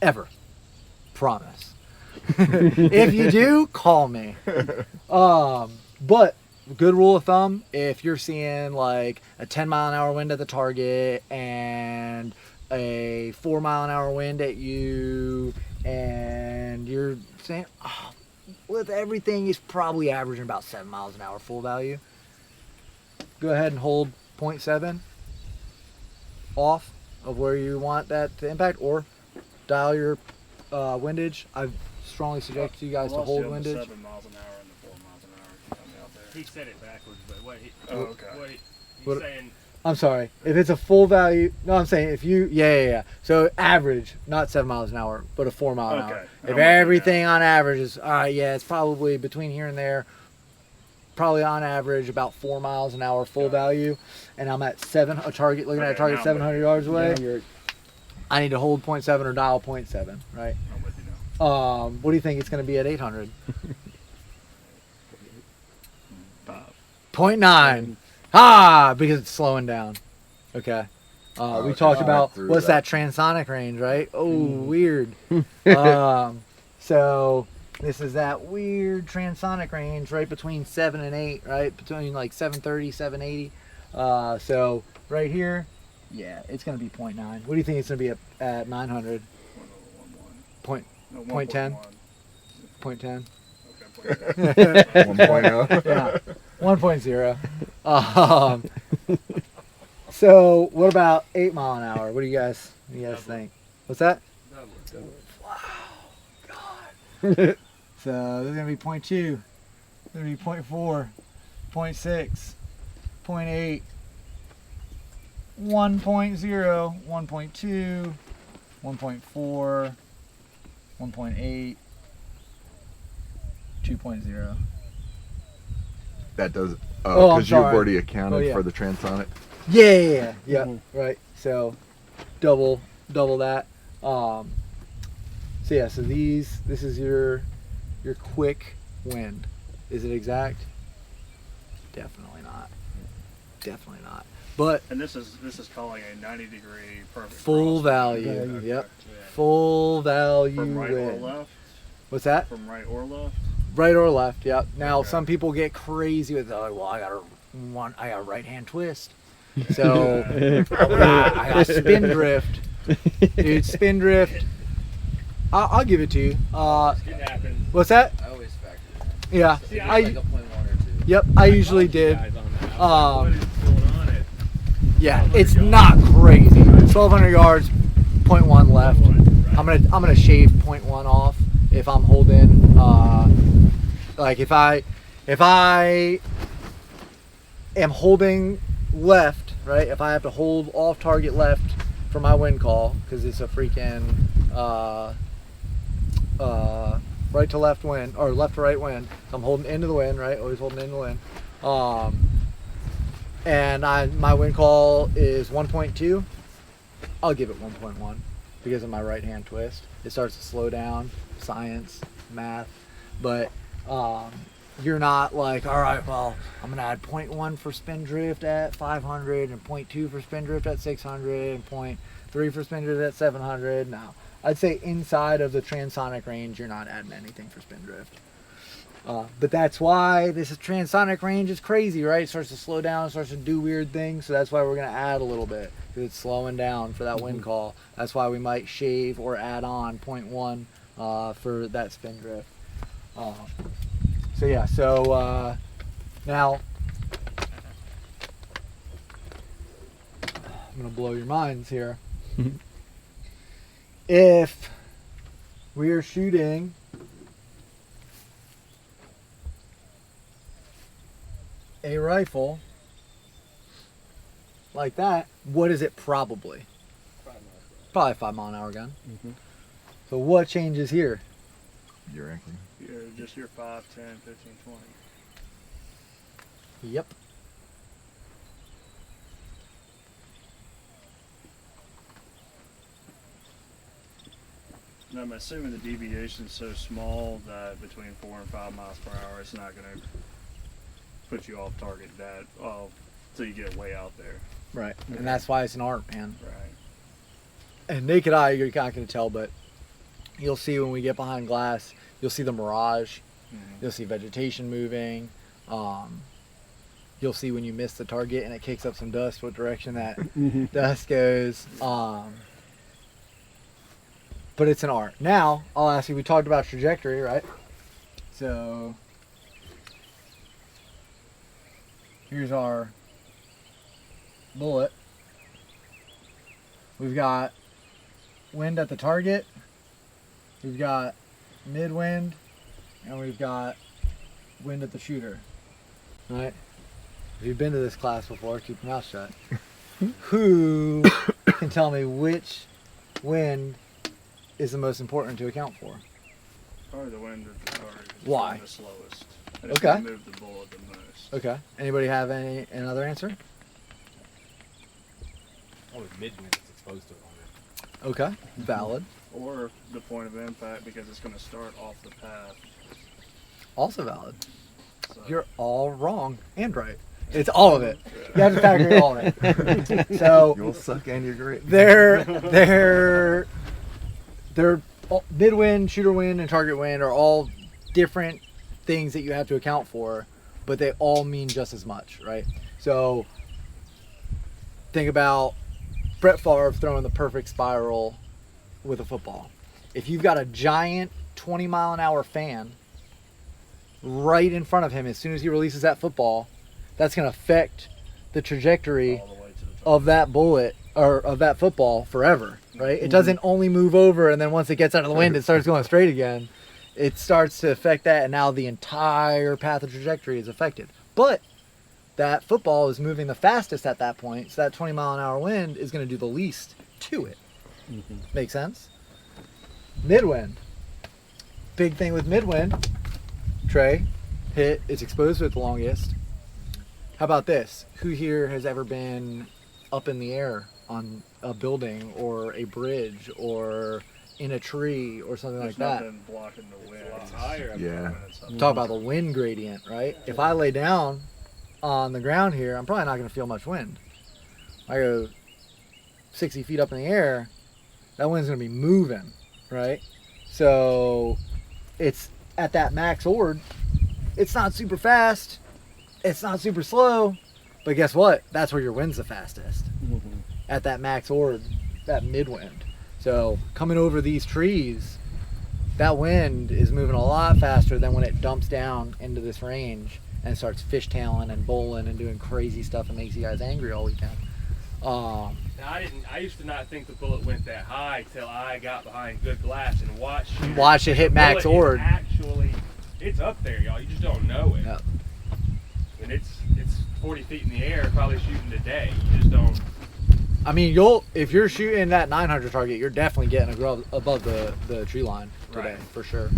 ever. Promise. If you do, call me. But good rule of thumb, if you're seeing like a 10 mile an hour wind at the target and a 4 mile an hour wind at you, and you're saying, oh, with everything, it's probably averaging about 7 miles an hour full value. Go ahead and hold 0.7 off of where you want that to impact, or dial your windage. I strongly suggest you guys to hold windage. 7 miles an hour and the 4 miles an hour. Out there. He said it backwards, but what he, okay. he's saying. I'm sorry. If it's a full value, no, I'm saying if you, yeah. So average, not 7 miles an hour, but a 4 mile an hour. If everything on average is, all right, yeah, it's probably between here and there, probably on average about 4 miles an hour full value, and I'm at looking at a target 700 yards away. I need to hold 0.7 or dial 0.7, right? I'm with you now. What do you think it's going to be at 800? 0.9. Because it's slowing down. Okay. We talked about, what's that transonic range, right? Oh, weird. So this is that weird transonic range right between 7 and 8, right? Between like 730, 780. So right here, yeah, it's going to be 0.9. What do you think it's going to be at 900? 0.10? 0.10? Okay, 1.0. Yeah, 1.0. So what about 8 mile an hour? What do you guys think? What's that? Wow, God. So this is gonna be 0.2. It's gonna be 0.4, 0.6, 0.8, 1.0, 1.2, 1.4, 1.8, 2.0. That does, Oh, I'm because you've sorry. already accounted Oh, yeah. for the transonic. Yeah, right. So double that. So yeah, so this is your quick wind. Is it exact? Definitely not. Definitely not. But And this is calling a 90-degree perfect full cross. value. Okay. Yep. Full value From right wind. or left? What's that? From right or left? Right or left, yep. Now Okay. some people get crazy with, oh, well, I got a right hand twist. So I got spin drift. Dude, spin drift. I'll give it to you. It happens. What's that? I always factor that. Yeah. See, Like a 0.1 or 2. Yep, I usually did. Guys on that. I was like, what is going on at Yeah, it's not crazy. 1,200 yards, 0.1 left. I'm gonna shave 0.1 off if I'm holding. Like if I am holding left, right? If I have to hold off target left for my wind call because it's a freaking right to left wind, or left to right wind. So I'm holding into the wind, right? Always holding into the wind. And my wind call is 1.2. I'll give it 1.1 because of my right hand twist. It starts to slow down, science, math, but you're not like, all right, well, I'm gonna add 0.1 for spin drift at 500 and 0.2 for spin drift at 600 and 0.3 for spin drift at 700. No, I'd say inside of the transonic range, you're not adding anything for spin drift. But that's why this transonic range is crazy, right? It starts to slow down, starts to do weird things. So that's why we're gonna add a little bit because it's slowing down for that wind call. That's why we might shave or add on 0.1 for that spin drift. So yeah, so now I'm gonna blow your minds here. If we are shooting a rifle like that, what is it probably? Probably a 5 mile an hour gun. So what changes here? You reckon? Just your 5, 10, 15, 20. Yep. And I'm assuming the deviation is so small that between 4 and 5 miles per hour, it's not going to put you off target that till you get way out there. Right. And that's why it's an art, man. Right. And naked eye, you're not going to tell, but you'll see when we get behind glass, you'll see the mirage. You'll see vegetation moving. You'll see when you miss the target and it kicks up some dust, what direction that dust goes. But it's an art. Now, I'll ask you, we talked about trajectory, right? So, here's our bullet. We've got wind at the target. We've got mid-wind. And we've got wind at the shooter. Right? If you've been to this class before, keep your mouth shut. Who can tell me which wind is the most important to account for? Probably the wind at the target. Why? The slowest. And it's Okay. gonna move the bullet the most. Okay. Anybody have another answer? Oh, with mid-wind, it's exposed to it longer. Okay. Valid. Or the point of impact because it's going to start off the path. Also valid. So, You're all wrong and right. It's all of it. You have to factor in all of it. So You'll suck and you're great. they're mid-wind, shooter wind, and target wind are all different things that you have to account for, but they all mean just as much, right? So think about Brett Favre throwing the perfect spiral with a football. If you've got a giant 20-mile-an-hour fan right in front of him as soon as he releases that football, that's going to affect the trajectory all the way to the top. of that bullet or of that football forever, right? It doesn't only move over and then once it gets out of the wind it starts going straight again. It starts to affect that and now the entire path of trajectory is affected. But that football is moving the fastest at that point, so that 20-mile-an-hour wind is going to do the least to it. Make sense? Midwind. Big thing with midwind, Trey, hit is exposed to it the longest. How about this? Who here has ever been up in the air on a building or a bridge or in a tree or something There's like that? nothing blocking the wind. It's a lot higher up Yeah. there when it's up. Talk about the wind gradient, right? If I lay down on the ground here, I'm probably not going to feel much wind. I go 60 feet up in the air, that wind's going to be moving, right? So it's at that max ord. It's not super fast. It's not super slow. But guess what? That's where your wind's the fastest. At that max ord, that mid-wind. So coming over these trees, that wind is moving a lot faster than when it dumps down into this range and starts fishtailing and bowling and doing crazy stuff and makes you guys angry all weekend. Now, I used to not think the bullet went that high till I got behind good glass and watched it hit max bullet is ord. Actually, it's up there, y'all. You just don't know it. Yep. And it's 40 feet in the air, probably shooting today. You just don't. I mean, if you're shooting that 900 target, you're definitely getting above the tree line today, Right. for sure.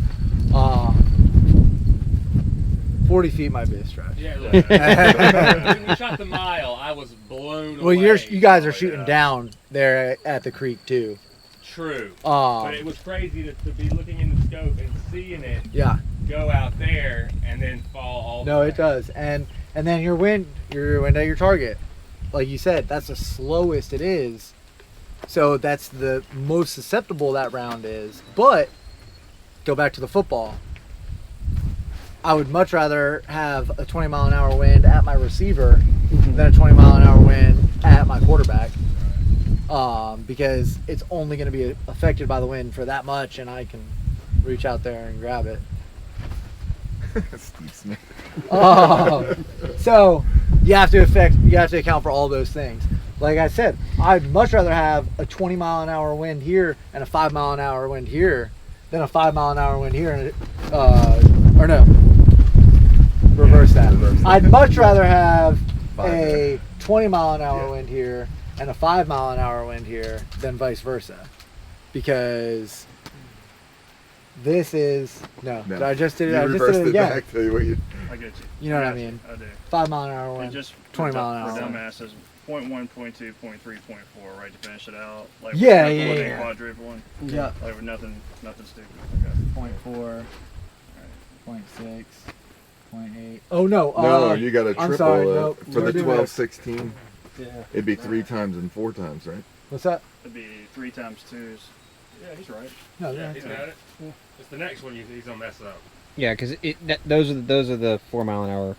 40 feet might be a stretch. Yeah, look. When we shot the mile, I was blown Well, away. you guys are shooting down there at the creek too. True. But it was crazy to be looking in the scope and seeing it go out there and then fall all the way. No, it does. And then your wind at your target. Like you said, that's the slowest it is. So that's the most susceptible that round is. But go back to the football. I would much rather have a 20 mile an hour wind at my receiver than a 20 mile an hour wind at my quarterback. Because it's only going to be affected by the wind for that much, and I can reach out there and grab it. Steve Smith. So you have to account for all those things. Like I said, I'd much rather have a 20 mile an hour wind here and a 5 mile an hour wind here than a 5 mile an hour wind here and or no, reverse that. I'd much rather have a 20 mile an hour wind here and a 5 mile an hour wind here than vice versa, because this is I just did it. I just did it again. Back, tell you what I get you. You know what I mean? I do. 5 mile an hour And wind, just 20 mile an hour for wind. dumbasses, 0.1, 0.2, 0.3, 0.4, right, to finish it out. Like Yeah, with yeah, tripling yeah. and quadrupling. Yeah. Like with nothing stupid. 0.4, 0.6, 0.8. Oh no! No, you got to triple I'm sorry, it nope, for the we're doing 12, it. 16. Yeah. It'd be 3 times and 4 times, right? What's that? It'd be 3 times 2s. Yeah, he's right. No, Yeah, yeah. he's got it. It's the next one he's gonna mess up. Yeah, because those are the 4 mile an hour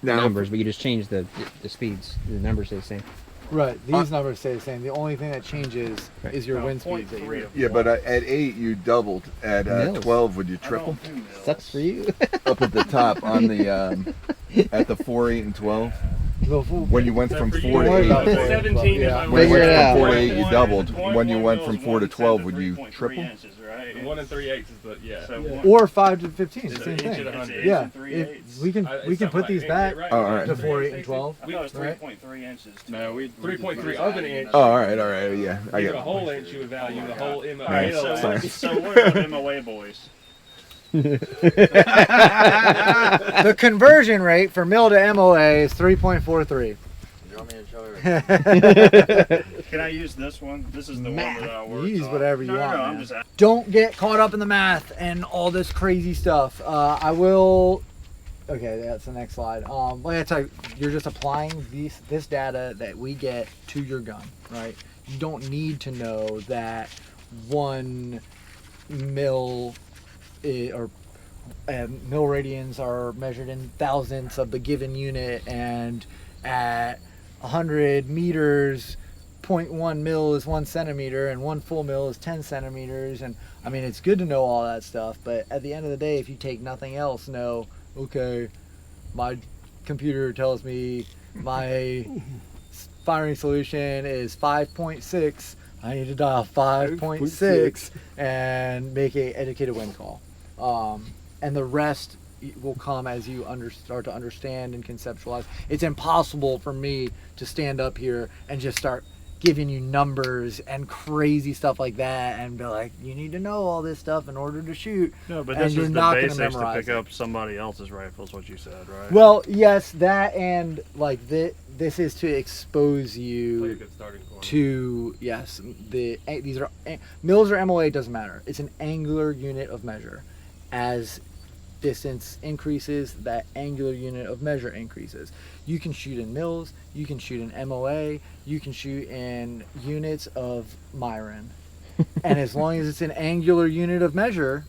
numbers, but you just change the speeds. The numbers stay the same. Right. These numbers stay the same. The only thing that changes is your No, wind speeds. 0.3 of Yeah, but at 8 you doubled. At Mills. 12 would you I triple? don't do mills. Sucks for you. Up at the top on the at the 4, 8, and 12. When you went from 4 Don't to worry 8, about it. 17 Yeah. if I when you Figure it went out. from 4 to 8, you 0.1 doubled. 0.1 When you went from mills, 4 to 1 12, to would you 3.3 triple? Inches, right? 1 3/8 is the So yeah. one- Or 5 to 15. It's It's the an same inch thing. and a hundred. Yeah. Inch and 3/8. We can put these back Oh, all right. to 4, 8, and 12. I thought it was Right. 3.3 inches. No, we 3.3 of an inch. Oh, all right, yeah. I Give get a it. whole inch, you would value the whole MO. All right, Sorry. so we're the MOA boys. The conversion rate for mil to MOA is 3.43. Can I use this one? This is the Math. one that I worked Use on. whatever you no, want, No, I'm man. just Don't get caught up in the math and all this crazy stuff. I will. Okay, that's the next slide. Like I tell you, you're just applying this data that we get to your gun, right? You don't need to know that 1 mil or mil radians are measured in thousandths of the given unit, and at 100 meters 0.1 mil is 1 centimeter and 1 full mil is 10 centimeters. And I mean, it's good to know all that stuff, but at the end of the day, if you take nothing else, know, okay, my computer tells me my firing solution is 5.6, I need to dial 5.6 and make a educated wind call. And the rest will come as you start to understand and conceptualize. It's impossible for me to stand up here and just start giving you numbers and crazy stuff like that and be like, you need to know all this stuff in order to shoot. No, but And this you're is the not gonna basics to memorize pick it. up somebody else's rifle, is what you said, right? Well, yes, that, and like this is to expose Like a you good starting point. to, yes, these are mils or MOA, doesn't matter. It's an angular unit of measure. As distance increases, that angular unit of measure increases. You can shoot in mils, you can shoot in MOA, you can shoot in units of Myron. And as long as it's an angular unit of measure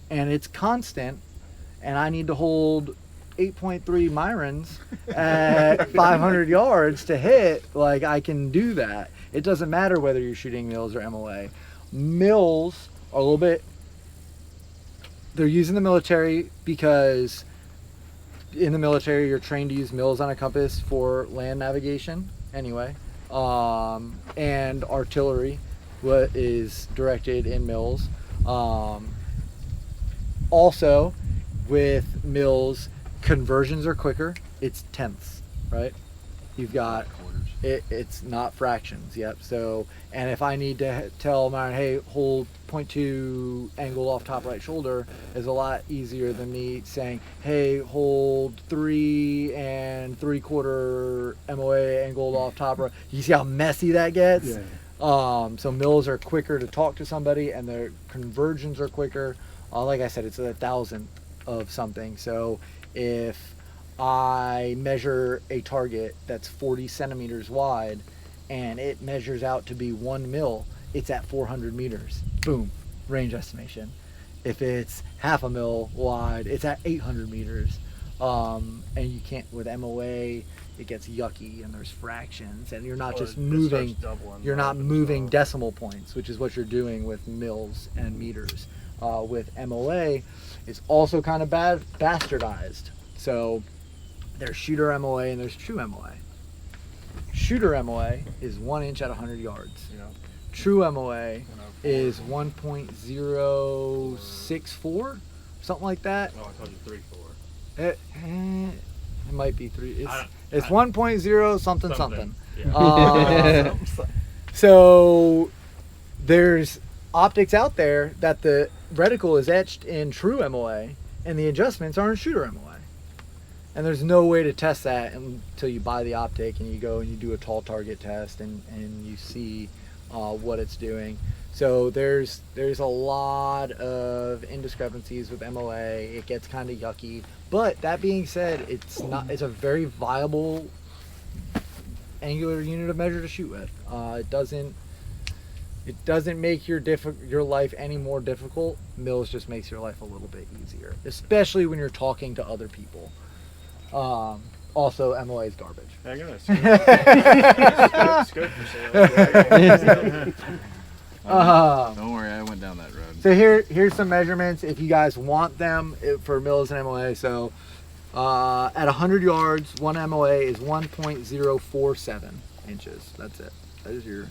and it's constant, and I need to hold 8.3 Myrons at 500 yards to hit, like, I can do that. It doesn't matter whether you're shooting mils or MOA. Mils are a little bit, they're used in the military because in the military you're trained to use mils on a compass for land navigation anyway. And artillery, what is directed in mils. Also, with mils, conversions are quicker. It's tenths, right? You've got It's not fractions. Yep. So, and if I need to tell Myron, hey, hold 0.2 angle off top right shoulder, is a lot easier than me saying, hey, hold 3 3/4 MOA angled off top right. You see how messy that gets? Yeah. So mills are quicker to talk to somebody, and their conversions are quicker. Like I said, it's 1,000 of something. So if I measure a target that's 40 centimeters wide and it measures out to be 1 mil, it's at 400 meters. Boom, range estimation. If it's half a mil wide, it's at 800 meters. And you can't, with MOA, it gets yucky and there's fractions, and you're not just moving, you're not moving decimal points, which is what you're doing with mils and meters. With MOA, it's also kind of bastardized. So there's shooter MOA and there's true MOA. Shooter MOA is 1 inch at 100 yards. Yeah. True MOA is 1.064, something like that. Oh, I told you 3-4. It might be 3. It's 1.0 something. Yeah. So there's optics out there that the reticle is etched in true MOA and the adjustments are in shooter MOA. And there's no way to test that until you buy the optic and you go and you do a tall target test and you see what it's doing. So there's a lot of indiscrepancies with MOA. It gets kind of yucky. But that being said, it's a very viable angular unit of measure to shoot with. It doesn't make your life any more difficult. Mills just makes your life a little bit easier, especially when you're talking to other people. Also, MOA is garbage. I got scope for sale. Don't worry, I went down that road. So here's some measurements if you guys want them for mills and MOA. So at 100 yards, 1 MOA is 1.047 inches. That's it. That is your...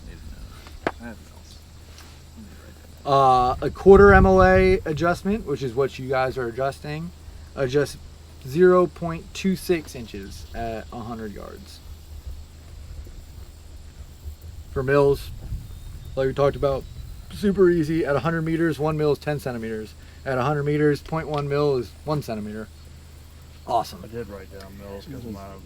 a quarter MOA adjustment, which is what you guys are adjusting, adjust 0.26 inches at 100 yards. For mills, like we talked about, super easy. At 100 meters, 1 mil is 10 centimeters. At 100 meters, 0.1 mil is 1 centimeter. Awesome. I did write down mills because my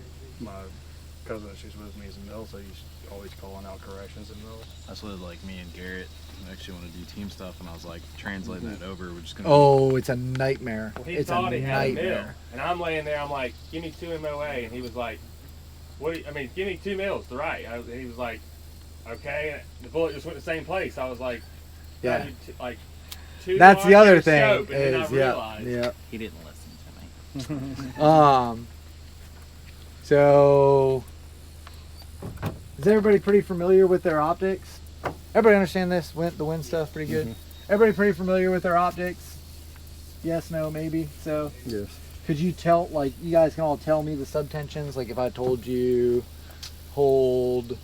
cousin, she's with me, is in mills, so he's always calling out corrections in mills. That's what like me and Garrett actually want to do team stuff, and I was like translating that over. We're just gonna. Oh, it's a nightmare. Well, he it's thought a he had a mil, nightmare. and I'm laying there. I'm like, give me 2 MOA, and he was like, what? Give me 2 mils to write. He was like, okay. And the bullet just went the same place. I was like, Yeah. like 2. That's the other thing. Scope, and then I Is realized. yeah. He didn't listen to me. So is everybody pretty familiar with their optics? Everybody understand this? The wind stuff pretty good? Everybody pretty familiar with their optics? Yes, no, maybe? So Yes. could you tell, like, you guys can all tell me the subtensions? Like if I told you hold,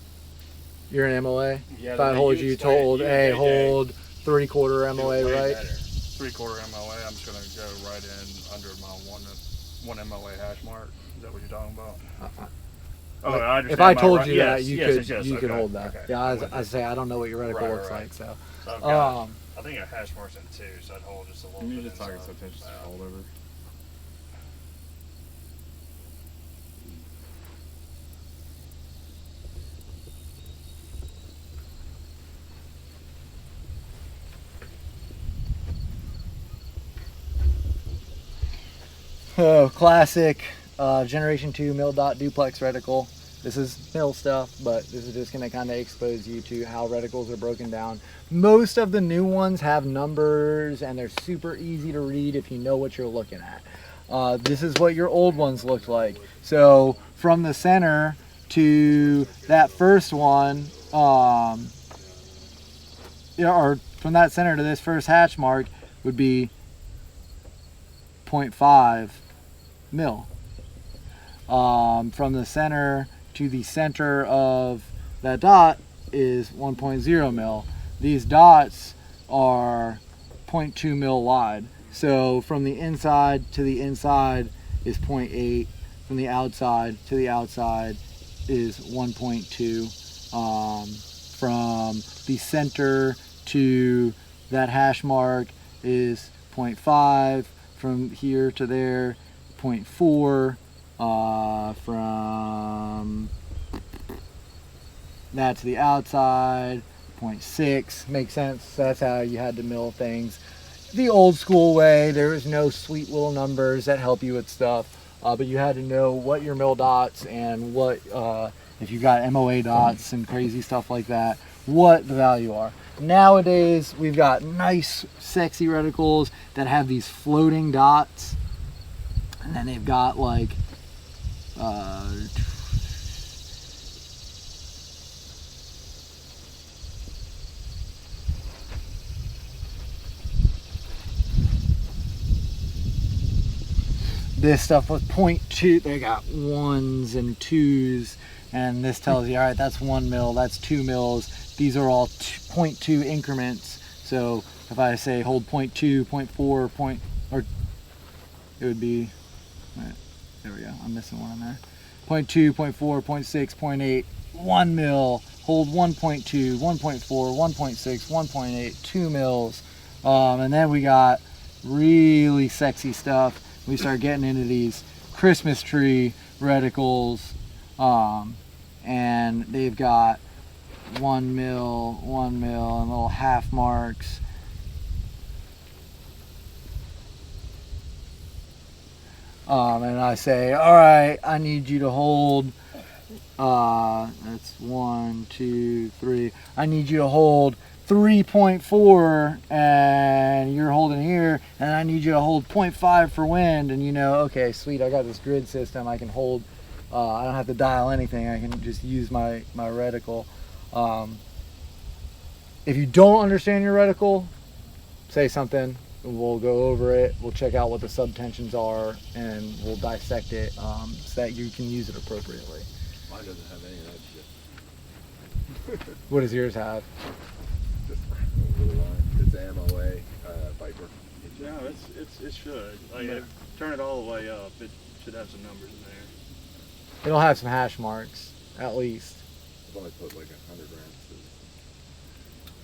you're an MOA? Yeah, If I told you told, hey, hold 3/4 MOA, right? 3/4 MOA, I'm just going to go right in under my one MOA hash mark. Is that what you're talking about? Oh, I understand. If I told right. you Yes, that, you yes, could okay, hold that. okay. Yeah, I'm with I you. say I don't know what your reticle Right, looks right. like, so. So I've got, I think a hash mark's in 2, so I'd hold just a little You're bit just talking inside. subtensions to hold over. Oh, classic Generation 2 mil dot duplex reticle. This is mil stuff, but this is just going to kind of expose you to how reticles are broken down. Most of the new ones have numbers, and they're super easy to read if you know what you're looking at. This is what your old ones looked like. So from the center to that first one, or from that center to this first hatch mark would be 0.5 mil. From the center to the center of that dot is 1.0 mil. These dots are 0.2 mil wide. So from the inside to the inside is 0.8. From the outside to the outside is 1.2. From the center to that hash mark is 0.5. From here to there, 0.4. From that to the outside, 0.6. Makes sense. That's how you had to mill things. The old school way, there was no sweet little numbers that help you with stuff, but you had to know what your mill dots and what, if you got MOA dots and crazy stuff like that, what the value are. Nowadays, we've got nice, sexy reticles that have these floating dots, and then they've got like, this stuff with 0.2, they got 1s and 2s, and this tells you, all right, that's 1 mil, that's 2 mils. These are all 0.2 increments. So if I say hold 0.2, 0.4, or it would be, right, there we go, I'm missing one in there. 0.2, 0.4, 0.6, 0.8, 1 mil, hold 1.2, 1.4, 1.6, 1.8, 2 mils. And then we got really sexy stuff. We start getting into these Christmas tree reticles, and they've got 1 mil, and little half marks. And I say, all right, I need you to hold, that's 1, 2, 3. I need you to hold 3.4, and you're holding here, and I need you to hold 0.5 for wind, and you know, okay, sweet, I got this grid system, I can hold, I don't have to dial anything, I can just use my reticle. If you don't understand your reticle, say something, we'll go over it, we'll check out what the subtensions are, and we'll dissect it so that you can use it appropriately. Mine doesn't have any of that shit. What does yours have? Just really line. It's MOA Viper. Yeah, it should. Like, turn it all the way up. It should have some numbers in there. It'll have some hash marks, at least. I've only put like 100 rounds.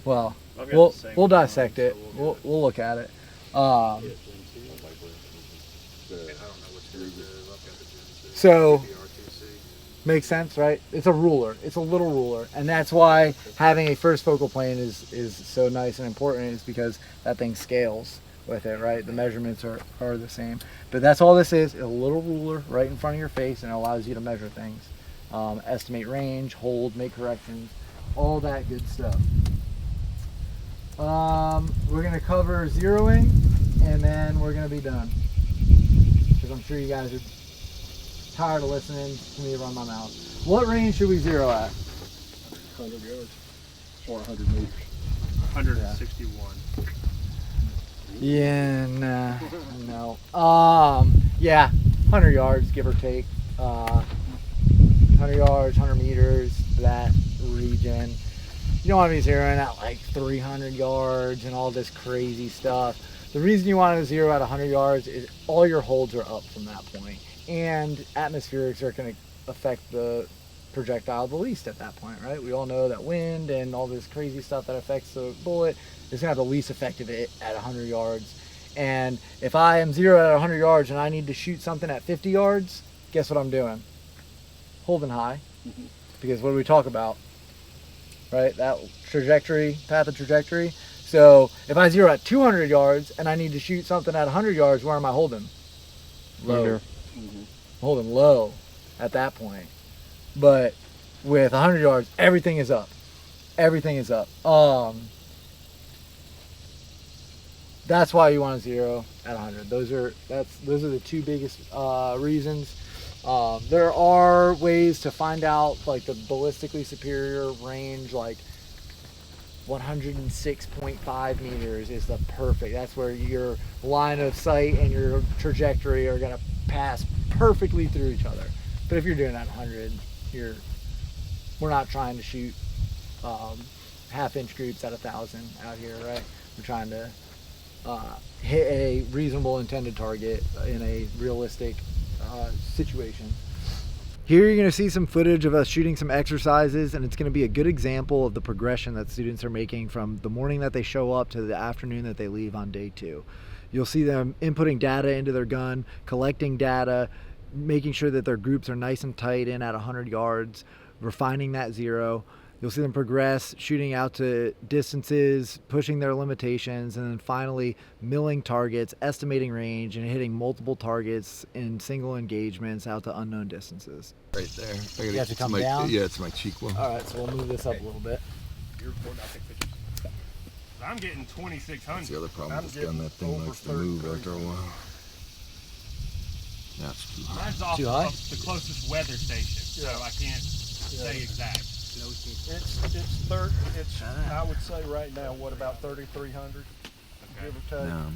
Well, I've got the same we'll one, dissect it. so We'll look at it. The, So makes sense, right? It's a ruler. It's a little ruler, and that's why having a first focal plane is so nice and important. Is because that thing scales with it, right? The measurements are the same. But that's all this is a little ruler right in front of your face, and it allows you to measure things, estimate range, hold, make corrections, all that good stuff. We're gonna cover zeroing, and then we're gonna be done, because I'm sure you guys are tired of listening to me run my mouth. What range should we zero at? 100 yards or 100 meters. 161. Yeah, nah, no. Yeah, 100 yards, give or take. 100 yards, 100 meters, that region. You don't want to be zeroing at like 300 yards and all this crazy stuff. The reason you want to zero at 100 yards is all your holds are up from that point. And atmospherics are going to affect the projectile the least at that point, right? We all know that wind and all this crazy stuff that affects the bullet is going to have the least effect of it at 100 yards. And if I am zero at 100 yards and I need to shoot something at 50 yards, guess what I'm doing? Holding high. Because what do we talk about? Right? That trajectory, path of trajectory. So if I zero at 200 yards and I need to shoot something at 100 yards, where am I holding? Low. Holding low at that point. But with 100 yards, everything is up. Everything is up. That's why you want to zero at 100. Those are the two biggest reasons. There are ways to find out like the ballistically superior range, like 106.5 meters is the perfect. That's where your line of sight and your trajectory are going to pass perfectly through each other. But if you're doing that 100, we're not trying to shoot half-inch groups at 1,000 out here, right? We're trying to hit a reasonable intended target in a realistic situation. Here you're going to see some footage of us shooting some exercises, and it's going to be a good example of the progression that students are making from the morning that they show up to the afternoon that they leave on day 2. You'll see them inputting data into their gun, collecting data, making sure that their groups are nice and tight in at 100 yards, refining that 0. You'll see them progress, shooting out to distances, pushing their limitations, and then finally milling targets, estimating range, and hitting multiple targets in single engagements out to unknown distances. Right there. You have to come down? Yeah, it's my cheekbone. All right, so we'll move this up a little bit. You're recording, I'll take pictures. I'm getting 2,600. That's the other problem I'm with this gun. getting That thing over likes to move 33. after a while. That's too high. Mine's off Too high? of the closest weather station, so I can't say exact. It's I would say right now, what, about 3,300, give or take. No.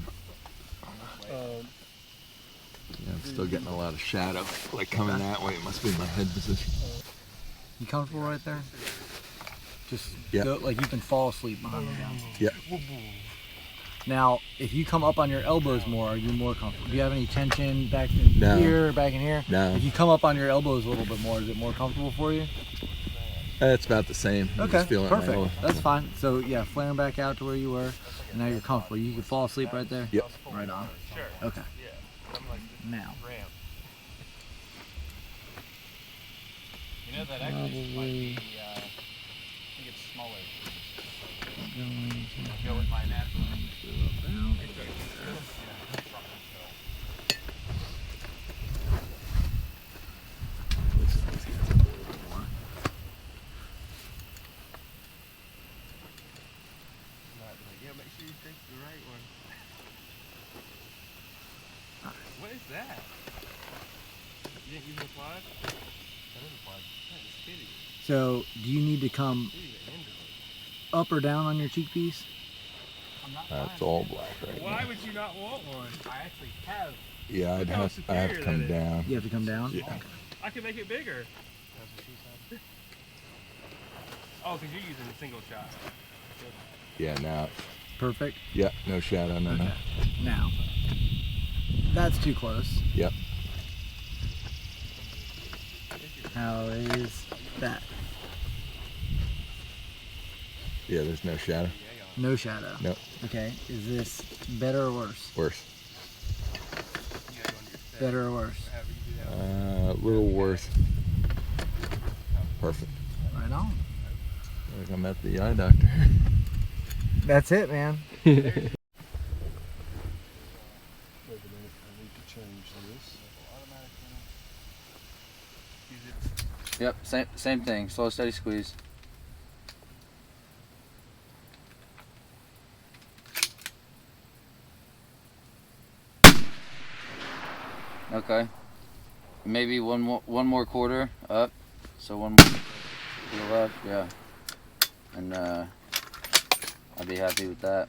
Yeah, I'm still getting a lot of shadow. Like coming that way, it must be my head position. You comfortable right there? Just Yeah. go, like you can fall asleep behind the gun. Yeah. Now, if you come up on your elbows more, are you more comfortable? Do you have any tension back in No. here, back in here? No. If you come up on your elbows a little bit more, is it more comfortable for you? It's about the same. I'm Okay, just feeling it my perfect. elbow. That's fine. So yeah, flaring back out to where you were, and now you're comfortable. You can fall asleep right there? Yep. Right on. Sure. Okay. Yeah. I'm like Now. ramp. You know that actually might be, I think it's smaller. Go with my natural. Yeah, make sure you take the right one. What is that? You didn't use the applied? That is applied. That is hideous. So do you need to come Hideous and injured. up or down on your cheek piece? It's all black right Why now. would you not want one? I actually have. Yeah, Look how I have superior to come that is. down. You have to come down? Yeah. I can make it bigger. Oh, because you're using a single shot. Yeah, now. Perfect. Yeah, no shadow, no, no. Now, that's too close. Yep. How is that? Yeah, there's no shadow. No shadow. No, Okay, is this better or worse? worse. Better or worse? A little worse. Perfect. Right on. Like I'm at the eye doctor. That's it, man. Wait a minute, I need to change this. Yep, same thing. Slow, steady squeeze. Okay. Maybe one more quarter up. So one more to the left, yeah. And I'd be happy with that.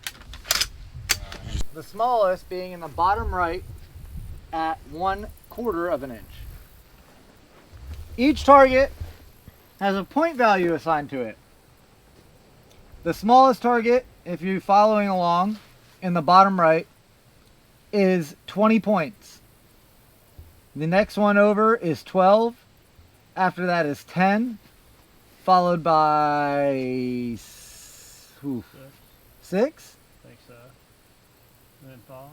The smallest being in the bottom right at 1/4 of an inch. Each target has a point value assigned to it. The smallest target, if you're following along in the bottom right, is 20 points. The next one over is 12. After that is 10, followed by 6. Think so. And then 5.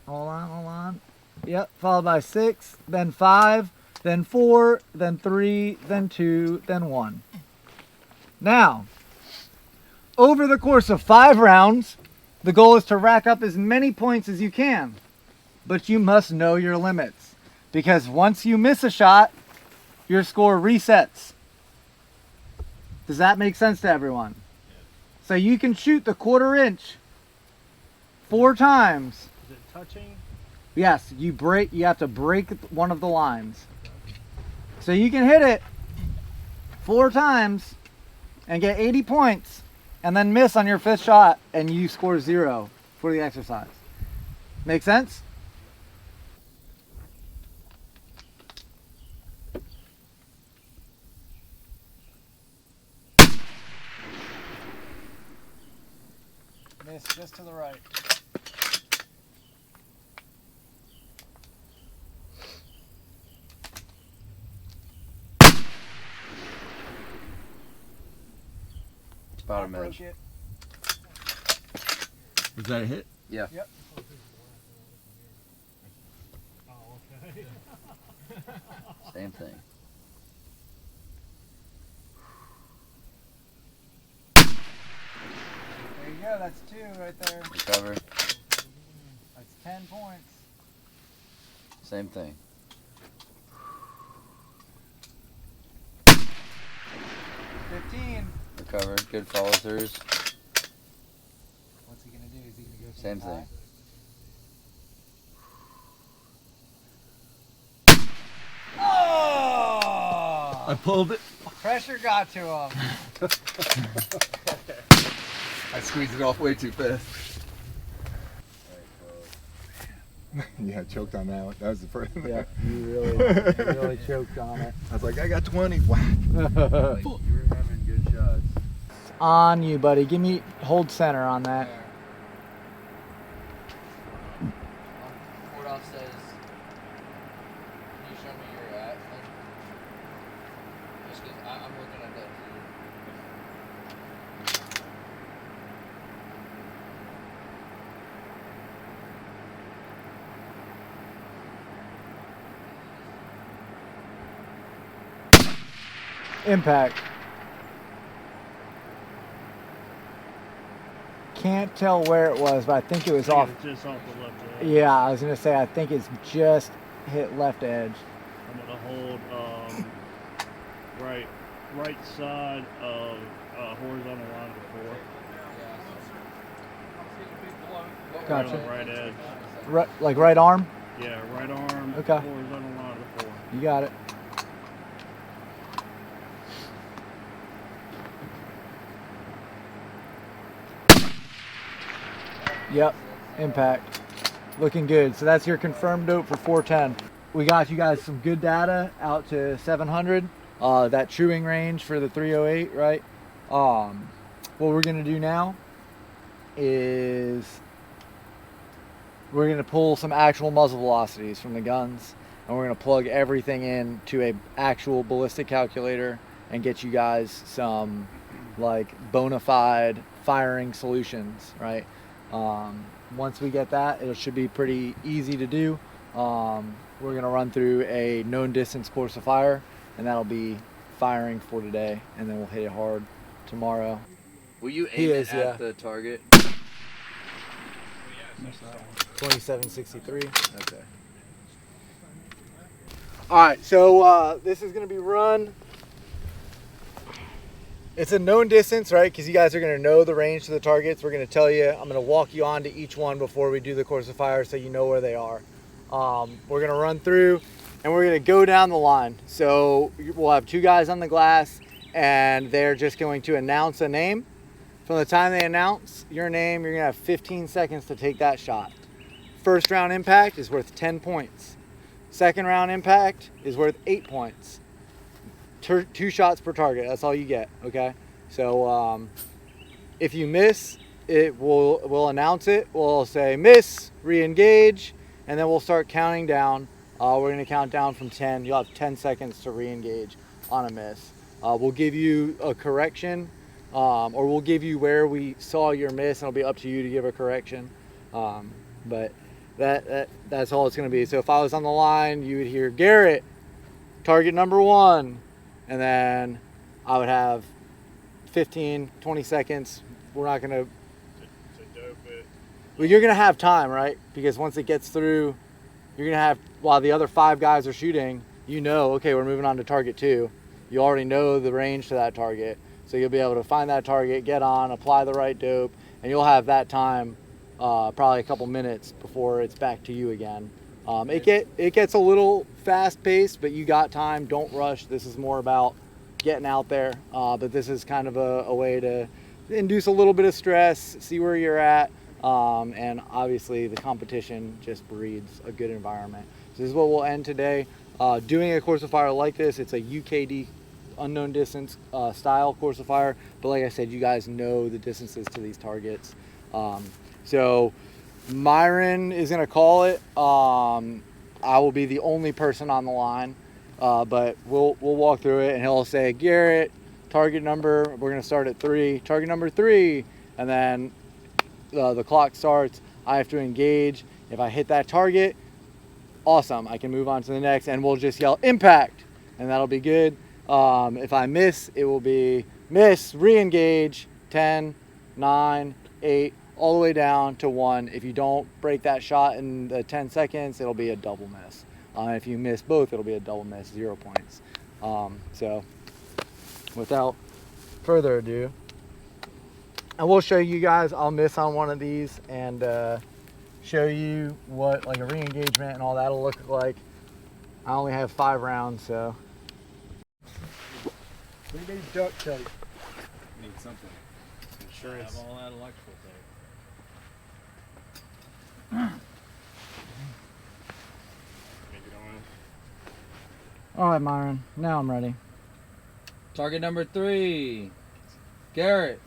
Hold on. Yep, followed by 6, then 5, then 4, then 3, then 2, then 1. Now, over the course of 5 rounds, the goal is to rack up as many points as you can. But you must know your limits, because once you miss a shot, your score resets. Does that make sense to everyone? So you can shoot the 1/4 inch 4 times. Is it touching? Yes, you have to break one of the lines. So you can hit it 4 times and get 80 points and then miss on your 5th shot and you score 0 for the exercise. Make sense? Miss just to the right. bottom edge. Was that a hit? Yeah. Yep. Same thing. There you go. That's 2 right there. Recover. That's 10 points. Same thing. 15. Recover. Good follow throughs. What's he gonna do? Is he gonna go? Same thing. Oh! I pulled it. Pressure got to him. I squeezed it off way too fast. Yeah, I choked on that one. That was the first. Yeah, you really choked on it. I was like, I got 20. Wow. You were having good shots. On you, buddy. Hold center on that. Ford says, can you show me where you're at? Just because I'm looking at that too. Impact. Can't tell where it was, but I think it was off. It's just off the left edge. Yeah, I was gonna say I think it's just hit left edge. I'm gonna hold right side of horizontal line of the 4. Gotcha. Right on the right edge. Like right arm. Yeah, right arm. Okay. Horizontal line of the 4. You got it. Yep, impact. Looking good. So that's your confirmed dope for 410. We got you guys some good data out to 700. That chewing range for the 308, right? What we're gonna do now is we're gonna pull some actual muzzle velocities from the guns, and we're gonna plug everything in to a actual ballistic calculator and get you guys some like bona fide firing solutions, right? Once we get that, it should be pretty easy to do. We're gonna run through a known distance course of fire, and that'll be firing for today, and then we'll hit it hard tomorrow. Will you He aim is, it yeah. at the target? 2763. Okay. All right, so this is gonna be run. It's a known distance, right? Because you guys are gonna know the range to the targets. We're gonna tell you, I'm gonna walk you on to each one before we do the course of fire so you know where they are. We're gonna run through and we're gonna go down the line. So we'll have 2 guys on the glass and they're just going to announce a name. From the time they announce your name, you're gonna have 15 seconds to take that shot. First round impact is worth 10 points. Second round impact is worth 8 points. 2 shots per target, that's all you get, okay? So if you miss, we'll announce it. We'll say miss, re-engage, and then we'll start counting down. We're gonna count down from 10. You'll have 10 seconds to re-engage on a miss. We'll give you a correction, or we'll give you where we saw your miss, and it'll be up to you to give a correction. But that's all it's gonna be. So if I was on the line, you would hear Garrett, target number 1, and then I would have 15, 20 seconds. We're not gonna, To dope it. well, you're gonna have time, right? Because once it gets through, you're gonna have, while the other 5 guys are shooting, you know, okay, we're moving on to target 2. You already know the range to that target. So you'll be able to find that target, get on, apply the right dope, and you'll have that time, probably a couple minutes before it's back to you again. It gets a little fast paced, but you got time. Don't rush. This is more about getting out there. But this is kind of a way to induce a little bit of stress, see where you're at. And obviously the competition just breeds a good environment. So this is what we'll end today. Doing a course of fire like this, it's a UKD unknown distance style course of fire. But like I said, you guys know the distances to these targets. So Myron is gonna call it. I will be the only person on the line, but we'll walk through it, and he'll say Garrett, target number, we're gonna start at 3, target number 3, and then the clock starts. I have to engage. If I hit that target, awesome, I can move on to the next, and we'll just yell impact, and that'll be good. If I miss, it will be miss, re-engage, 10, 9, 8, all the way down to 1. If you don't break that shot in the 10 seconds, it'll be a double miss. If you miss both, it'll be a double miss, 0 points. So without further ado, and we'll show you guys, I'll miss on one of these and show you what like a re-engagement and all that'll look like. I only have 5 rounds, so. We need duct tape. Need something. Insurance. Have all that electrical tape. Make it on. All right, Myron, now I'm ready. Target number 3, Garrett.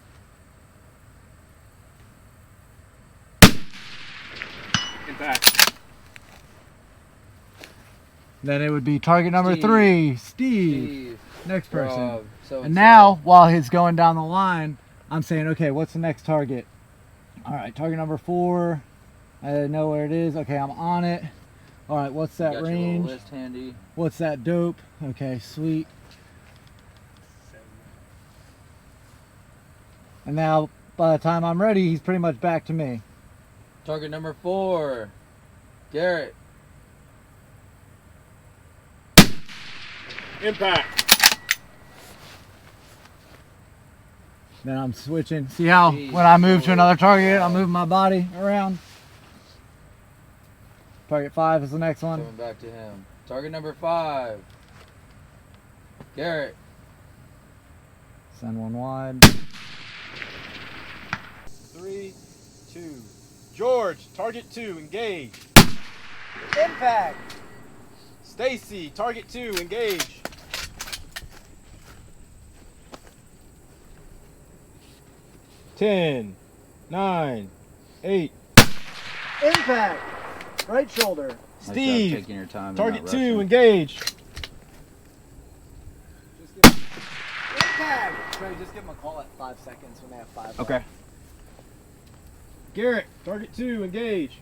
Impact. Then it would be target number Steve. 3, Steve. Steve. Next person. Rob. So And now, while he's going down the line, I'm saying, okay, what's the next target? All right, target number 4. I know where it is. Okay, I'm on it. All right, what's that got your little range? list handy. What's that dope? Okay, sweet. And now, by the time I'm ready, he's pretty much back to me. Target number 4, Garrett. Impact. Then I'm switching. See how Jeez, when I move to another target, I'm moving my body around. Target 5 is the next one. Coming back to him. Target number 5, Garrett. Send one wide. 3, 2. George, target 2, engage. Impact. Stacy, target 2, engage. Ten, 9, 8. Impact. Right shoulder. Nice job Steve, taking your time and target not 2, rushing. engage. Impact. So just give them a call at 5 seconds when they have 5. Okay. Garrett, target 2, engage.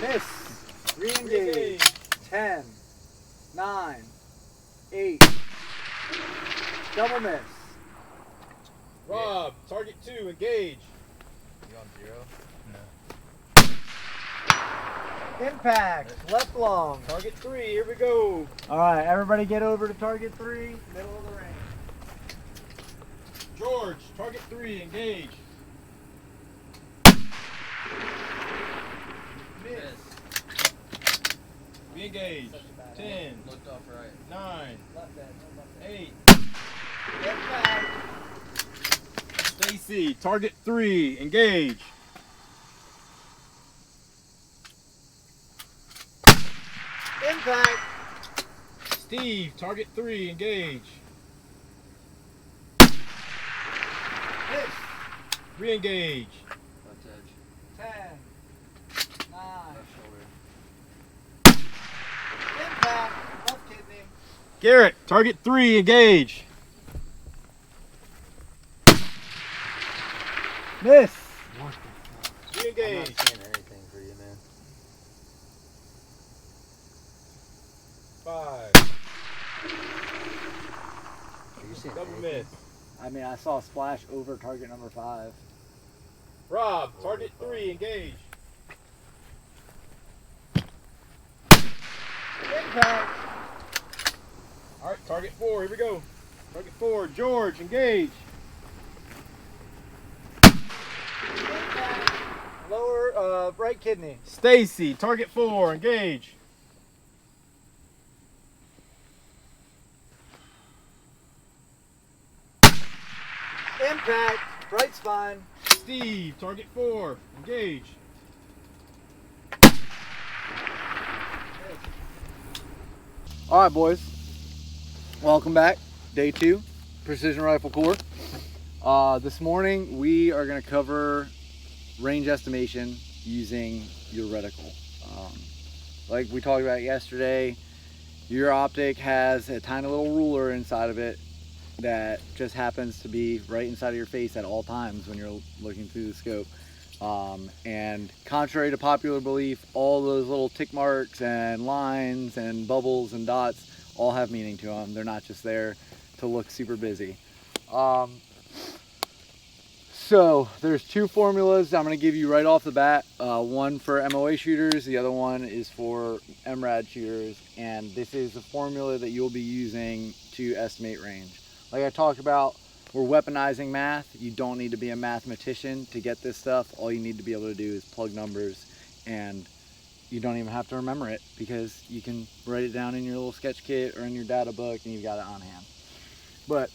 Miss. Re-engage. Re-engage. 10, 9, 8. Double miss. Rob, target 2, engage. You on 0? Impact. Left long. Target 3, here we go. All right, everybody get over to target 3, middle of the range. George, target 3, engage. Miss. Re-engage. 10, Looked off right. 9, Left end. 8. Impact. Stacy, target 3, engage. Impact. Steve, target 3, engage. Miss. Re-engage. Left edge. 10, 9. Left shoulder. Impact. Left kidney. Garrett, target 3, engage. Miss. Re-engage. I'm not seeing anything for you, man. 5. Are you seeing Double anything? miss. I mean, I saw a splash over target number 5. Rob, target 3, engage. Impact. All right, target 4, here we go. Target 4, George, engage. Impact. Lower, right kidney. Stacy, target 4, engage. Impact. Right spine. Steve, target 4, engage. All right, boys. Welcome back. Day 2, Precision Rifle Corps. This morning we are going to cover range estimation using your reticle. like we talked about yesterday, your optic has a tiny little ruler inside of it that just happens to be right inside of your face at all times when you're looking through the scope. And contrary to popular belief, all those little tick marks and lines and bubbles and dots all have meaning to them. They're not just there to look super busy. So there's two formulas I'm going to give you right off the bat. One for MOA shooters, the other one is for MRAD shooters, and this is the formula that you'll be using to estimate range. Like I talked about, we're weaponizing math. You don't need to be a mathematician to get this stuff. All you need to be able to do is plug numbers, and you don't even have to remember it because you can write it down in your little sketch kit or in your data book and you've got it on hand. But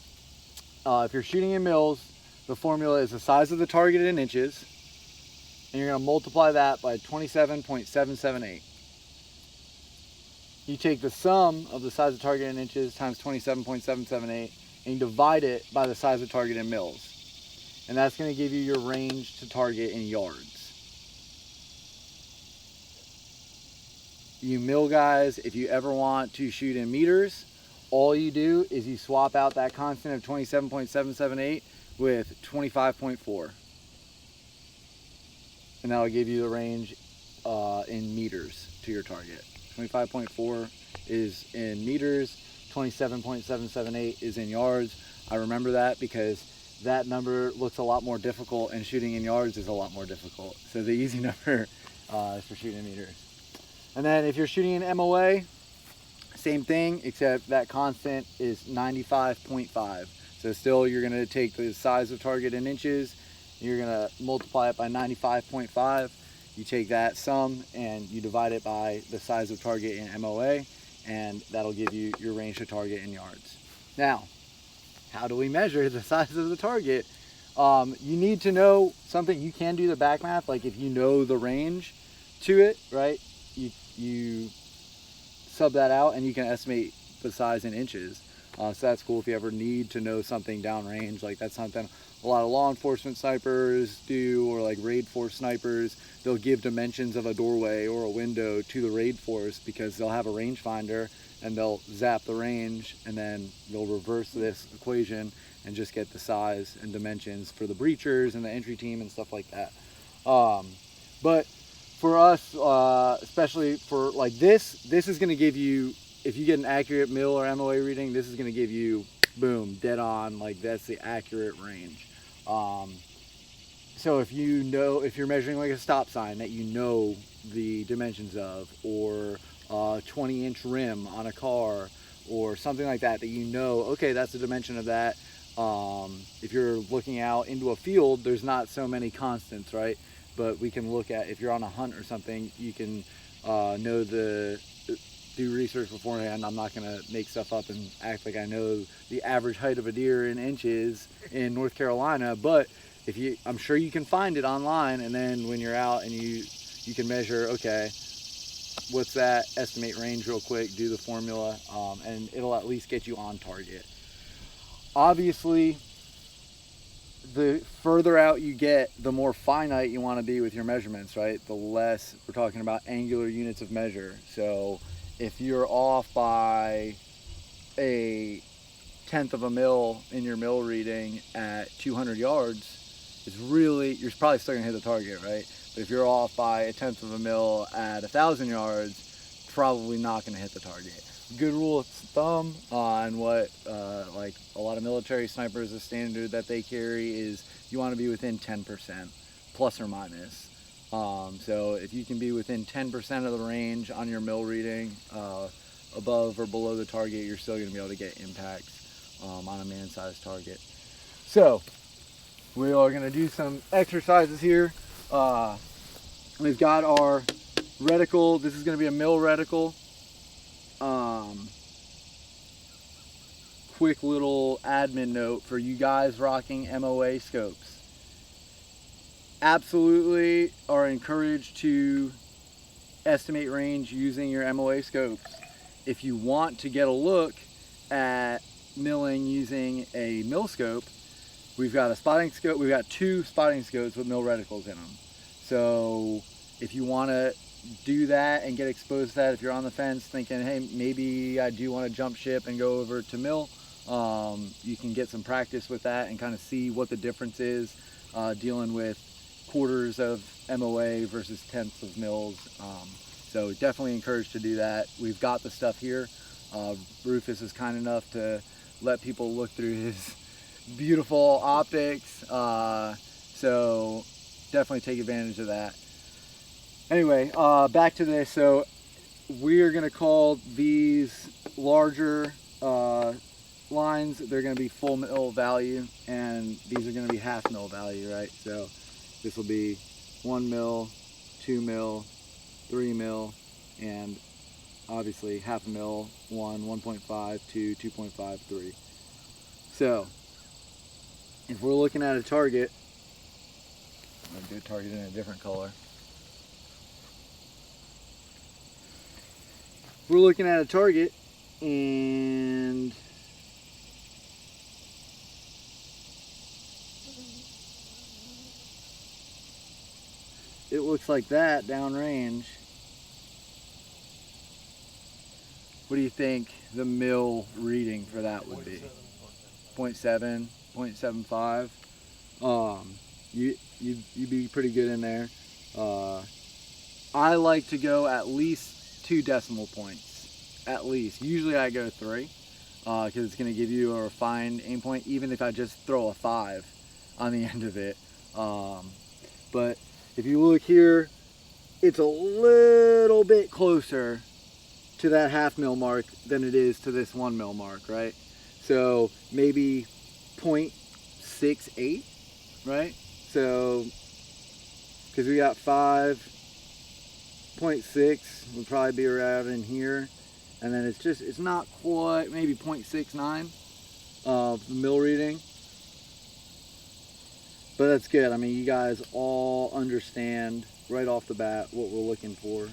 if you're shooting in mils, the formula is the size of the target in inches, and you're going to multiply that by 27.778. You take the sum of the size of target in inches times 27.778, and you divide it by the size of target in mils. And that's going to give you your range to target in yards. You mil guys, if you ever want to shoot in meters, all you do is you swap out that constant of 27.778 with 25.4. And that'll give you the range in meters to your target. 25.4 is in meters, 27.778 is in yards. I remember that because that number looks a lot more difficult and shooting in yards is a lot more difficult. So the easy number is for shooting in meters. And then if you're shooting in MOA, same thing, except that constant is 95.5. So still you're gonna take the size of target in inches, you're gonna multiply it by 95.5. You take that sum and you divide it by the size of target in MOA, and that'll give you your range to target in yards. Now, how do we measure the size of the target? You need to know something. You can do the back math, like if you know the range to it, right? You sub that out and you can estimate the size in inches. So that's cool if you ever need to know something downrange. Like that's something a lot of law enforcement snipers do, or like raid force snipers. They'll give dimensions of a doorway or a window to the raid force because they'll have a rangefinder and they'll zap the range and then they'll reverse this equation and just get the size and dimensions for the breachers and the entry team and stuff like that. But for us, especially for like this is going to give you, if you get an accurate mil or MOA reading, this is going to give you, boom, dead on, like that's the accurate range. So if you know, if you're measuring like a stop sign that you know the dimensions of, or a 20-inch rim on a car, or something like that, that you know, okay, that's the dimension of that. If you're looking out into a field, there's not so many constants, right? But we can look at, if you're on a hunt or something, you can know do research beforehand. I'm not gonna make stuff up and act like I know the average height of a deer in inches in North Carolina, but if you, I'm sure you can find it online, and then when you're out and you can measure, okay, what's that, estimate range real quick, do the formula, and it'll at least get you on target. Obviously, the further out you get, the more finite you want to be with your measurements, right? The less, we're talking about angular units of measure. So if you're off by a 1/10 of a mil in your mil reading at 200 yards, it's really, you're probably still gonna hit the target, right? But if you're off by a 1/10 of a mil at 1,000 yards, probably not gonna hit the target. Good rule of thumb on what like a lot of military snipers, the standard that they carry is you want to be within 10% plus or minus. So if you can be within 10% of the range on your mil reading, above or below the target, you're still going to be able to get impacts on a man-sized target. So we are going to do some exercises here. We've got our reticle. This is going to be a mil reticle. Quick little admin note for you guys rocking MOA scopes. Absolutely are encouraged to estimate range using your MOA scopes. If you want to get a look at milling using a mil scope, we've got a spotting scope. We've got 2 spotting scopes with mil reticles in them. So if you want to do that and get exposed to that. If you're on the fence thinking, hey, maybe I do want to jump ship and go over to mill, you can get some practice with that and kind of see what the difference is dealing with quarters of MOA versus tenths of mils. So definitely encouraged to do that. We've got the stuff here. Rufus is kind enough to let people look through his beautiful optics. So definitely take advantage of that. Anyway, back to this. So we're gonna call these larger lines, they're gonna be full mil value, and these are gonna be half mil value, right? So this will be 1 mil, 2 mil, 3 mil, and obviously half a mil, 1, 1.5, 2, 2.5, 3. So if we're looking at a target, I'm gonna do a target in a different color. We're looking at a target, and it looks like that downrange. What do you think the mil reading for that would be? 0.7, 0.75. You'd be pretty good in there. I like to go at least 2 decimal points, at least. Usually I go 3, because it's going to give you a refined aim point, even if I just throw a 5 on the end of it. But if you look here, it's a little bit closer to that half mil mark than it is to this 1 mil mark, right? So maybe 0.68, right? So, because we got 5.6 would probably be around in here, and then it's not quite, maybe 0.69 of the mil reading, but that's good. I mean, you guys all understand right off the bat what we're looking for.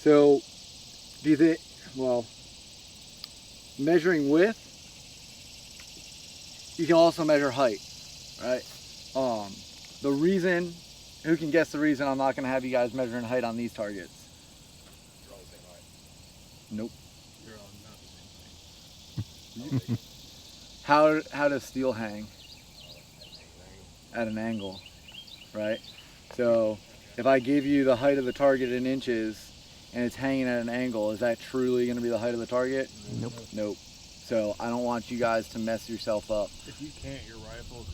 So do you think, well, measuring width, you can also measure height, right? The reason, who can guess the reason I'm not going to have you guys measuring height on these targets? You're all the same height. Nope. You're all not the same height. How does steel hang? At an angle, right? So if I give you the height of the target in inches and it's hanging at an angle, is that truly going to be the height of the target? Nope. Nope. So I don't want you guys to mess yourself up. If you can't your rifle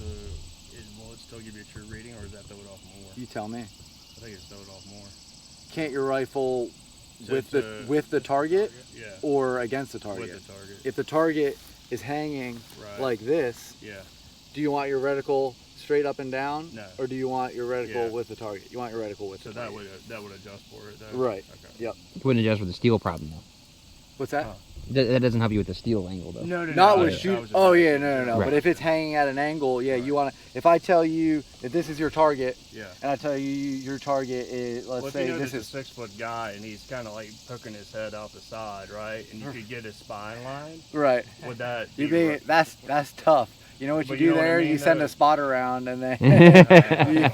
will it still give you a true reading, or is that throw it off more? You tell me. I think it's throw it off more. Can't your rifle with the target, Yeah. or against the target? With the target. If the target is hanging like this, Yeah. do you want your reticle straight up and down? No. Or do you want your reticle with the target? You want your reticle with So the target. that would adjust for it though? Right. Okay. Yep. It wouldn't adjust with the steel problem though. What's that? That doesn't help you with the steel angle though. No. Not with shoot. Oh yeah, no. Right. But if it's hanging at an angle, yeah, you want to. If I tell you that this is your target, Yeah. and I tell you your target is, let's say this is a 6-foot guy and he's kind of like poking his head off the side, right? And you could get his spine line. right. Would that? You mean that's tough. You know what you But do you know what I there? mean, You send though? a spotter around and then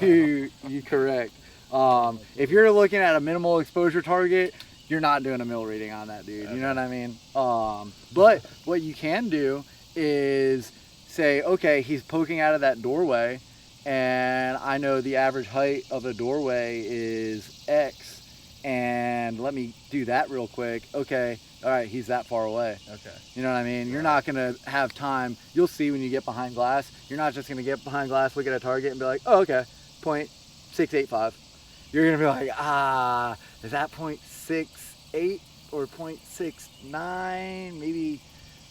you correct. If you're looking at a minimal exposure target, you're not doing a mil reading on that, dude. You know what I mean? But what you can do is say, okay, he's poking out of that doorway, and I know the average height of a doorway is X, and let me do that real quick. Okay, all right, he's that far away. Okay. You know what I mean? You're not gonna have time. You'll see when you get behind glass. You're not just gonna get behind glass, look at a target, and be like, oh, okay, 0.685. You're gonna be like, is that 0.68 or 0.69? Maybe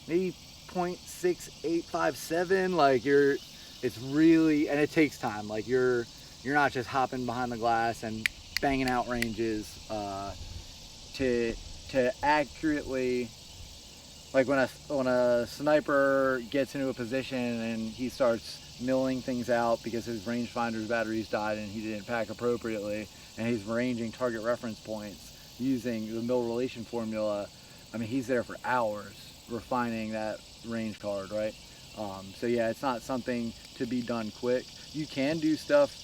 0.6857. Like it's really, and it takes time. Like you're not just hopping behind the glass and banging out ranges to accurately. Like when a sniper gets into a position and he starts milling things out because his rangefinder's batteries died and he didn't pack appropriately, and he's ranging target reference points using the mill relation formula, I mean, he's there for hours refining that range card, right? So yeah, it's not something to be done quick. You can do stuff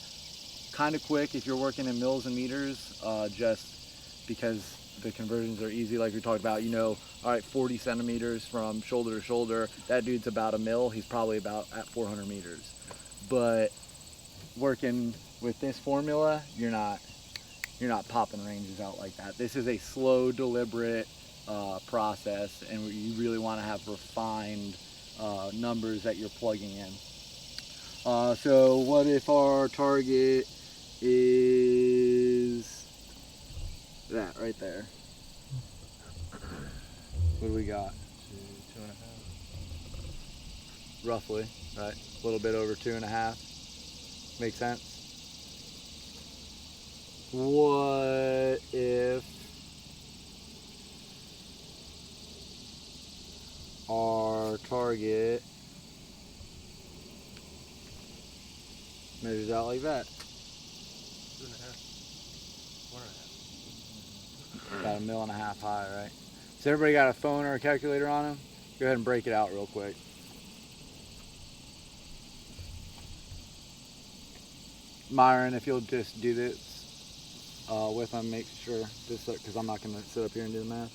kind of quick if you're working in mils and meters, just because the conversions are easy. Like we talked about, you know, all right, 40 centimeters from shoulder to shoulder, that dude's about a mil, he's probably about at 400 meters. But working with this formula, you're not popping ranges out like that. This is a slow, deliberate process, and you really want to have refined numbers that you're plugging in. So what if our target is that right there? What do we got? 2.5. Roughly, right? A little bit over 2.5. Make sense? What if our target measures out like that? 2.5. 1.5. About 1.5 mils high, right? So everybody got a phone or a calculator on them? Go ahead and break it out real quick. Myron, if you'll just do this with them, make sure, just because I'm not going to sit up here and do the math.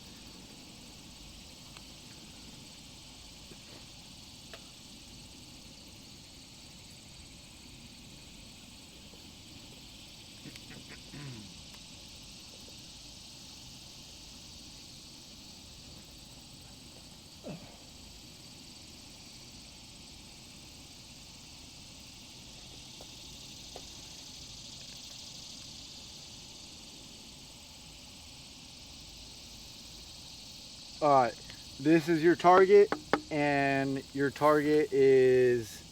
Alright, this is your target, and your target is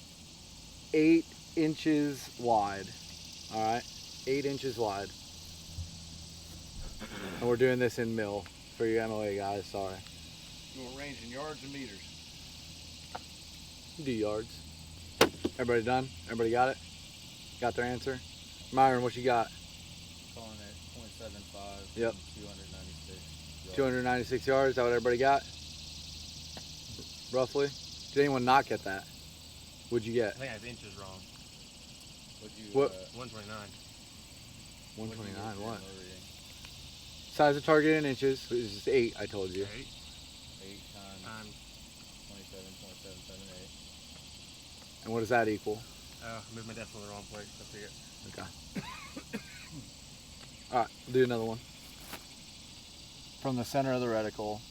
8 inches wide. Alright, 8 inches wide. And we're doing this in mil for your MOA guys, sorry. You want range in yards and meters? Do yards. Everybody done? Everybody got it? Got their answer? Myron, what you got? Calling it 0.75. Yep. 296. 296 yards, is that what everybody got? Roughly? Did anyone not get that? What'd you I get? think I have inches wrong. What'd you, What? 129. 129, what? Size of target in inches is 8, I told you. 8. 8 times 27.778. And what does that equal? I moved my decimal in the wrong place. I see it. Okay. Alright, do another one. From the center of the reticle.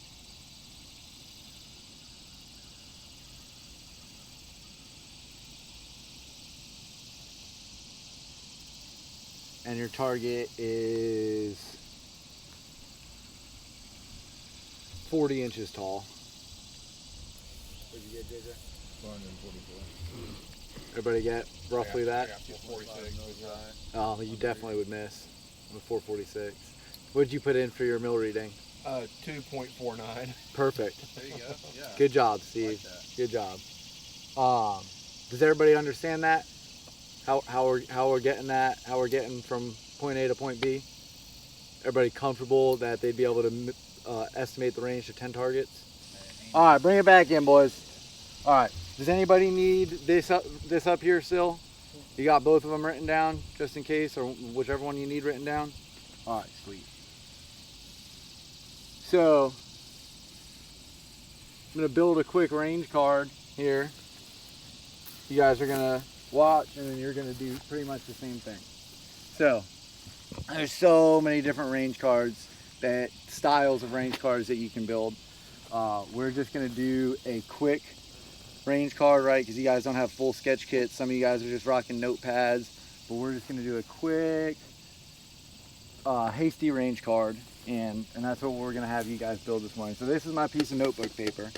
And your target is 40 inches tall. What did you get, JJ? 444. Everybody get roughly that? 446. Oh, you definitely would miss with 446. What did you put in for your mill reading? 2.49. Perfect. There you go. Yeah. Good job, Steve. Good job. Does everybody understand that? How we're getting that? How we're getting from point A to point B? Everybody comfortable that they'd be able to estimate the range to 10 targets? All right, bring it back in, boys. All right. Does anybody need this up here still? You got both of them written down just in case, or whichever one you need written down? All right, sweet. So I'm gonna build a quick range card here. You guys are gonna watch, and then you're gonna do pretty much the same thing. So there's so many different range cards, styles of range cards that you can build. We're just gonna do a quick range card, right? Because you guys don't have full sketch kits. Some of you guys are just rocking notepads, but we're just gonna do a quick, hasty range card, and that's what we're gonna have you guys build this morning. So this is my piece of notebook paper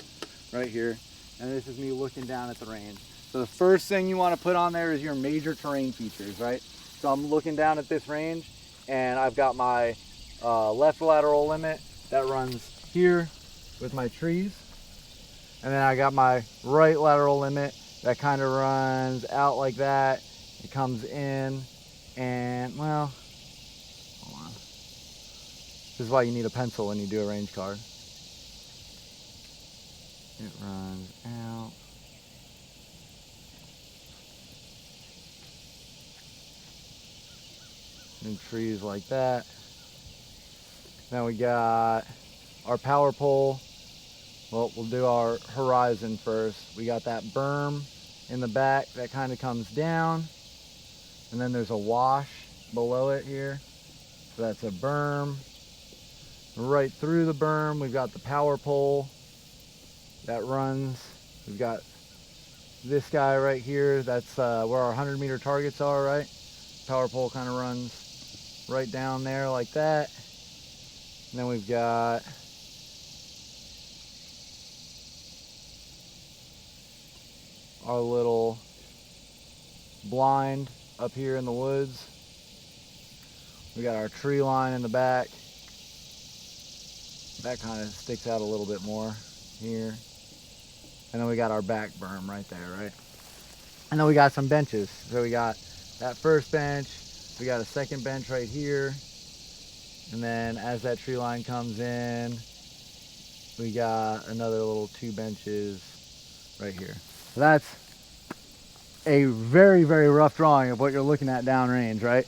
right here, and this is me looking down at the range. So the first thing you want to put on there is your major terrain features, right? So I'm looking down at this range, and I've got my left lateral limit that runs here with my trees, and then I got my right lateral limit that kind of runs out like that. It comes in, and well, hold on. This is why you need a pencil when you do a range card. It runs out. and trees like that. Then we got our power pole. Well, we'll do our horizon first. We got that berm in the back that kind of comes down, and then there's a wash below it here. So that's a berm. Right through the berm, we've got the power pole that runs. We've got this guy right here. That's where our 100-meter targets are, right? Power pole kind of runs right down there like that. And then we've got our little blind up here in the woods. We got our tree line in the back. That kind of sticks out a little bit more here. And then we got our back berm right there, right? And then we got some benches. So we got that first bench, we got a second bench right here. And then as that tree line comes in, we got another little 2 benches right here. So that's a very, very rough drawing of what you're looking at downrange, right?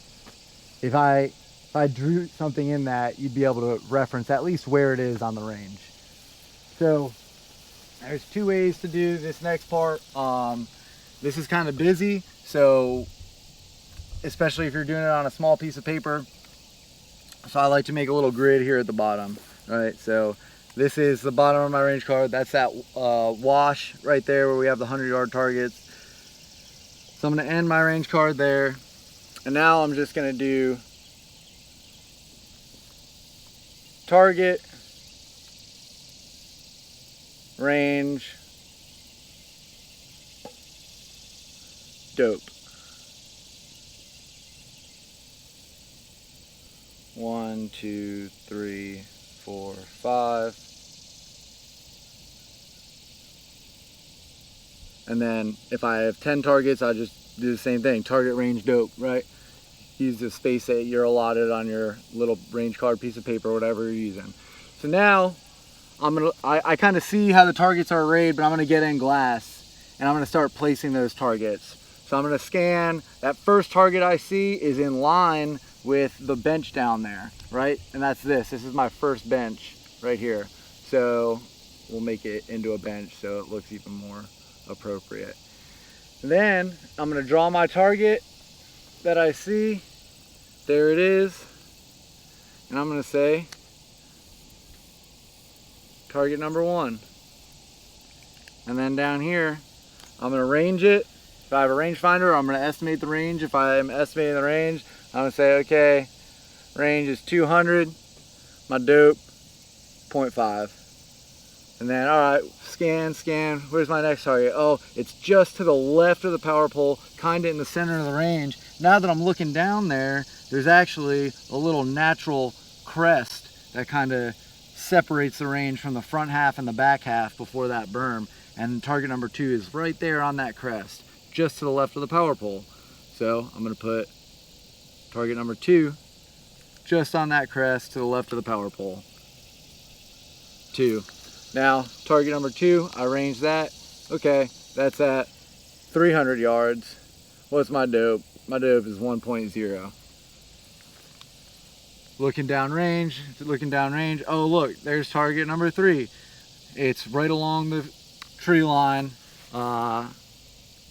If I drew something in that, you'd be able to reference at least where it is on the range. So there's 2 ways to do this next part. This is kind of busy, so especially if you're doing it on a small piece of paper. So I like to make a little grid here at the bottom, right? So this is the bottom of my range card. That's that wash right there where we have the 100-yard targets. So I'm gonna end my range card there. And now I'm just gonna do target, range, dope. 1, 2, 3, 4, 5. And then if I have 10 targets, I'll just do the same thing. Target, range, dope, right? Use the space that you're allotted on your little range card piece of paper, whatever you're using. So now I kind of see how the targets are arrayed, but I'm gonna get in glass and I'm gonna start placing those targets. So I'm gonna scan. That first target I see is in line with the bench down there, right? And that's this. This is my first bench right here. So we'll make it into a bench so it looks even more appropriate. And then I'm gonna draw my target that I see. There it is. And I'm gonna say target number 1. And then down here, I'm gonna range it. If I have a rangefinder, I'm gonna estimate the range. If I'm estimating the range, I'm gonna say, okay, range is 200, my dope, 0.5. And then, all right, scan, where's my next target? Oh, it's just to the left of the power pole, kind of in the center of the range. Now that I'm looking down there, there's actually a little natural crest that kind of separates the range from the front half and the back half before that berm. And target number 2 is right there on that crest, just to the left of the power pole. So I'm gonna put target number 2 just on that crest to the left of the power pole. 2. Now, target number 2, I range that. Okay, that's at 300 yards. What's my dope? My dope is 1.0. Looking down range. Oh look, there's target number 3. It's right along the tree line,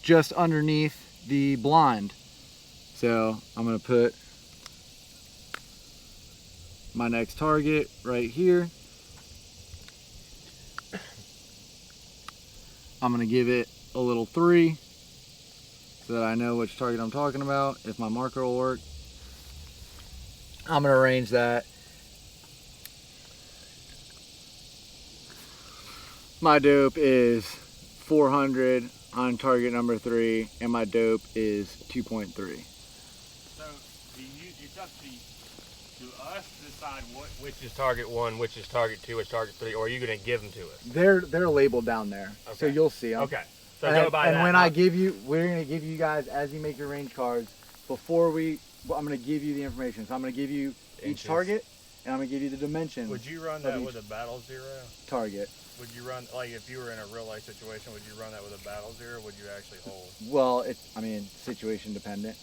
just underneath the blind. So I'm gonna put my next target right here. I'm gonna give it a little 3 so that I know which target I'm talking about, if my marker will work. I'm gonna range that. My dope is 400 on target number 3, and my dope is 2.3. So it's up to us to decide which is target 1, which is target 2, which is target 3, or are you going to give them to us? They're labeled down there, okay. So you'll see them. Okay. So go by that. And when I give you, we're going to give you guys, as you make your range cards, I'm going to give you the information. So I'm going to give you each target, and I'm going to give you the dimensions. Would you run that with a battle 0? Target. Would you run, like if you were in a real life situation, would you run that with a battle 0, or would you actually hold? Well, situation dependent.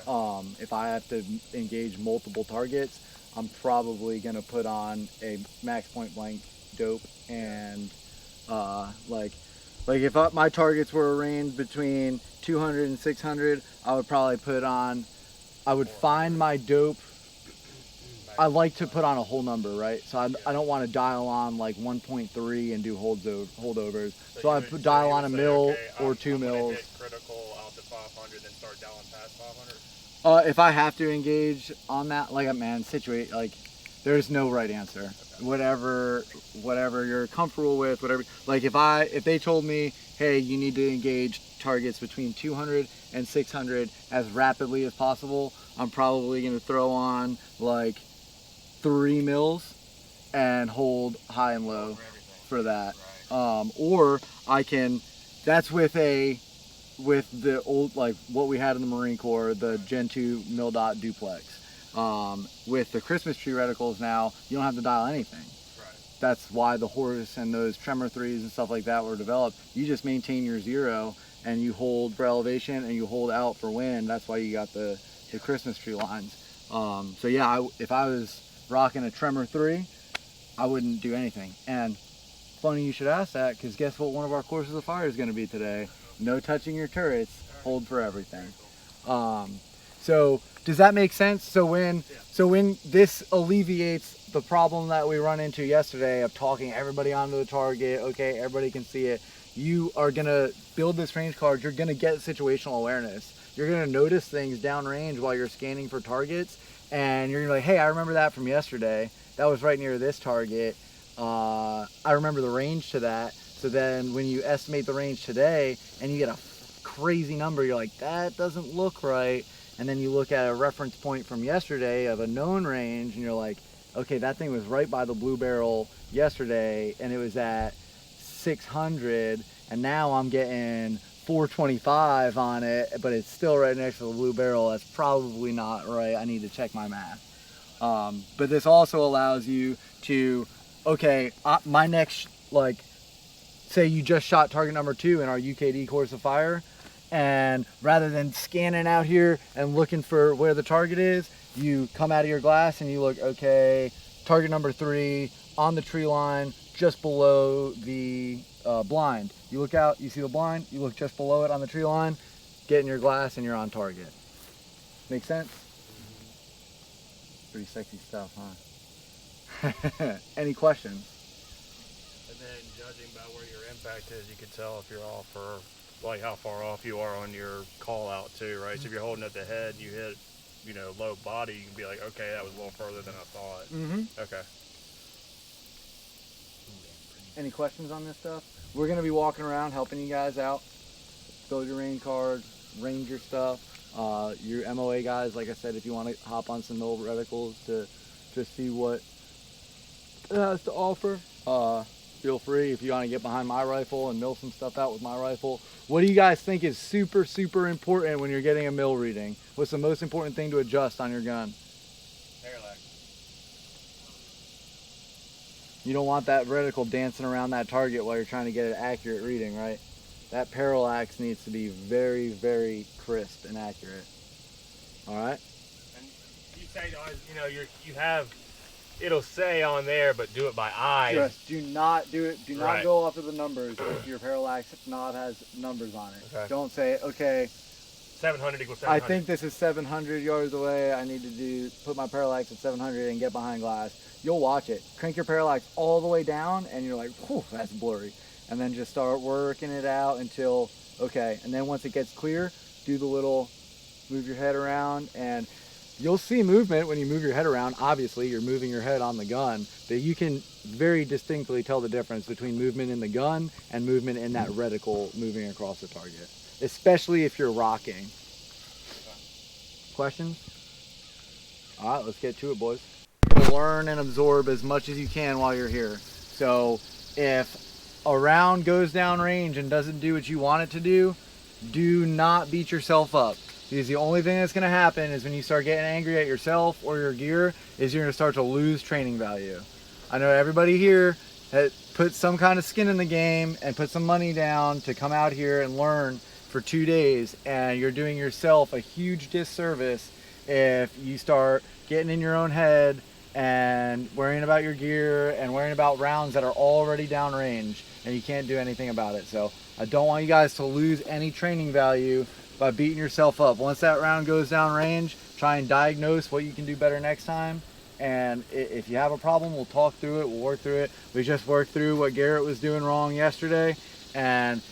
Okay. If I have to engage multiple targets, I'm probably gonna put on a max point blank dope and like if my targets were arranged between 200 and 600, I would probably put on, I would find my dope. I like to put on a whole number, right? So I don't want to dial on like 1.3 and do holdovers. So I put dial on a mil or 2 mils. Hit critical out to 500, then start dialing past 500. If I have to engage on that, like man, situate, like there's no right answer. Whatever you're comfortable with, whatever. Like if they told me, hey, you need to engage targets between 200 and 600 as rapidly as possible, I'm probably gonna throw on like 3 mils and hold high and low for that. Or I can, that's with the old, like what we had in the Marine Corps, the Gen 2 mil dot duplex. With the Christmas tree reticles now, you don't have to dial anything. That's why the Horse and those Tremor 3s and stuff like that were developed. You just maintain your 0 and you hold for elevation and you hold out for wind. That's why you got the Christmas tree lines. So yeah, if I was rocking a Tremor 3, I wouldn't do anything. And funny you should ask that, because guess what one of our courses of fire is going to be today? No touching your turrets, hold for everything. So does that make sense? So when this alleviates the problem that we run into yesterday of talking everybody onto the target, okay, everybody can see it, you are going to build this range card, you're going to get situational awareness. You're going to notice things downrange while you're scanning for targets, and you're going to be like, hey, I remember that from yesterday. That was right near this target. I remember the range to that. So then when you estimate the range today and you get a crazy number, you're like, that doesn't look right. And then you look at a reference point from yesterday of a known range and you're like, okay, that thing was right by the blue barrel yesterday and it was at 600, and now I'm getting 425 on it, but it's still right next to the blue barrel. That's probably not right. I need to check my math. But this also allows you to, okay, my next, like, say you just shot target number 2 in our UKD course of fire, and rather than scanning out here and looking for where the target is, you come out of your glass and you look, okay, target number 3 on the tree line just below the blind. You look out, you see the blind, you look just below it on the tree line, get in your glass and you're on target. Make sense? Pretty sexy stuff, huh? Any questions? And then judging by where your impact is, you can tell if you're off or like how far off you are on your call out too, right? So if you're holding at the head, you hit, low body, you can be like, okay, that was a little further than I thought. Mm-hmm. Okay. Any questions on this stuff? We're going to be walking around helping you guys out. Build your rain cards, range your stuff. Your MOA guys, like I said, if you want to hop on some mill reticles to just see what it has to offer, feel free. If you want to get behind my rifle and mill some stuff out with my rifle. What do you guys think is super, super important when you're getting a mill reading? What's the most important thing to adjust on your gun? Parallax. You don't want that reticle dancing around that target while you're trying to get an accurate reading, right? That parallax needs to be very, very crisp and accurate. All right? And you say, you have, it'll say on there, but do it by eye. Just do not do it. Do not Right. go off of the numbers if your parallax knob has numbers on it. Okay. Don't say, okay, 700 equals 700. I think this is 700 yards away. I need to put my parallax at 700 and get behind glass. You'll watch it. Crank your parallax all the way down and you're like, whew, that's blurry. And then just start working it out until, okay. And then once it gets clear, do the little, move your head around, and you'll see movement when you move your head around. Obviously, you're moving your head on the gun, but you can very distinctly tell the difference between movement in the gun and movement in that reticle moving across the target, especially if you're rocking. Questions? All right, let's get to it, boys. Learn and absorb as much as you can while you're here. So if a round goes down range and doesn't do what you want it to do, do not beat yourself up. Because the only thing that's going to happen is when you start getting angry at yourself or your gear, is you're going to start to lose training value. I know everybody here has put some kind of skin in the game and put some money down to come out here and learn. for 2 days, and you're doing yourself a huge disservice if you start getting in your own head and worrying about your gear and worrying about rounds that are already downrange and you can't do anything about it. So I don't want you guys to lose any training value by beating yourself up. Once that round goes downrange, try and diagnose what you can do better next time. And if you have a problem, we'll talk through it, we'll work through it. We just worked through what Garrett was doing wrong yesterday, and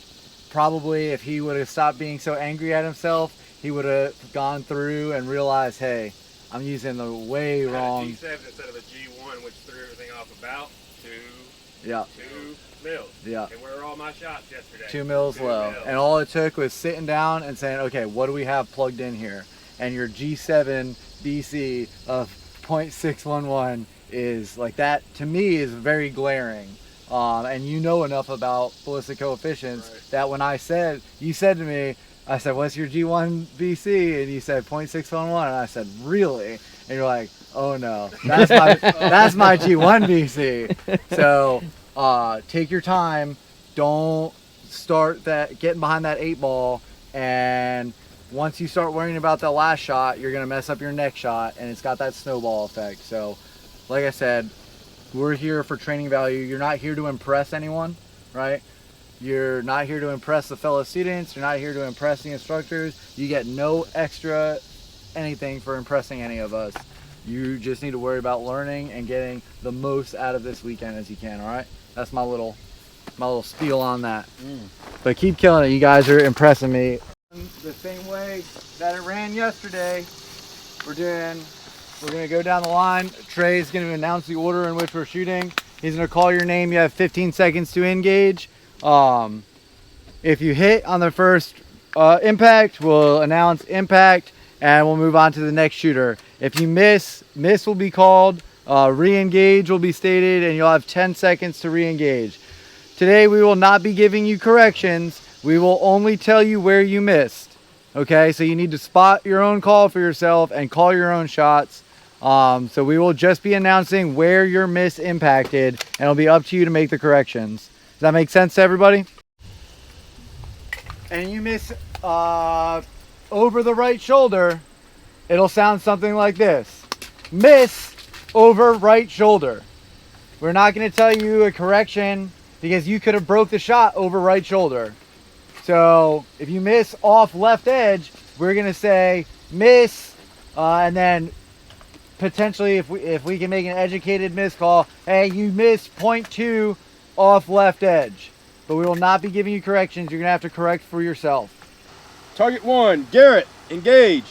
probably if he would have stopped being so angry at himself, he would have gone through and realized, hey, I'm using the way wrong. G7 instead of a G1, which threw everything off about 2 mils. Yeah. And where were all my shots yesterday? 2 mils low. And all it took was sitting down and saying, okay, what do we have plugged in here? And your G7 BC of 0.611 is like that, to me, is very glaring. And you know enough about ballistic coefficients that when you said to me, I said, what's your G1 BC? And you said 0.611. And I said, really? And you're like, oh no, that's my, that's my G1 BC. So take your time. Don't start getting behind that 8 ball. And once you start worrying about the last shot, you're going to mess up your next shot. And it's got that snowball effect. So like I said, we're here for training value. You're not here to impress anyone, right? You're not here to impress the fellow students. You're not here to impress the instructors. You get no extra anything for impressing any of us. You just need to worry about learning and getting the most out of this weekend as you can, all right? That's my little spiel on that. But keep killing it. You guys are impressing me. The same way that it ran yesterday, we're going to go down the line. Trey's going to announce the order in which we're shooting. He's going to call your name. You have 15 seconds to engage. If you hit on the first impact, we'll announce impact and we'll move on to the next shooter. If you miss will be called, re-engage will be stated, and you'll have 10 seconds to re-engage. Today we will not be giving you corrections. We will only tell you where you missed. Okay, so you need to spot your own call for yourself and call your own shots. So we will just be announcing where your miss impacted, and it'll be up to you to make the corrections. Does that make sense to everybody? And you miss over the right shoulder, it'll sound something like this. Miss over right shoulder. We're not going to tell you a correction because you could have broke the shot over right shoulder. So if you miss off left edge, we're going to say miss, and then potentially if we can make an educated miss call, hey, you missed 0.2 off left edge. But we will not be giving you corrections. You're going to have to correct for yourself. Target 1, Garrett, engage.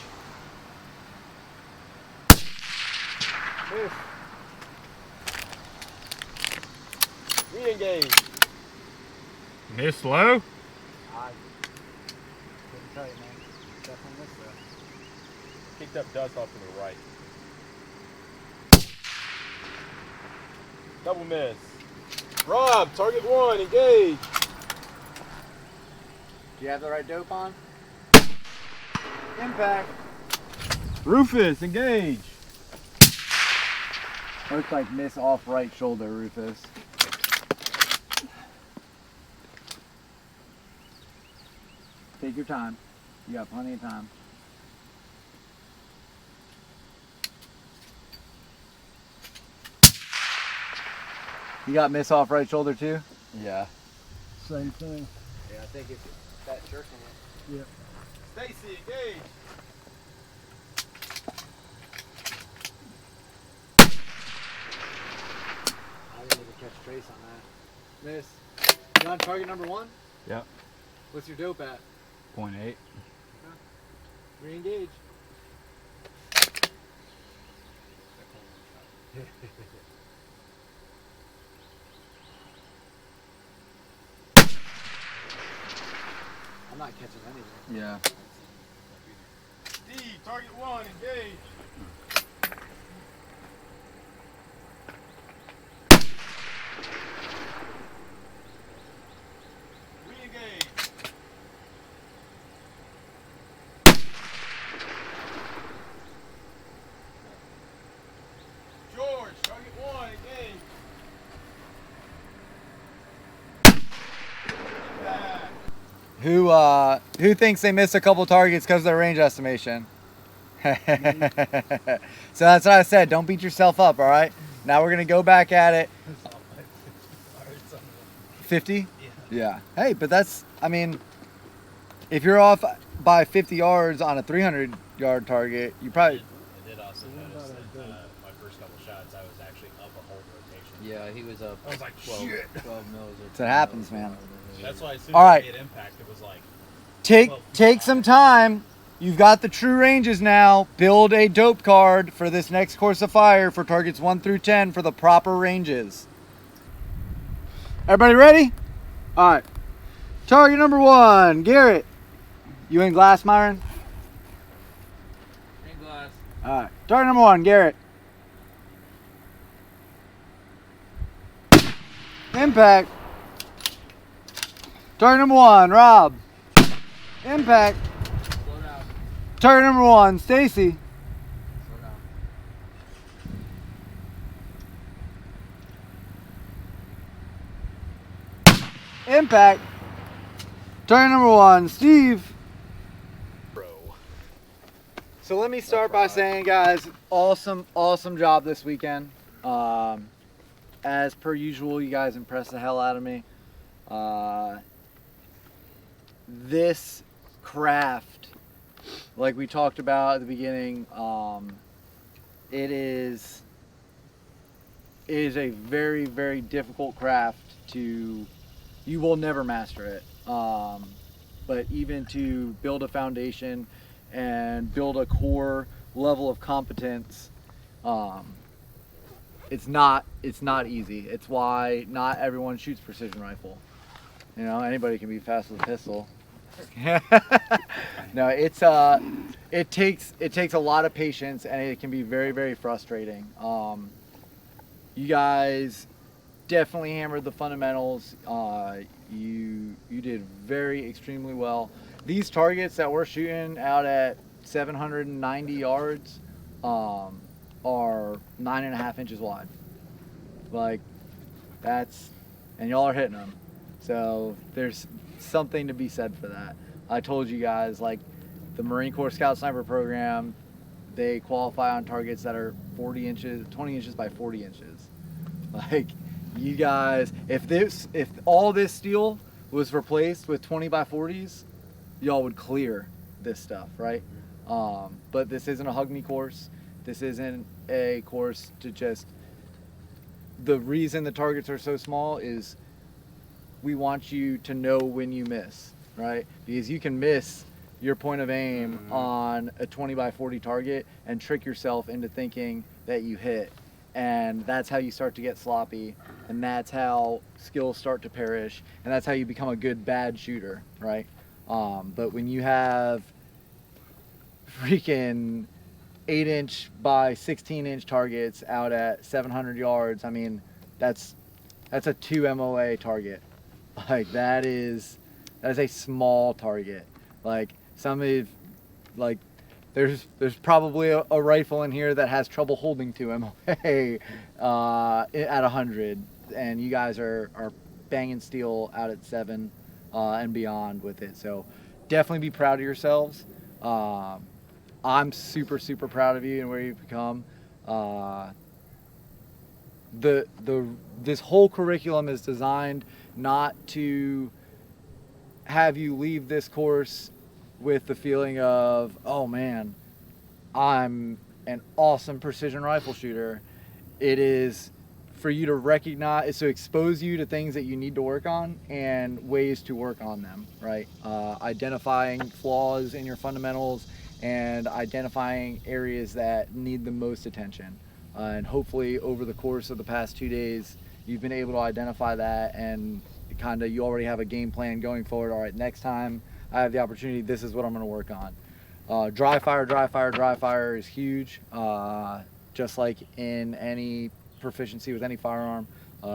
Re-engage. Miss low? Couldn't tell you, man. Definitely missed though. Kicked up dust off to the right. Double miss. Rob, target 1, engage. Do you have the right dope on? Impact. Rufus, engage. Looks like miss off right shoulder, Rufus. Take your time. You got plenty of time. You got miss off right shoulder too? Yeah. Same thing. Yeah, I think it's that jerking it. Yeah. Stacy, engage. I didn't even catch trace on that. Miss. You on target number 1? Yep. What's your dope at? 0.8. Re-engage. I'm not catching anything. Yeah. D, target 1, engage. Re-engage. George, target 1, engage. Impact. Who thinks they missed a couple targets because of their range estimation? So that's what I said. Don't beat yourself up, all right? Now we're going to go back at it. 50? Yeah. Hey, but that's, I mean, if you're off by 50 yards on a 300-yard target, you probably... I did also notice that my first couple shots, I was actually up a whole rotation. Yeah, he was up. I was like, 12 mils. So it happens, man. That's why as soon All as right. I hit impact, it was like... Take some time. You've got the true ranges now. Build a dope card for this next course of fire for targets 1 through 10 for the proper ranges. Everybody ready? All right. Target number 1, Garrett. You in glass, Myron? In glass. All right. Target number 1, Garrett. Impact. Target number 1, Rob. Impact. Slow down. Target number 1, Stacy. Slow down. Impact. Target number 1, Steve. So let me start by saying, guys, awesome job this weekend. As per usual, you guys impressed the hell out of me. This craft, like we talked about at the beginning, it is a very, very difficult craft to, you will never master it. But even to build a foundation and build a core level of competence, it's not easy. It's why not everyone shoots precision rifle. You know, anybody can be fast with a pistol. No, it takes a lot of patience, and it can be very, very frustrating. You guys definitely hammered the fundamentals. You did extremely well. These targets that we're shooting out at 790 yards are 9.5 inches wide. Like, that's, and y'all are hitting them. So there's something to be said for that. I told you guys, like, the Marine Corps Scout Sniper program, they qualify on targets that are 20 inches by 40 inches. Like, you guys, if all this steel was replaced with 20 by 40s, y'all would clear this stuff, right? But this isn't a hug me course. This isn't a course to just, the reason the targets are so small is we want you to know when you miss, right? Because you can miss your point of aim on a 20 by 40 target and trick yourself into thinking that you hit. And that's how you start to get sloppy, and that's how skills start to perish, and that's how you become a good bad shooter, right? But when you have freaking 8-inch by 16-inch targets out at 700 yards, I mean, that's a 2 MOA target. Like, that is a small target. Like, there's probably a rifle in here that has trouble holding 2 MOA at 100, and you guys are banging steel out at 7 and beyond with it. So definitely be proud of yourselves. I'm super proud of you and where you've become. This whole curriculum is designed not to have you leave this course with the feeling of, oh man, I'm an awesome precision rifle shooter. It is for you to recognize, it's to expose you to things that you need to work on and ways to work on them, right? Identifying flaws in your fundamentals and identifying areas that need the most attention. And hopefully over the course of the past 2 days, you've been able to identify that, and kind of you already have a game plan going forward. All right, next time I have the opportunity, this is what I'm going to work on. Dry fire is huge. Just like in any proficiency with any firearm,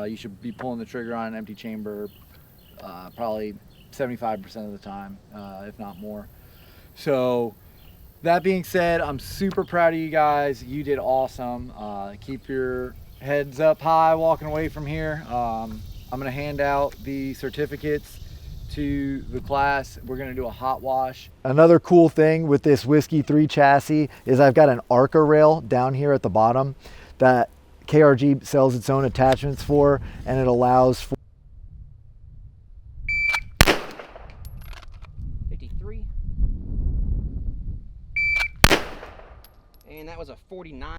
you should be pulling the trigger on an empty chamber probably 75% of the time, if not more. So that being said, I'm super proud of you guys. You did awesome. Keep your heads up high walking away from here. I'm going to hand out the certificates to the class. We're gonna do a hot wash. Another cool thing with this Whiskey 3 chassis is I've got an ARCA rail down here at the bottom that KRG sells its own attachments for, and it allows for 53. And that was a 49.